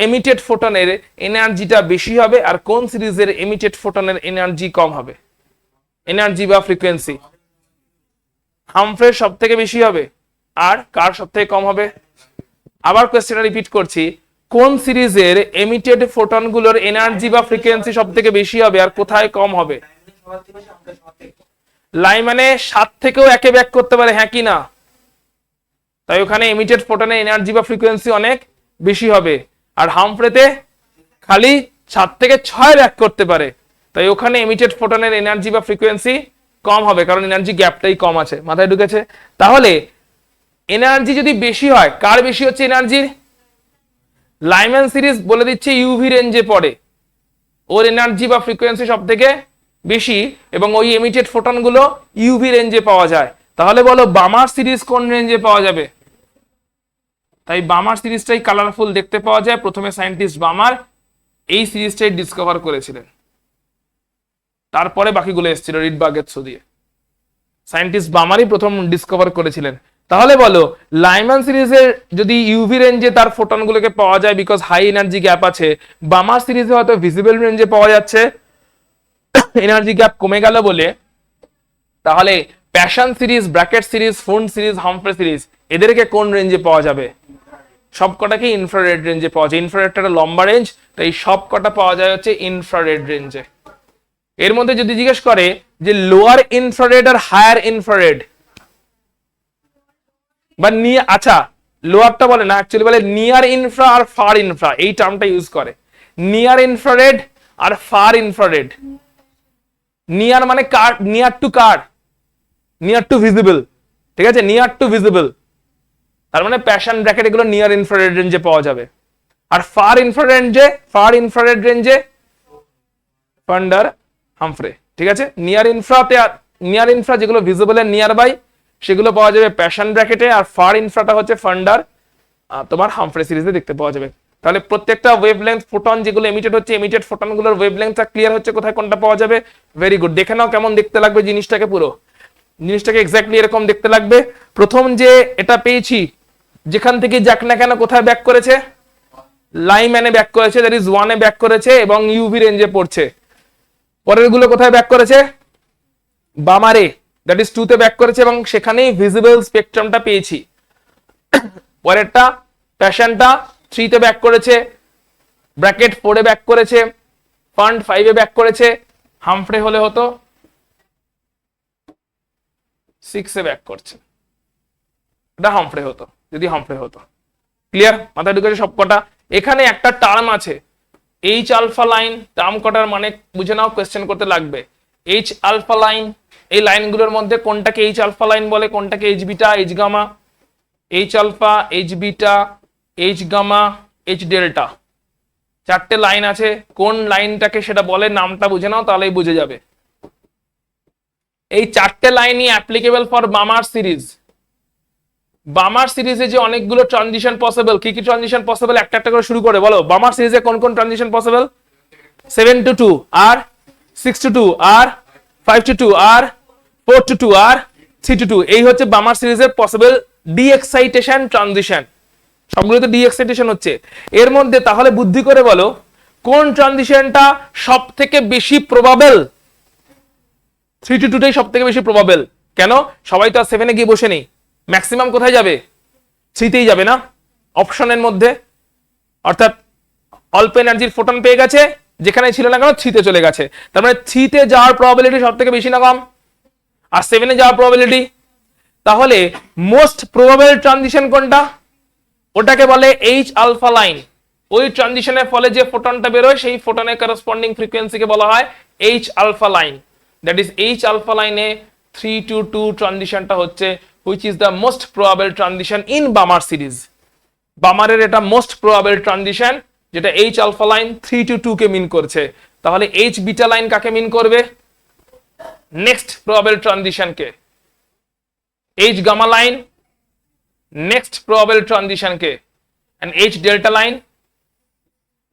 এমিটেড ফোটনের এনার্জিটা বেশি হবে আর কোন সিরিজের এমিটেড ফোটনের এনার্জি কম হবে, এনার্জি বা ফ্রিকোয়েন্সি। হামফ্রে সব থেকে বেশি হবে আর কার সব থেকে কম হবে। আবার কোয়েশ্চেনটা রিপিট করছি, কোন সিরিজের এমিটেড ফোটনগুলোর এনার্জি বা ফ্রিকোয়েন্সি সব থেকে বেশি হবে আর কোথায় কম হবে। লাইম্যানে 7 থেকেও একে ব্যাক করতে পারে, হ্যাঁ কি না, তাই ওখানে এমিটেড ফোটনের এনার্জি বা ফ্রিকোয়েন্সি অনেক বেশি হবে। আর হামফ্রেতে খালি 7 থেকে 6 ব্যাক করতে পারে, তাই ওখানে এমিটেড ফোটনের এনার্জি বা ফ্রিকোয়েন্সি কম হবে, কারণ এনার্জি গ্যাপটাই কম আছে। মাথায় ঢুকেছে? তাহলে এনার্জি যদি বেশি হয়, কার বেশি হচ্ছে এনার্জি? লাইম্যান সিরিজ বলে দিচ্ছে ইউভি রেঞ্জে পড়ে, ওর এনার্জি বা ফ্রিকোয়েন্সি সব থেকে বেশি এবং ওই এমিটেড ফোটনগুলো ইউভি রেঞ্জে পাওয়া যায়। তাহলে বলো বামার সিরিজ কোন রেঞ্জে পাওয়া যাবে? তাই বামার সিরিজটাই কালারফুল দেখতে পাওয়া যায়। প্রথমে সায়েন্টিস্ট বামার এই সিরিজটাই ডিসকভার করেছিলেন, তারপরে বাকিগুলো এসেছিল রিডবার্গের থ্রু দিয়ে। সায়েন্টিস্ট বামারই প্রথম ডিসকভার করেছিলেন। তাহলে বলো লাইম্যান সিরিজের যদি ইউভি রেঞ্জে তার ফোটনগুলোকে পাওয়া যায় বিকজ হাই এনার্জি গ্যাপ আছে, বামার সিরিজে হয়তো ভিজিবল রেঞ্জে পাওয়া যাচ্ছে এনার্জি গ্যাপ কমে গেল বলে, তাহলে Paschen series, Brackett series, Pfund series, Humphrey series এদেরকে কোন রেঞ্জে পাওয়া যাবে? সবকটাকে ইনফ্রারেড রেঞ্জে পাওয়া যায়। ইনফ্রারেডটা একটা লম্বা রেঞ্জ, তাই সবকটা পাওয়া যায় হচ্ছে ইনফ্রারেড রেঞ্জে। এর মধ্যে যদি জিজ্ঞেস করে যে লোয়ার ইনফ্রারেড আর হায়ার ইনফ্রারেড বা আচ্ছা লোয়ারটা বলে না, অ্যাকচুয়ালি বলে নিয়ার ইনফ্রা আর ফার ইনফ্রা, এই টার্মটা ইউজ করে। নিয়ার ইনফ্রারেড আর ফার ইনফ্রারেড। নিয়ার মানে কার, নিয়ার টু কার, নিয়ার টু ভিজিবল, ঠিক আছে, নিয়ার টু ভিজিবল, তার মানে প্যাশন, ব্র্যাকেট এগুলো নিয়ার ইনফ্রারেড রেঞ্জে পাওয়া যাবে। আর ফার ইনফ্রারেড রেঞ্জে ফান্ডার, হামফ্রে, ঠিক আছে। নিয়ার ইনফ্রা যেগুলো ভিজিবল এর নিয়ার বাই সেগুলো পাওয়া যাবে প্যাশন ব্র্যাকেটে, আর ফার ইনফ্রাটা হচ্ছে ফান্ডার তোমার হামফ্রে সিরিজে দেখতে পাওয়া যাবে। তাহলে প্রত্যেকটা ওয়েভলেন্থ ফোটন যেগুলো এমিটেড হচ্ছে, এমিটেড ফোটনগুলোর ওয়েভলেন্থটা ক্লিয়ার হচ্ছে কোথায় কোনটা পাওয়া যাবে। Very good. দেখে নাও কেমন দেখতে লাগবে জিনিসটাকে, পুরো জিনিসটাকে এক্স্যাক্টলি এরকম দেখতে লাগবে। প্রথম যে এটা পেয়েছি, যেখান থেকে যাক না কেন কোথায় ব্যাক করেছে, লাইম্যানে ব্যাক করেছে, দ্যাট ইজ 1 এ ব্যাক করেছে এবং ইউভি রেঞ্জে পড়ছে। পরের গুলো কোথায় ব্যাক করেছে? বামারে, দ্যাট ইজ 2 তে ব্যাক করেছে এবং সেখানেই ভিজিবল স্পেকট্রামটা পেয়েছি। পরেরটা প্যাশনটা 3 তে ব্যাক করেছে, ব্র্যাকেট 4 এ ব্যাক করেছে, ফান্ড 5 এ ব্যাক করেছে, হামফ্রে হলে হতো 6 এ ব্যাক করছে, এটা হামফ্রে হতো যদি হামফ্রে হতো। ক্লিয়ার? মাথায় ঢুকেছে সবকটা? এখানে একটা টার্ম আছে এইচ আলফা লাইন, টার্ম কটার মানে বুঝে নাও, কোয়েশ্চেন করতে লাগবে। এইচ আলফা লাইন, এই লাইনগুলোর মধ্যে কোনটাকে এইচ আলফা লাইন বলে, কোনটাকে H beta, H gamma. H alpha, H beta, H gamma, H delta, 4টে লাইন আছে। কোন লাইনটাকে সেটা বলে, নামটা বুঝে নাও তাহলেই বুঝে যাবে। এই 4টে লাইনই অ্যাপ্লিকেবল ফর বামার সিরিজ। বামার সিরিজে যে অনেকগুলো ট্রানজিশন পসিবল, কি কি ট্রানজিশন পসিবল একটা একটা করে শুরু করে বলো। বামার সিরিজে কোন কোন ট্রানজিশন পসিবল? 7 to 2 আর 6 to 2 আর 5 to 2 আর 4 to 2 আর 3 to 2, এই হচ্ছে বামার সিরিজের পসিবল ডি এক্সাইটেশন ট্রানজিশন। সবগুলো তো ডি এক্সাইটেশন হচ্ছে। এর মধ্যে তাহলে বুদ্ধি করে বলো কোন ট্রানজিশনটা সব থেকে বেশি প্রবাবল? 3 to 2 টাই সব থেকে বেশি প্রবাবল। কেন? সবাই তো আর 7 এ গিয়ে বসে নেই, ম্যাক্সিমাম কোথায় যাবে? 3 তেই যাবে না অপশনের মধ্যে, অর্থাৎ অল্প এনার্জির ফোটন পেয়ে গেছে, যেখানে ছিল না কেন 3 তে চলে গেছে। তার মানে 3 তে যাওয়ার প্রবাবিলিটি সব থেকে বেশি না কম? আর 7 এ যাওয়ার প্রবাবিলিটি? তাহলে মোস্ট প্রবাবল ট্রানজিশন কোনটা? ওটাকে বলে এইচ আলফা লাইন। ওই ট্রানজিশনের ফলে যে ফোটনটা বেরোয় সেই ফোটনের করসপন্ডিং ফ্রিকোয়েন্সিকে বলা হয় H alpha line. That is H alpha লাইনে 3 to 2 ট্রানজিশনটা হচ্ছে which is the most probable transition in Balmer series. বামারের এটা মোস্ট প্রবাবল ট্রানজিশন, যেটা এইচ আলফা লাইন 3 to 2 কে মিন করছে, তাহলে এইচ বিটা লাইন কাকে মিন করবে? নেক্সট প্রবাবল ট্রানজিশন কে। H gamma line next probable transition কে, and H delta line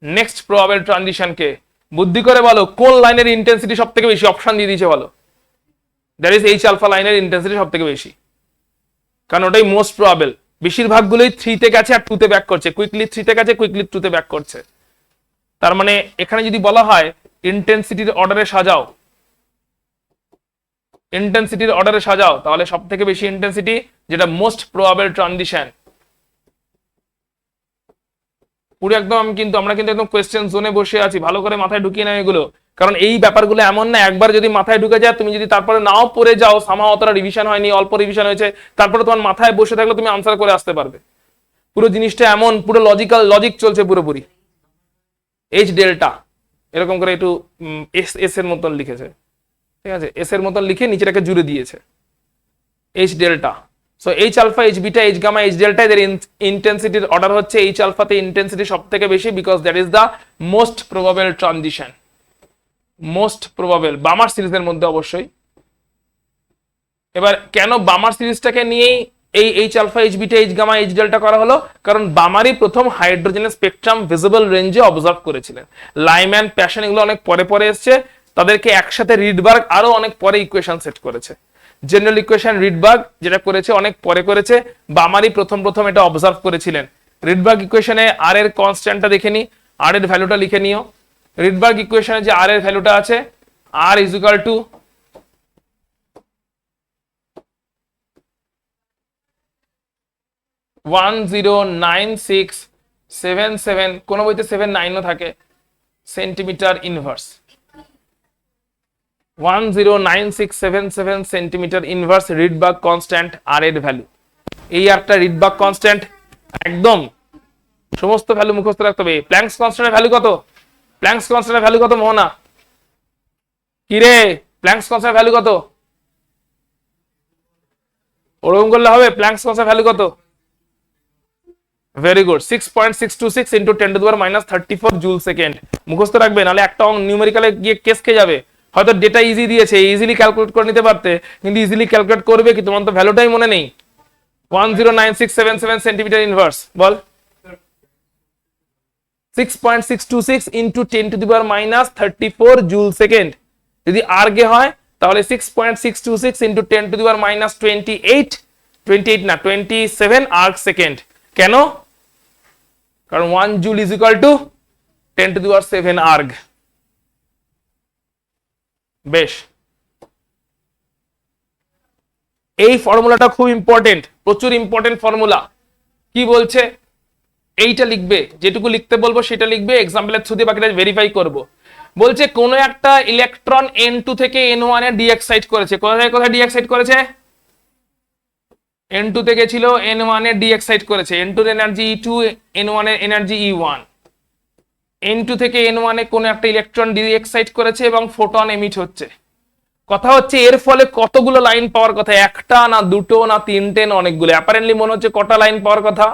next probable transition কে। বুদ্ধি করে বলো কোন লাইনের ইন্টেন্সিটি সবথেকে বেশি, অপশন দিয়ে দিয়েছে বলো। দ্যাট ইজ এইচ আলফা লাইনের ইন্টেন্সিটি সবথেকে বেশি, কারণ ওটাই মোস্ট প্রবাবল। বেশিরভাগগুলোই 3 তে গেছে আর 2 তে ব্যাক করছে, কুইকলি 3 তে গেছে, কুইকলি 2 তে ব্যাক করছে। তার মানে এখানে যদি বলা হয় ইন্টেন্সিটির অর্ডারে সাজাও, ইন্টেন্সিটির অর্ডারে সাজাও, তাহলে সবথেকে বেশি ইন্টেন্সিটি যেটা মোস্ট প্রবাবল ট্রানজিশন। পুরো একদম আমরা কিন্তু একদম কোয়েশ্চেন জোনে বসে আছি, ভালো করে মাথায় ঢুকিয়ে নাও এগুলো, কারণ এই ব্যাপারগুলো এমন না একবার যদি মাথায় ঢুকে যায়, তুমি যদি তারপরে নাও পড়ে যাও, সামা অতটা রিভিশন হয়নি, অল্প রিভিশন হয়েছে, তারপরে তোমার মাথায় বসে থাকলে তুমি আনসার করে আসতে পারবে। পুরো জিনিসটা এমন, পুরো লজিক চলছে পুরোপুরি। এইচ ডেল্টা এরকম করে একটু এস এর মতন লিখেছে, ঠিক আছে, এস এর মতন লিখে নিচেটাকে জুড়ে দিয়েছে, H delta. So H alpha, H beta, H gamma, H delta, এদের ইন্টেন্সিটির অর্ডার হচ্ছে এইচ আলফাতে ইন্টেন্সিটি সবথেকে বেশি, because that is the most probable transition. Most probable Balmer সিরিজের মধ্যে অবশ্যই। এবার কেন বামার সিরিজটাকে নিয়েই এই H alpha, H beta, H gamma, H delta করা হলো? কারণ বামারই প্রথম হাইড্রোজেনের স্পেকট্রাম ভিজিবল রেঞ্জে অবজার্ভ করেছিলেন। লাইম্যান, প্যাশন এগুলো অনেক পরে পরে এসছে, তাদেরকে একসাথে রিডবার্গ আরো অনেক পরে ইকুয়েশন সেট করেছে। জেনারেল ইকুয়েশন রিডবার্গ যেটা করেছে অনেক পরে করেছে, বামারই প্রথম এটা অবজার্ভ করেছিলেন। রিডবার্গ ইকুয়েশনে আর এর কনস্ট্যান্টটা দেখে নি, আর এর ভ্যালুটা লিখে নিও। রিডবার্গ ইকুয়েশনে যে আর এর ভ্যালুটা আছে, R is equal to one 0.9677, কোন বইতে 7.9 থাকে, centimetre inverse. 109,677 centimetre inverse Rydberg constant R এর ভ্যালু। এই একটা রিডবার্গ কনস্ট্যান্ট একদম সমস্ত ভ্যালু মুখস্থ রাখতে হবে। প্ল্যাঙ্কস কনস্ট্যান্টের ভ্যালু কত? প্ল্যাঙ্কস কনস্ট্যান্টের ভ্যালু কত মোহনা? কি রে, প্ল্যাঙ্কস কনস্ট্যান্টের ভ্যালু কত? ওরকম করলে হবে। প্ল্যাঙ্কস কনস্ট্যান্টের ভ্যালু কত? Very good, 6.626 into 10 to the power -34 joule second. মুখস্থ রাখবে, নালে একটা নিউমেরিক্যালে গিয়ে কেস খেয়ে যাবে। হয়তো ডেটা ইজি দিয়েছে, ইজিলি ক্যালকুলেট করে নিতে পারতে, কিন্তু ইজিলি ক্যালকুলেট করবে কি? তোমার তো ভ্যালুটাই মনে নেই। 109,677 centimetre inverse, ball 6.626 into 10 to the power -34 joule second. যদি আর্গে হয় তাহলে 6.626 into 10 to the power -27 erg second. কেন? কারণ 1 joule is equal two 10 to the power 7 erg. বেশ, এই ফর্মুলাটা খুব ইম্পর্টেন্ট, প্রচুর ইম্পর্টেন্ট ফর্মুলা। কি বলছে? এইটা লিখবে, যেটুকু লিখতে বলবো সেটা লিখবে, এক্সাম্পলের থ্রু দিয়ে বাকিটা ভেরিফাই করব। বলছে কোন একটা ইলেকট্রন N2 থেকে N1 এ ডিএক্সাইট করেছে। কোথায় ডিএক্সাইট করেছে? N2 থেকে ছিল N1 এ ডিএক্সাইট করেছে। N2 এর এনার্জি E2, N1 এর এনার্জি E1। N2 থেকে N1 এ কোন একটা ইলেকট্রন ডিএক্সাইট করেছে এবং ফোটন এমিট হচ্ছে। কথা হচ্ছে এর ফলে কতগুলো লাইন পাওয়ার কথা? একটা না, দুটো না, তিনটে না, অনেকগুলো। অ্যাপারেন্টলি মনে হচ্ছে কটা লাইন পাওয়ার কথা?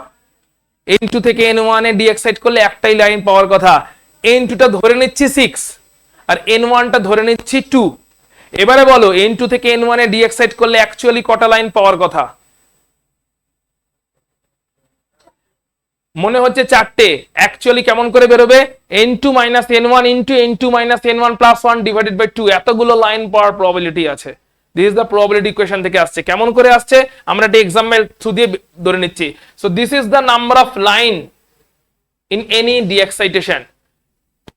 N2 থেকে N1 এ ডিএক্সাইট করলে একটাই লাইন পাওয়ার কথা। N2 টা ধরে নিচ্ছি 6 আর N1 টা ধরে নিচ্ছি 2। এবারে বলো N2 থেকে N1 এ ডিএক্সাইট করলে অ্যাকচুয়ালি কটা লাইন পাওয়ার কথা? মনে হচ্ছে 4টে। অ্যাকচুয়ালি কেমন করে বেরোবে? N2 - N1 into N2 - N1 + 1 divided by 2। এতগুলো লাইন পাওয়ার প্রবাবিলিটি আছে। This is the probability equation থেকে আসছে। কেমন করে আসছে আমরা একটা এক্সাম্পল থ্রু দিয়ে ধরে নিচ্ছি। So this is the number of line in any de-excitation.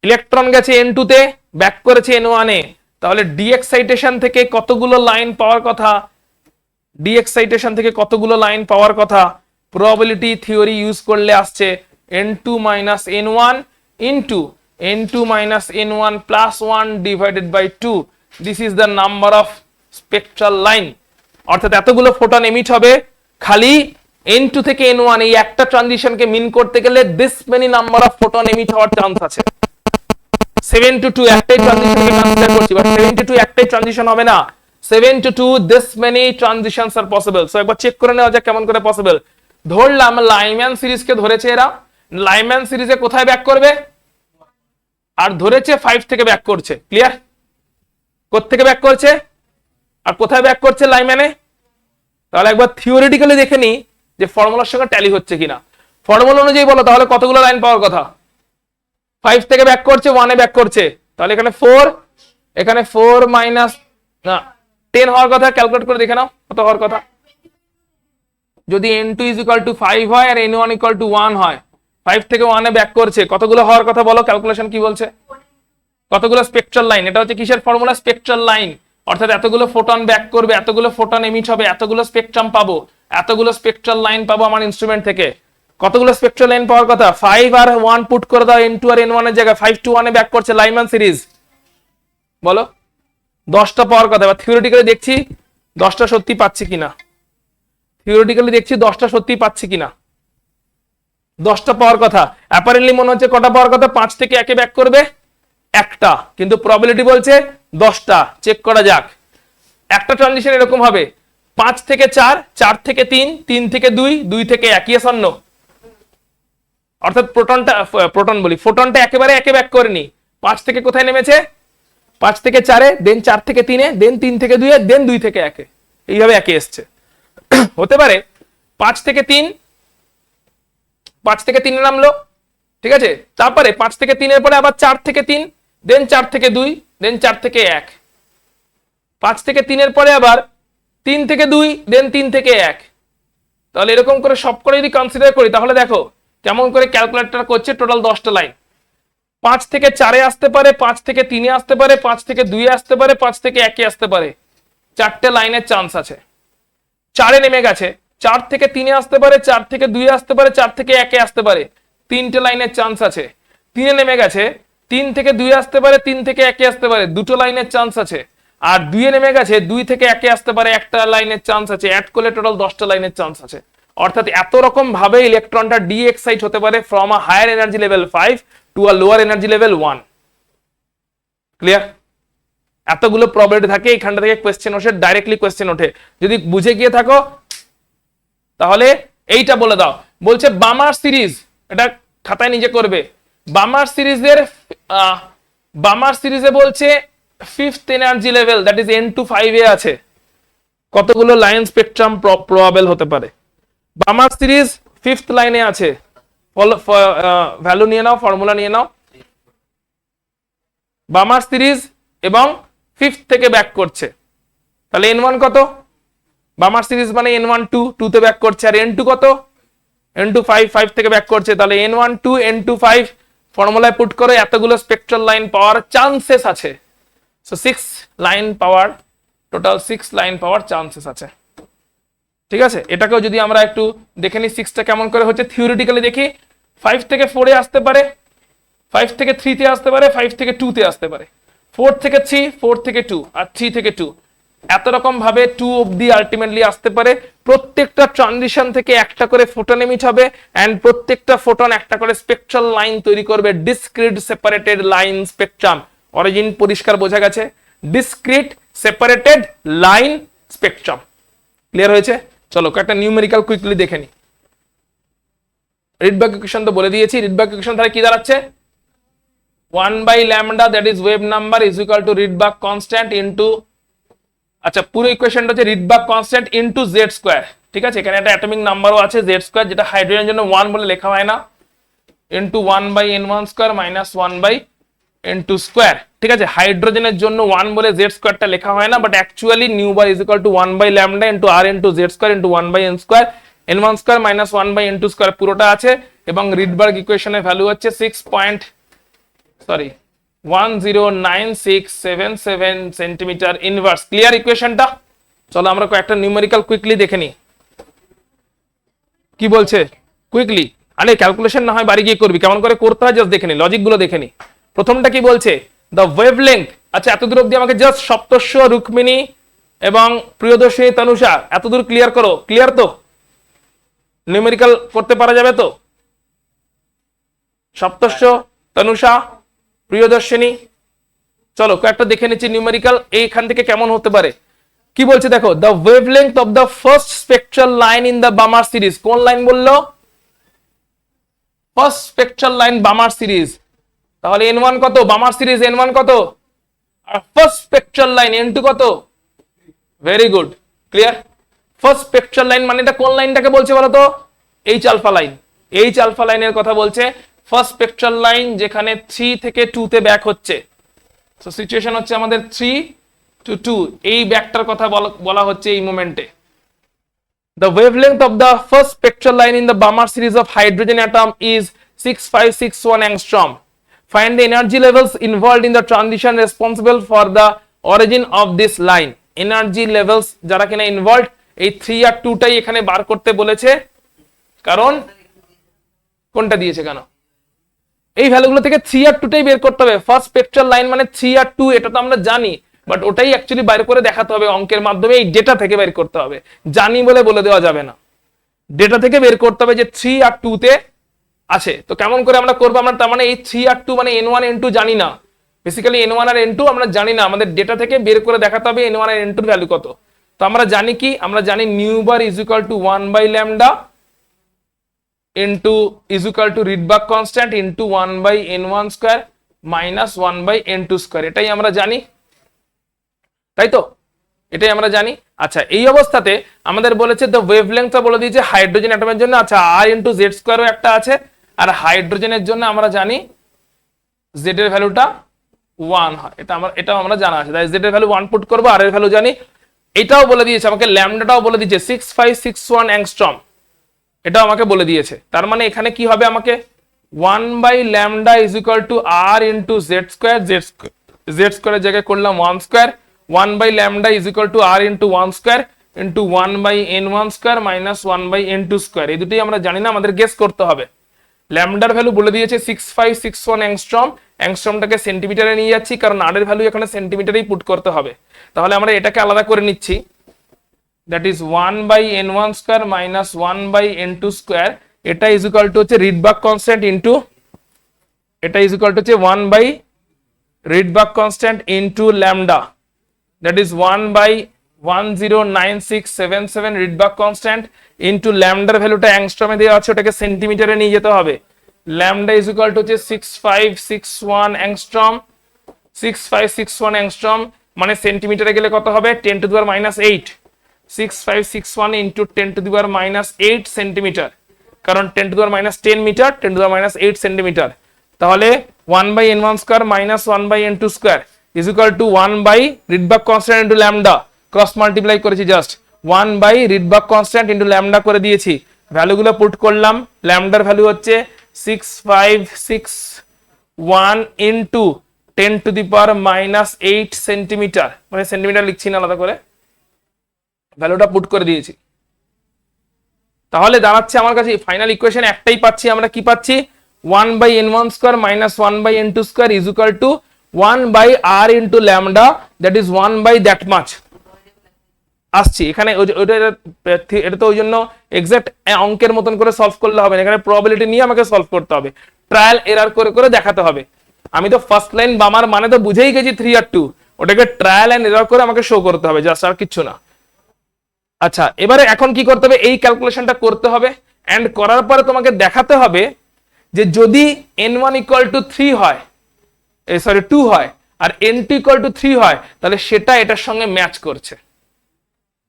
Electron গেছে N2 তে, ব্যাক করেছে N1 এ, তাহলে ডিএক্সাইটেশন থেকে কতগুলো লাইন পাওয়ার কথা? ডিএক্সাইটেশন থেকে কতগুলো লাইন পাওয়ার কথা? প্রবাবিলিটি থিওরি ইউজ করলে আসছে N2 - N1 into N2 - N1 + 1 divided by 2। This is the number of spectral line. অর্থাৎ এতগুলো ফোটন এমিট হবে খালি N2 থেকে N1 এই একটা ট্রানজিশনকে মিন করতে গেলে this many number of photon emit হওয়ার চান্স আছে। 7 to 2 একটাই ট্রানজিশনকে কনসিডার করছি, বাট 7 to 2 একটাই ট্রানজিশন হবে না। 7 to 2 this many transitions are possible. So একবার চেক করে নেওয়া যাক কেমন করে পসিবল। ধরলাম লাইম্যান সিরিজকে ধরেছে এরা, লাইম্যান সিরিজে কোথায় ব্যাক করবে, আর ধরেছে 5 থেকে ব্যাক করছে। ক্লিয়ার? কোত্থেকে ব্যাক করছে আর কোথায় ব্যাক করছে লাইম্যানে। তাহলে একবার থিওরিটিক্যালি দেখে নি যে ফর্মুলার সঙ্গে ট্যালি হচ্ছে কিনা। ফর্মুলা অনুযায়ী বলো তাহলে কতগুলো লাইন পাওয়ার কথা। 5 থেকে ব্যাক করছে, 1 এ ব্যাক করছে, তাহলে এখানে 4, এখানে 4 মাইনাস না 10 হওয়ার কথা। ক্যালকুলেট করে দেখে নাও কত হওয়ার কথা। যদি n2 = 5 হয় আর n1 = 1 হয়, 5 থেকে 1 এ ব্যাক করছে, কতগুলো হওয়ার কথা বলো। ক্যালকুলেশন কি বলছে, কতগুলো স্পেকট্রাল লাইন। এটা হচ্ছে কিসের ফর্মুলা, স্পেকট্রাল লাইন। অর্থাৎ এতগুলো ফোটন ব্যাক করবে, এতগুলো ফোটন এমিট হবে, এতগুলো স্পেকট্রাম পাবো, এতগুলো স্পেকট্রাল লাইন পাবো আমার ইনস্ট্রুমেন্ট থেকে। কতগুলো স্পেকট্রাল লাইন পাওয়ার কথা, 5 আর 1 পুট করে দাও n2 আর n1 এর জায়গায়। 5 to 1 এ ব্যাক করছে লাইম্যান সিরিজ, বলো 10টা পাওয়ার কথা। এবার থিওরিটিক্যালি দেখছি 10টা সত্যি পাচ্ছি কিনা। থিওরিটিক্যালি দেখছি 10টা সত্যি পাচ্ছি কিনা। 10টা পাওয়ার কথা। অ্যাপারেন্টলি মনে হচ্ছে কটা পাওয়ার কথা, 5 থেকে 1 এ ব্যাক করবে একটা, কিন্তু প্রবাবিলিটি বলছে 10টা। চেক করা যাক। একটা ট্রানজিশন এরকম হবে 5 থেকে 4, 4 থেকে 3, 3 থেকে 2, 2 থেকে 1। Yes or no? অর্থাৎ ফোটনটা একেবারে একে ব্যাক করেনি। 5 থেকে কোথায় নেমেছে, 5 থেকে 4 এ, দেন 4 থেকে 3 এ, দেন 3 থেকে 2 এ, দেন 2 থেকে 1 এ, এইভাবে একে এসছে। হতে পারে 5 থেকে 3, 5 থেকে 3 এ নামলো, ঠিক আছে, তারপরে 5 থেকে 3 এর পরে আবার 4 থেকে 3, দেন 4 থেকে 2, দেন 4 থেকে 1, 5 থেকে 3 এর পরে আবার 3 থেকে 2, দেন 3 থেকে 1। তাহলে এরকম করে সব করে যদি কনসিডার করি তাহলে দেখো কেমন করে ক্যালকুলেটর করছে। টোটাল 10টা লাইন। 5 থেকে 4 এ আসতে পারে, 5 থেকে 3 এ আসতে পারে, 5 থেকে 2 এ আসতে পারে, 5 থেকে 1 এ আসতে পারে। 4টে লাইনের চান্স আছে। 4 এ নেমে গেছে, 4 থেকে 3 এ আসতে পারে, 4 থেকে 2 এ আসতে পারে, 4 থেকে 1 এ আসতে পারে। 3টে লাইনের চান্স আছে। 3 এ নেমে গেছে, 3 থেকে 2 এ আসতে পারে, 3 থেকে 1 এ আসতে পারে, 2টো লাইনের চান্স আছে। আর 2 এ নেমে গেছে, 2 থেকে 1 এ আসতে পারে, একটা লাইনের চান্স আছে। অ্যাড করলে টোটাল 10টা লাইনের চান্স আছে। অর্থাৎ এত রকম ভাবে ইলেকট্রনটা ডি এক্সাইট হতে পারে from a higher energy level 5 to a lower energy level 1। Clear? এতগুলো প্রবাবিলিটি থাকে, এখানটা থেকে কোশ্চেন ওঠে, ডাইরেক্টলি কোশ্চেন ওঠে। যদি বুঝে গিয়ে থাকো তাহলে এইটা বলে দাও। বলছে বামার সিরিজ, এটা খাতায় নিজে করবে। বামার সিরিজে বলছে 5th energy level, that is n2 5 এ আছে। কতগুলো লাইন স্পেকট্রাম প্রবাবল হতে পারে। বামার সিরিজ 5th লাইনে আছে। ভ্যালু নিয়ে নাও, ফর্মুলা নিয়ে নাও। বামার সিরিজ এবং 5th থেকে ব্যাক করছে, তাহলে n1 কত, বামার সিরিজ মানে n1 2, 2 তে ব্যাক করছে। আর n2 কত, n2 5, 5 থেকে ব্যাক করছে। তাহলে n1 2, n2 5 ফর্মুলায় পুট করে এতগুলো স্পেকট্রাল লাইন পাওয়ার চান্সেস আছে। সো 6 লাইন পাওয়ার, টোটাল 6 লাইন পাওয়ার চান্সেস আছে। ঠিক আছে, এটাকেও যদি আমরা একটু দেখে নিই 6টা কেমন করে হচ্ছে। থিওরিটিক্যালি দেখি 5 থেকে 4 এ আসতে পারে, 5 থেকে 3 তে আসতে পারে, 5 থেকে 2 তে আসতে পারে, 4 থেকে 3, 4 থেকে 2, আর 3 থেকে 2। এত রকম ভাবে 2 অবধি আলটিমেটলি আসতে পারে। প্রত্যেকটা ট্রানজিশন থেকে একটা করে ফোটন এমিট হবে, এন্ড প্রত্যেকটা ফোটন একটা করে স্পেকট্রাল লাইন তৈরি করবে। Discrete separated line spectrum. Origin পরিষ্কার বোঝা গেছে, discrete separated line spectrum. Clear হয়েছে? চলো কয়েকটা নিউমেরিক্যাল কুইকলি দেখে নি। রিডবার্গ ইকুয়েশন তো বলে দিয়েছি। রিডবার্গ ইকুয়েশন তাহলে কি দাঁড়াচ্ছে, 1/λ that is wave number is equal to Rydberg constant into, আচ্ছা পুরো ইকুয়েশনটা হচ্ছে Rydberg constant into z square. ঠিক আছে, এখানে একটা অ্যাটমিক নাম্বারও আছে z স্কয়ার, যেটা হাইড্রোজেনের জন্য 1 বলে লেখা হয় না, into 1/n1 square minus 1/n2 square. ঠিক আছে, হাইড্রোজেনের জন্য 1 বলে z স্কয়ারটা লেখা হয় না, but actually nu bar is equal to 1/λ into r into z square into 1/n square, n1 square minus 1/n2 square পুরোটা আছে। এবং রিডবার্গ ইকুয়েশনের ভ্যালু হচ্ছে 1096777 সেন্টিমিটার ইনভার্স। ক্লিয়ার ইকুয়েশনটা? চলো আমরা কয়েকটা নিউমেরিক্যাল কুইকলি দেখে নিই কি বলছে কুইকলি। আরে ক্যালকুলেশন না হয় বাড়ি গিয়ে করবি, কেমন করে করতে হয় জাস্ট দেখে নি, লজিক গুলো দেখে নি। প্রথমটা কি বলছে, দ্য ওয়েভলেংথ। আচ্ছা এতদূর অব্দি আমাকে জাস্ট সপ্তর্ষ, রুক্মিণী এবং প্রিয়দর্শিনী, তনুষা এতদূর ক্লিয়ার করো। ক্লিয়ার তো? নিউমেরিক্যাল করতে পারা যাবে তো? সপ্তর্ষ, তনুষা, প্রিয়দর্শিনী, চলো কয়েকটা দেখে নিচ্ছি নিউমেরিক্যাল এইখান থেকে কেমন হতে পারে। কি বলছে দেখো, the wavelength of the first spectral line in the Balmer series. কোন লাইন বললো? First spectral line Balmer series, তাহলে n1 কত, বামার সিরিজ n1 কত, আর ফার্স্ট স্পেকট্রাল লাইন n2 কত। Very good, clear. First spectral line মানে এটা কোন লাইনটাকে বলছে বলো তো, H alpha line. H alpha লাইনের কথা বলছে, ফার্স্ট স্পেকট্রাল লাইন যেখানে 3 থেকে 2 তে ব্যাক হচ্ছে। সো সিচুয়েশন হচ্ছে আমাদের 3 to 2, এই ব্যাকটার কথা বলা হচ্ছে এই মোমেন্টে। The wavelength of the first spectral line in the Balmer series of hydrogen atom is 6561 angstrom. Find the energy levels involved in the transition responsible for the origin of this line. Energy levels যারা কিনা involved, এই 3 আর 2 টাই এখানে বার করতে বলেছে, কারণ কোনটা দিয়েছে কেন, এই ভ্যালুগুলো থেকে 3 আর 2 টাই বের করতে হবে। ফার্স্ট স্পেকট্রাল লাইন মানে 3 আর 2, এটা তো আমরা জানি, বাট ওটাই অ্যাকচুয়ালি বাইর করে দেখাতে হবে অঙ্কের মাধ্যমে, এই ডেটা থেকে বের করতে হবে, জানি বলে দেওয়া যাবে না, ডেটা থেকে বের করতে হবে যে 3 আর 2 তে আছে। তো কেমন করে আমরা করবো, আমরা তার মানে এই 3 আর 2 মানে n1 n2 জানি না, বেসিক্যালি n1 আর n2 আমরা জানি না, আমাদের ডেটা থেকে বের করে দেখাতে হবে n1 আর n2 এর ভ্যালু কত। তো আমরা জানি কি, আমরা জানি nu bar is equal to 1 by lambda into is equal to Rydberg constant into 1 by n1 square minus 1 by n2 square, এটাই আমরা জানি, তাই তো, এটাই আমরা জানি। আচ্ছা, এই অবস্থাতে আমাদের বলেছে দ্য ওয়েভলেংথটা বলে দিয়েছে হাইড্রোজেন অ্যাটমের জন্য। আচ্ছা, r ইনটু জেড স্কয়ারও একটা আছে, আর হাইড্রোজেনের জন্য আমরা জানি z এর ভ্যালুটা 1 হয়, এটাও আমরা জানা আছে, তাই z এর ভ্যালু 1 পুট করব, r এর ভ্যালু জানি। এটাও বলে দিয়েছে আমাকে, ল্যামডাটাও বলে দিয়েছে 6561 অ্যাংস্ট্রম, এটাও আমাকে বলে দিয়েছে। তার মানে এখানে কি হবে, আমাকে 1 by lambda is equal to r into Z square, Z স্কয়ারের জায়গায় করলাম 1 square, 1 by lambda is equal to r into 1 square into 1 by n1 square minus 1 by n2 square. এই দুটোই আমরা জানি না, আমাদের গেস করতে হবে। ল্যামডার ভ্যালু বলে দিয়েছে 6561 অ্যাংস্ট্রম, অ্যাংস্ট্রমটাকে সেন্টিমিটারে নিয়ে যাচ্ছি, কারণ r এর ভ্যালু এখানে সেন্টিমিটারেই পুট করতে হবে। তাহলে আমরা এটাকে আলাদা করে নিচ্ছি, that is 1 by n1 square minus 1 by n2 square, এটা ইজ ইকুয়াল টু হচ্ছে রিডবার্গ কনস্ট্যান্ট ইনটু, এটা ইজ ইকুয়াল টু হচ্ছে 1 by Rydberg constant into lambda, that is 1 by 109677 Rydberg constant into ল্যামডার ভ্যালুটা অ্যাংস্ট্রমে দেওয়া আছে, ওটাকে সেন্টিমিটারে নিয়ে যেতে হবে। ল্যামডা ইজ ইকুয়াল টু হচ্ছে 6561 অ্যাংস্ট্রম, 6561 অ্যাংস্ট্রম মানে সেন্টিমিটারে গেলে কত হবে, 10 to the power minus 8, 6561 into 10 to the power minus 8 centimetre, কারণ 10 to the power minus 10 metre, 10 to the power minus 8 centimetre. তাহলে 1 by n1 square minus 1 by n2 square is equal to 1 by Rydberg constant into lambda, cross multiply করেছি, just 1 by Rydberg constant into lambda করে দিয়েছি, ভ্যালুগুলো put করলাম। ল্যামডার value হচ্ছে 6561 into 10 to the power minus 8 centimetre, মানে centimetre লিখছি না আলাদা করে, ভ্যালুটা পুট করে দিয়েছি। তাহলে দাঁড়াচ্ছে আমার কাছে ফাইনাল ইকুয়েশন একটাই পাচ্ছি, আমরা কি পাচ্ছি, 1 by n1 square minus 1 by n2 square is equal to 1 by r into lambda, that is 1 by that much আসছি এখানে। এটা তো ওই জন্য এক্সাক্ট অঙ্কের মতন করে সলভ করলে হবে না, এখানে প্রবাবিলিটি নিয়ে আমাকে সলভ করতে হবে, ট্রায়াল এরার করে করে দেখাতে হবে। আমি তো ফার্স্ট লাইন বামার মানে তো বুঝেই গেছি 3 আর 2, ওটাকে ট্রায়াল এন্ড এরার করে আমাকে শো করতে হবে, জাস্ট আর কিচ্ছু না। আচ্ছা, এবারে এখন কি করতে হবে, এই ক্যালকুলেশনটা করতে হবে, এন্ড করার পরে তোমাকে দেখাতে হবে যে যদি n1 ইকুয়াল টু 3 হয়, সরি 2 হয়, আর n2 ইকুয়াল টু 3 হয়, তাহলে সেটা এটার সঙ্গে ম্যাচ করছে,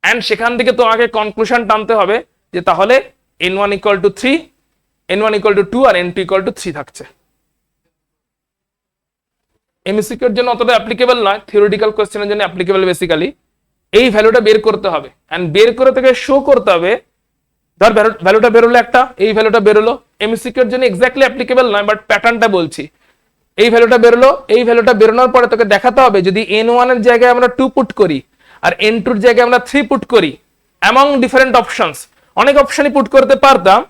এন্ড সেখান থেকে তোমাকে কনক্লুশন টানতে হবে যে তাহলে n1 equal to 3, n1 equal to 2 আর n2 ইকুয়াল টু 3 থাকছে। এমসিকিউ এর জন্য অতটা অ্যাপ্লিকেবল নয়, থিওরিটিক্যাল কোশ্চেনের জন্য অ্যাপ্লিকেবল। বেসিক্যালি এই ভ্যালুটা বের করতে হবে, এন্ড বের করে থেকে শো করতে হবে, ধর ভ্যালুটা বেরোলো একটা, এই ভ্যালুটা বেরোলো, এমসিকিউ এর জন্য এক্স্যাক্টলি অ্যাপ্লিকেবল নয়, বাট প্যাটার্নটা বলছি। এই ভ্যালুটা বেরোলো, এই ভ্যালুটা বেরোনোর পরে তোকে দেখাতে হবে যদি n1 এর জায়গায় আমরা 2 পুট করি আর n2 এর জায়গায় আমরা 3 পুট করি, অ্যামং ডিফারেন্ট অপশনস, অনেক অপশনই পুট করতে পারতাম,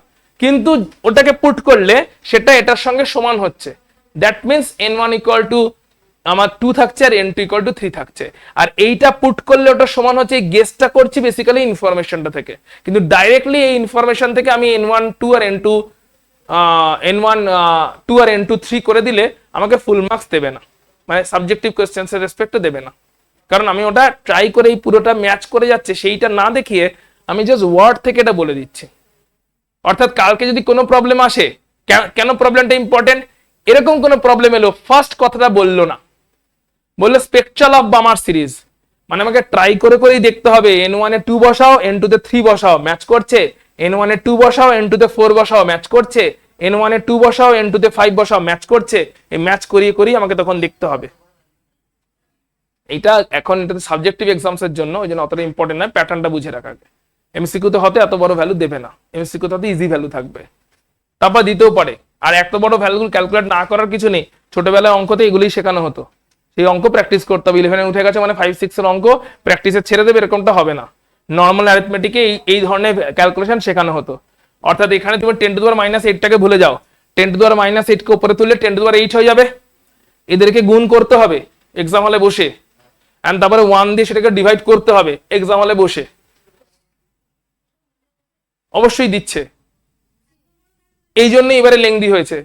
কিন্তু ওটাকে পুট করলে সেটা এটার সঙ্গে সমান হচ্ছে, that means n1 equal two আমার 2 থাকছে আর n2 ইকুয়াল টু 3 থাকছে, আর এইটা পুট করলে ওটা সমান হচ্ছে, এই গেসটা করছি বেসিক্যালি ইনফরমেশনটা থেকে, কিন্তু ডাইরেক্টলি এই ইনফরমেশন থেকে আমি n1 2 আর n2 n1 2 আর n2 3 করে দিলে আমাকে ফুল মার্কস দেবে না, মানে সাবজেক্টিভ কোশ্চেন্স এর রেসপেক্টে দেবে না, কারণ আমি ওটা ট্রাই করে এই পুরোটা ম্যাচ করে যাচ্ছে সেইটা না দেখিয়ে আমি জাস্ট ওয়ার্ড থেকে এটা বলে দিচ্ছি। অর্থাৎ কালকে যদি কোনো প্রবলেম আসে কেন প্রবলেমটা ইম্পর্টেন্ট? এরকম কোন প্রবলেম এলো, ফার্স্ট কথাটা বললো না, বললো স্পেকট্রাল অফ বামার সিরিজ, মানে আমাকে ট্রাই করে করেই দেখতে হবে n1 এ 2 বসাও, n2 তে 3 বসাও, ম্যাচ করছে, n1 এ 2 বসাও, n2 তে 4 বসাও, ম্যাচ করছে, n1 এ 2 বসাও, n2 তে 5 বসাও, ম্যাচ করছে। এই ম্যাচ করিয়ে করিয়ে আমাকে তখন দেখতে হবে। এটা এখন এটা সাবজেক্টিভ এক্সামস এর জন্য, ওই জন্য অতটা ইম্পর্টেন্ট নয়, প্যাটার্নটা বুঝে রাখা। এমসিকিউ তে হতে এত বড় ভ্যালু দেবে না, এমসিকিউ তে ইজি ভ্যালু থাকবে, তারপর দিতেও পারে। আর এত বড় ভ্যালুগুলো ক্যালকুলেট না করার কিছু নেই, ছোটবেলায় অঙ্কতে এগুলোই শেখানো হতো, সেই অঙ্ক প্র্যাকটিস করতে হবে। 11 উঠে গেছে মানে 5 6 এর অঙ্ক প্র্যাকটিসে ছেড়ে দেবে, এরকমটা হবে না। নর্মাল অ্যারিথমেটিকে এই ধরনের ক্যালকুলেশন শেখানো হতো। অর্থাৎ এখানে তুমি 10 টু দি পাওয়ার -8 টাকে ভুলে যাও, 10 টু দি পাওয়ার -8 কে উপরে তুললে 10 টু দি পাওয়ার 8 হয়ে যাবে, এদেরকে গুণ করতে হবে এক্সাম হলে বসে, এন্ড তারপরে 1 দিয়ে সেটাকে ডিভাইড করতে হবে এক্সাম হলে বসে। অবশ্যই দিচ্ছে, এই জন্য এবারে লেংদি হয়েছে।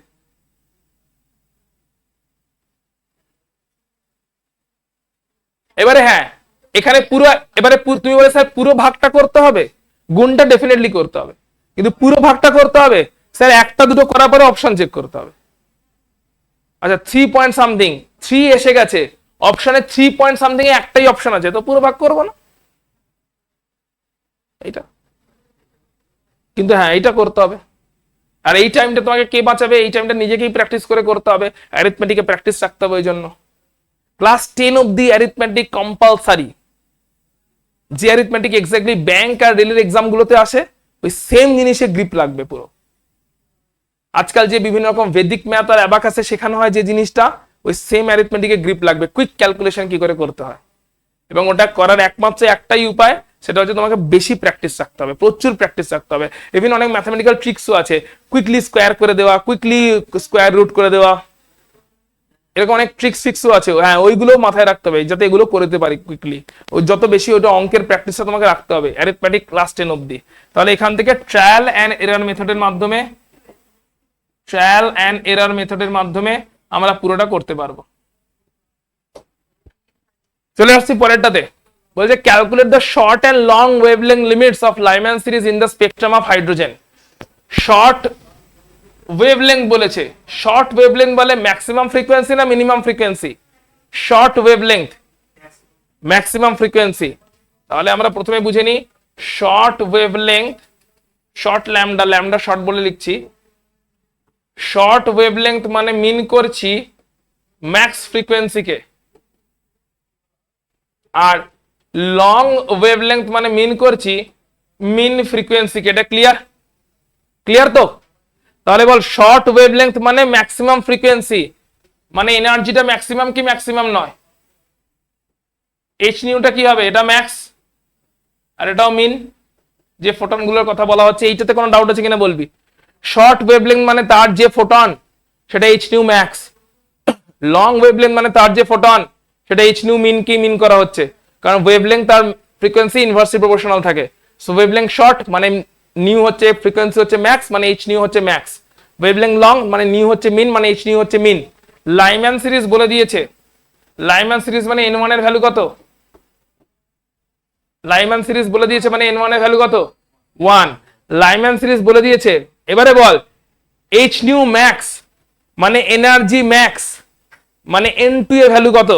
এবারে হ্যাঁ, এখানে পুরো তুমি বলে স্যার পুরো ভাগটা করতে হবে, গুণটা ডেফিনেটলি করতে হবে, কিন্তু পুরো ভাগটা করতে হবে স্যার একটা দুটো করার পরে অপশন চেক করতে হবে। আচ্ছা 3 পয়েন্ট সামথিং 3 এসে গেছে, অপশনে 3 পয়েন্ট সামথিং এ একটাই অপশন আছে, তো পুরো ভাগ করবো না এইটা, কিন্তু হ্যাঁ এইটা করতে হবে। আর এই টাইমটা তোমাকে কে বাঁচাবে? এই টাইমটা নিজেকেই প্র্যাকটিস করে করতে হবে, অ্যারিথমেটিকে প্র্যাকটিস রাখতে হবে। ওই জন্য ক্লাস 10 অবধি অ্যারিথমেটিক কম্পালসারি। যে অ্যারিথমেটিক এক্স্যাক্টলি ব্যাংক আর রেলের এক্সাম গুলোতে আসে, ওই সেম জিনিসে গ্রিপ লাগবে পুরো। আজকাল যে বিভিন্ন রকম ভেদিক ম্যাথ আর অ্যাবাকাসে শেখানো হয় যে জিনিসটা, ওই সেম অ্যারিথমেটিকে গ্রিপ লাগবে, কুইক ক্যালকুলেশন কি করে করতে হয়। এবং ওটা করার একমাত্র একটাই উপায়, সেটা হচ্ছে তোমাকে বেশি প্র্যাকটিস রাখতে হবে, প্রচুর প্র্যাকটিস রাখতে হবে। ইভেন অনেক ম্যাথমেটিক্যাল ট্রিক্সও আছে, কুইকলি স্কোয়ার করে দেওয়া, কুইকলি স্কোয়ার রুট করে দেওয়া, এরকম অনেক ট্রিক্স ফিক্সও আছে। হ্যাঁ, ওইগুলো মাথায় রাখতে হবে যাতে এগুলো করতে পারি কুইকলি। ওই যত বেশি ওটা অঙ্কের প্র্যাকটিসটা তোমাকে রাখতে হবে অ্যারিথমেটিক ক্লাস 10 অবধি। তাহলে এখান থেকে ট্রায়াল অ্যান্ড এরর মেথডের মাধ্যমে আমরা পুরোটা করতে পারবো। চলে আসছি পরেরটাতে, বলছে calculate the short and long wavelength limits of Lyman series in the spectrum of hydrogen. Short wavelength বলেছে, শর্ট ওয়েভলেংথ বলে ম্যাক্সিমাম ফ্রিকোয়েন্সি না minimum frequency? Short wavelength maximum frequency. তাহলে আমরা প্রথমে বুঝে নিই short wavelength, short lambda, lambda short বলে লিখছি। শর্ট ওয়েভলেংথ মানে মিন করছি ম্যাক্স ফ্রিকোয়েন্সিকে, আর লং ওয়েভলেংথ মানে মিন করছি মিন ফ্রিকোয়েন্সিকে। এটা ক্লিয়ার? ক্লিয়ার তো? তাহলে বল শর্ট ওয়েভলেংথ মানে ম্যাক্সিমাম ফ্রিকোয়েন্সি, মানে এনার্জিটা ম্যাক্সিমাম কি ম্যাক্সিমাম নয়? এইচ নিউটা কি হবে? এটা ম্যাক্স আর এটাও মিন। যে ফোটন গুলোর কথা বলা হচ্ছে, এইটাতে কোনো ডাউট আছে কিনা বলবি? শর্ট ওয়েভলেংথ মানে তার যে ফোটন সেটা H new max, long wavelength মানে তার যে ফোটন সেটা এইচ নিউ মিন কি মিন করা হচ্ছে, কারণ ওয়েভলেংথ তার ফ্রিকোয়েন্সি ইনভার্সলি প্রপোর্শনাল থাকে। সো ওয়েভলেংথ শর্ট মানে নিউ হচ্ছে ফ্রিকোয়েন্সি হচ্ছে ম্যাক্স, মানে এইচ নিউ হচ্ছে ম্যাক্স। ওয়েভলেংথ লং মানে নিউ হচ্ছে মিন, মানে এইচ নিউ হচ্ছে মিন। লাইম্যান সিরিজ বলে দিয়েছে, লাইম্যান সিরিজ মানে n1 এর ভ্যালু কত? লাইম্যান সিরিজ বলে দিয়েছে মানে n1 এর ভ্যালু কত? 1। লাইম্যান সিরিজ বলে দিয়েছে, এবারে বল এইচ নিউ ম্যাক্স মানে এনার্জি ম্যাক্স, মানে n2 এর ভ্যালু কত?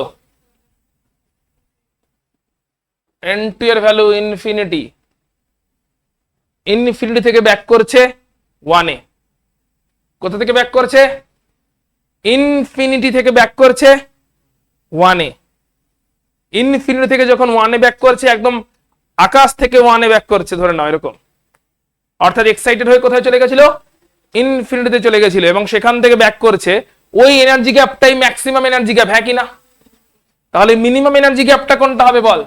n2 এর ভ্যালু ইনফিনিটি, ইনফিনিটি থেকে ব্যাক করছে 1 এ। কোথা থেকে ব্যাক করছে? ইনফিনিটি থেকে ব্যাক করছে 1 এ। ইনফিনিটি থেকে যখন 1 এ ব্যাক করছে, একদম আকাশ থেকে 1 এ ব্যাক করছে ধরে নাও এরকম, অর্থাৎ এক্সাইটেড হয়ে কোথায় চলে গেছিল? ইনফিনিটিতে চলে গেছিল, এবং সেখান থেকে ব্যাক করছে। ওই এনার্জি গ্যাপটাই ম্যাক্সিমাম এনার্জি গ্যাপ, হ্যাঁ কি না? তাহলে মিনিমাম এনার্জি গ্যাপটা কোনটা হবে বল?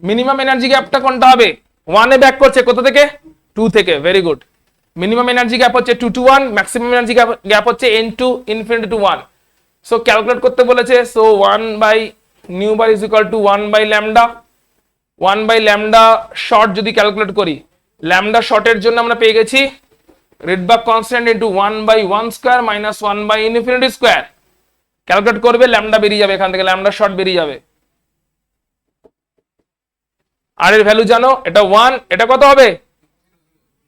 মিনিমাম এনার্জি গ্যাপটা কোনটা হবে? 1 এ ব্যাক করছে কোথা থেকে? 2 থেকে। Very good. Minimum energy gap হচ্ছে 2 to 1, ম্যাক্সিমাম এনার্জি গ্যাপ হচ্ছে n2 infinity two 1। So calculate করতে বলেছে, so 1 by nu bar is equal to 1 by lambda. 1 by lambda short যদি ক্যালকুলেট করি, ল্যামডা শর্টের জন্য আমরা পেয়ে গেছি Rydberg constant into 1 by 1 square minus 1 by infinity square. Calculate করবে, ল্যামডা বেরিয়ে যাবে এখান থেকে, ল্যামডা শর্ট বেরিয়ে যাবে। আর এর ভ্যালু জানো, এটা 1, এটা কত হবে?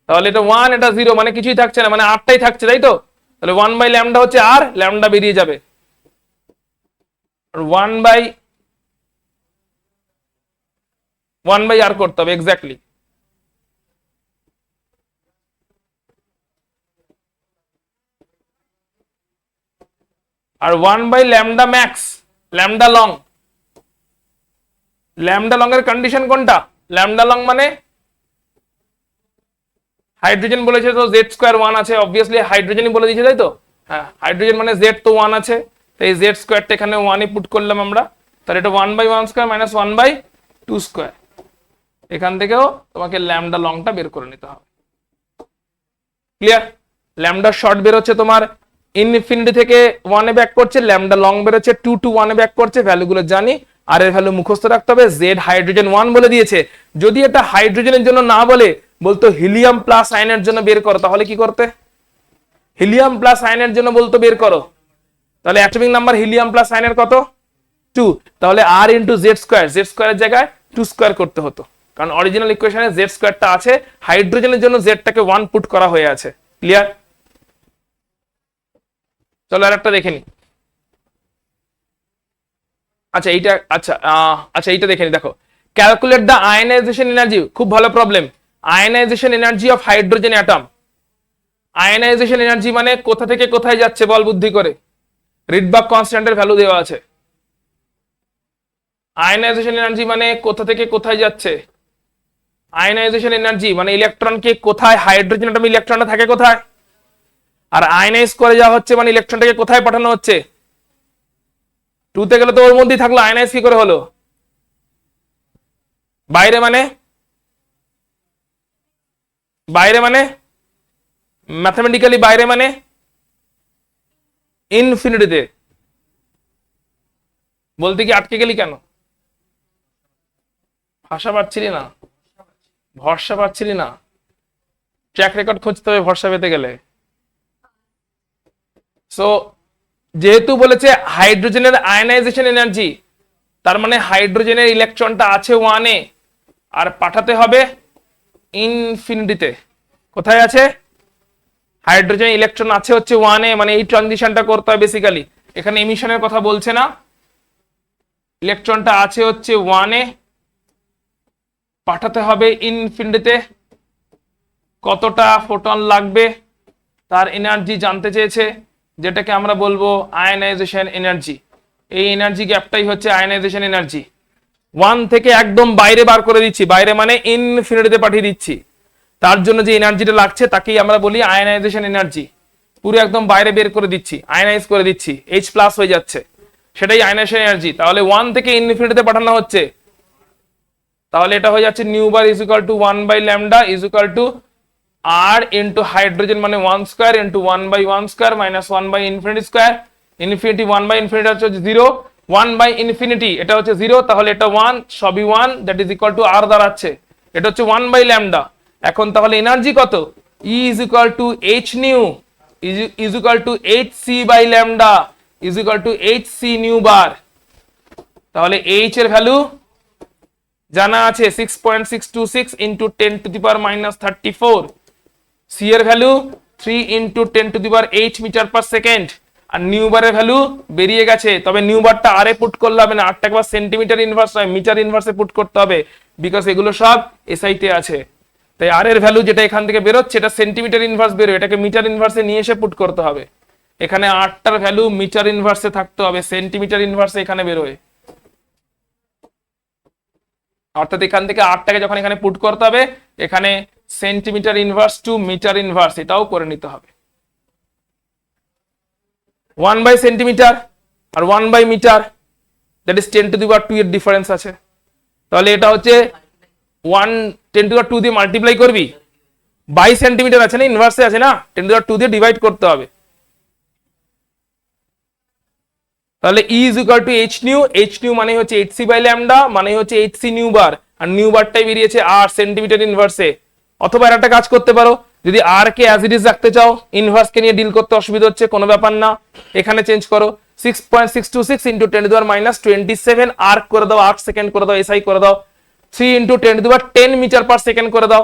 তাহলে এটা 1 এটা 0 মানে কিছুই থাকছে না, মানে আরটাই থাকছে, তাই তো? তাহলে 1 বাই ল্যামডা হচ্ছে আর, ল্যামডা বেরিয়ে যাবে, আর 1 বাই আর করতে হবে এক্স্যাক্টলি। আর 1 by lambda max, lambda long. Lambda long এর কন্ডিশন কোনটা? ল্যামডা লং মানে হাইড্রোজেন বলেছে তো জেড স্কোয়ার 1 আছে, অবভিয়াসলি হাইড্রোজেনই বলে দিয়েছে, তাই তো? হ্যাঁ, হাইড্রোজেন মানে জেড তো 1 আছে, তো এই জেড স্কোয়ারটা এখানে 1 পুট করলাম আমরা, তাহলে এটা 1 by 1 square minus 1 by 2 square. এখান থেকেও তোমাকে ল্যামডা লংটা বের করে নিতে হবে। ক্লিয়ার? ল্যামডা শর্ট বের হচ্ছে তোমার ইনফিনিটি থেকে 1 এ ব্যাক করছে, ল্যামডা লং বের হচ্ছে 2 টু 1 এ ব্যাক করছে, ভ্যালুগুলো জানি। আর এর ভ্যালু মুখস্থ রাখতে হবে, জেড হাইড্রোজেন 1 বলে দিয়েছে। যদি এটা হাইড্রোজেনের জন্য না বলে, বলতো হিলিয়াম প্লাস আয়নের জন্য বের করো, তাহলে কি করতে? হিলিয়াম প্লাস আয়নের জন্য বলতো বের করো, তাহলে অ্যাটমিক নাম্বার হিলিয়াম প্লাস আয়নের কত? 2, তাহলে আর ইন্টু জেড স্কোয়ার, জেড স্কোয়ারের জায়গায় 2 স্কোয়ার করতে হতো, কারণ অরিজিনাল ইকুয়েশনে জেড স্কোয়ারটা আছে, হাইড্রোজেনের জন্য জেডটাকে 1 পুট করা হয়ে আছে। ক্লিয়ার? চলো আর একটা দেখে নি। আচ্ছা এইটা, আচ্ছা এইটা দেখে নি, দেখো ক্যালকুলেট দ্য আয়নাইজেশন এনার্জি, খুব ভালো problem. Ionisation energy of hydrogen atom. Ionisation energy মানে কোথা থেকে কোথায় যাচ্ছে বল বুদ্ধি করে, রিডবার্গ কনস্ট্যান্টের ভ্যালু দেওয়া আছে। আয়নাইজেশন এনার্জি মানে কোথা থেকে কোথায় যাচ্ছে, আয়নাইজেশন এনার্জি মানে ইলেকট্রনকে কোথায়, হাইড্রোজেন অ্যাটমে ইলেকট্রনটা থাকে কোথায়, আর আয়নাইজ করে যাওয়া হচ্ছে মানে ইলেকট্রনটাকে কোথায় পাঠানো হচ্ছে? 2 তে গেলে তো ওর মধ্যেই থাকলো, আয়নাইজ কি করে হলো? বাইরে মানে, বাইরে মানে ম্যাথমেটিক্যালি বাইরে মানে ইনফিনিটিতে। বলতে কি আটকে গেলি কেন? ভাষা পাচ্ছিলি না, ভরসা পাচ্ছিলি না, ট্র্যাক রেকর্ড খুঁজতে হবে ভরসা পেতে গেলে। সো যেহেতু বলেছে হাইড্রোজেনের আয়নাইজেশন এনার্জি, তার মানে হাইড্রোজেনের ইলেকট্রনটা আছে 1 এ, আর পাঠাতে হবে ইনফিনিটিতে। কোথায় আছে? হাইড্রোজেন ইলেকট্রন আছে হচ্ছে 1 এ, মানে এই ট্রানজিশনটা করতে হয় বেসিক্যালি। এখানে এমিশনের কথা বলছে না, ইলেকট্রনটা আছে হচ্ছে 1 এ, পাঠাতে হবে ইনফিনিটিতে। কতটা ফোটন লাগবে তার এনার্জি জানতে চেয়েছে, যেটাকে আমরা বলবো আয়নাইজেশন এনার্জি। এই এনার্জি গ্যাপটাই হচ্ছে আয়নাইজেশন এনার্জি। 1 থেকে একদম বাইরে বার করে দিচ্ছি, বাইরে মানে ইনফিনিটিতে পাঠিয়ে দিচ্ছি, তার জন্য যে এনার্জিটা লাগছে তাকেই আমরা বলি আয়নাইজেশন এনার্জি। পুরো একদম বাইরে বের করে দিচ্ছি, আয়নাইজ করে দিচ্ছি, H প্লাস হয়ে যাচ্ছে, সেটাই আয়নাইজেশন এনার্জি। তাহলে 1 থেকে ইনফিনিটিতে পাঠানো হচ্ছে, তাহলে এটা হয়ে যাচ্ছে nu bar is equal to 1 by lambda is equal to R into hydrogen মানে 1 square into 1 by 1 square minus 1 by infinity square. Infinity 1 by infinity হচ্ছে 0, 1 বাই ইনফিনিটি এটা হচ্ছে 0, তাহলে এটা 1, সবই 1, দ্যাট ইজ ইকুয়াল টু আর দাঁড়াচ্ছে, এটা হচ্ছে 1 বাই ল্যামডা। এখন তাহলে এনার্জি কত? E is equal to H nu is equal to H C by lambda is equal to H C nu bar. তাহলে H এর ভ্যালু জানা আছে 6.626 into 10 to the power minus 34, C এর value 3 into 10 to the power 8 metre per second, আর nu বারের value বেরিয়ে গেছে। তবে নিউ বারটা আরে পুট করলে হবে না, আরটা একবার সেন্টিমিটার ইনভার্স নয় মিটার ইনভার্সে পুট করতে হবে, বিকজ এগুলো সব এসআইতে আছে। তাই আর এর ভ্যালু যেটা এখান থেকে বেরোচ্ছে এটা সেন্টিমিটার ইনভার্স বেরোয়, এটাকে মিটার ইনভার্সে নিয়ে এসে পুট করতে হবে। এখানে 8টার ভ্যালু মিটার ইনভার্সে থাকতে হবে, সেন্টিমিটার ইনভার্সে এখানে বেরোয়। অর্থাৎ এখান থেকে 8টাকে যখন এখানে পুট করতে হবে, এখানে centimetre inverse to metre inverse এটাও করে নিতে হবে। 1 বাই সেন্টিমিটার আর 1 by metre, that is 10 to the power 2 এর ডিফারেন্স আছে। তাহলে এটা হচ্ছে 10 টু দি পাওয়ার 2 দিয়ে মাল্টিপ্লাই করবি, বাই সেন্টিমিটার আছে না, ইনভার্সে আছে না, 10 টু দি পাওয়ার 2 দিয়ে ডিভাইড করতে হবে। তাহলে E is equal to H new মানে হচ্ছে Hc বাই ল্যামডা মানে হচ্ছে Hc নিউ বার, আর নিউ বারটাই বেরিয়েছে আর সেন্টিমিটার ইনভার্সে। অথবা আর একটা কাজ করতে পারো, যদি আর কে অ্যাজ ইট ইজ রাখতে চাও, ইনভার্স কে নিয়ে ডিল করতে অসুবিধা হচ্ছে, কোনো ব্যাপার না, এখানে চেঞ্জ করো 6.626 into 10 to the power minus 27 erg করে দাও, আর্ক সেকেন্ড করে দাও, এসআই করে দাও, 3 into 10 to the power 10 metre per second করে দাও,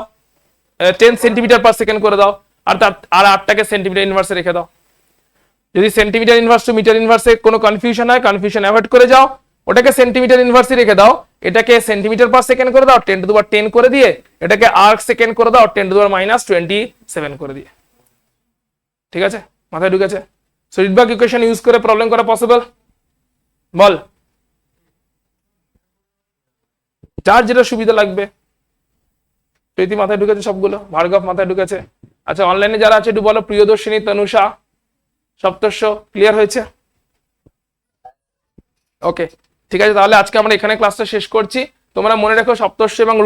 10 সেন্টিমিটার পার সেকেন্ড করে দাও, আর 8টাকে সেন্টিমিটার ইনভার্সে রেখে দাও। যদি সেন্টিমিটার ইনভার্স টু মিটার ইনভার্সে কোনো কনফিউশন হয়, কনফিউশন অ্যাভয়েড করে যাও, ওটাকে সেন্টিমিটার ইনভার্সে রেখে দাও, এটাকে সেন্টিমিটার পার সেকেন্ড করে দাও 10⁻10 করে দিয়ে, এটাকে আর্ক সেকেন্ড করে দাও 10⁻−27 করে দিয়ে। ঠিক আছে, মাথায় ঢুকেছে? সো রিডবার্গ ইকুয়েশন ইউজ করে প্রবলেম করা পসিবল? বল, যার যেটা সুবিধা লাগবে। প্রীতি মাথায় ঢুকেছে সবগুলো, ভার্গব মাথায় ঢুকেছে। আচ্ছা, অনলাইনে যারা আছে একটু বলো, প্রিয়দর্শিনী, তনুষা, সপ্তর্ষ, ক্লিয়ার হয়েছে? ওকে, ঠিক আছে, তাহলে আজকে আমরা এখানে ক্লাসটা শেষ করছি। তোমরা মনে রাখো সপ্তর্ষি এবং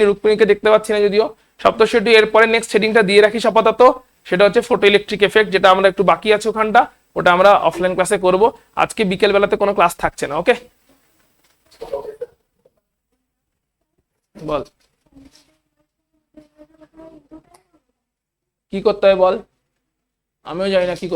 রুক্মিণীকে দেখতে পাচ্ছি না যদিও, সপ্তর্ষি এরপরে নেক্সট হেডিংটা দিয়ে রাখিস আপাতত, সেটা হচ্ছে ফটো ইলেকট্রিক এফেক্ট, যেটা আমরা একটু বাকি আছে ওখানটা, ওটা আমরা অফলাইন ক্লাসে করব। আজকে বিকেল বেলাতে কোনো ক্লাস থাকছে না। ওকে, বল কি করতে হয় বল, আমিও জানি না কি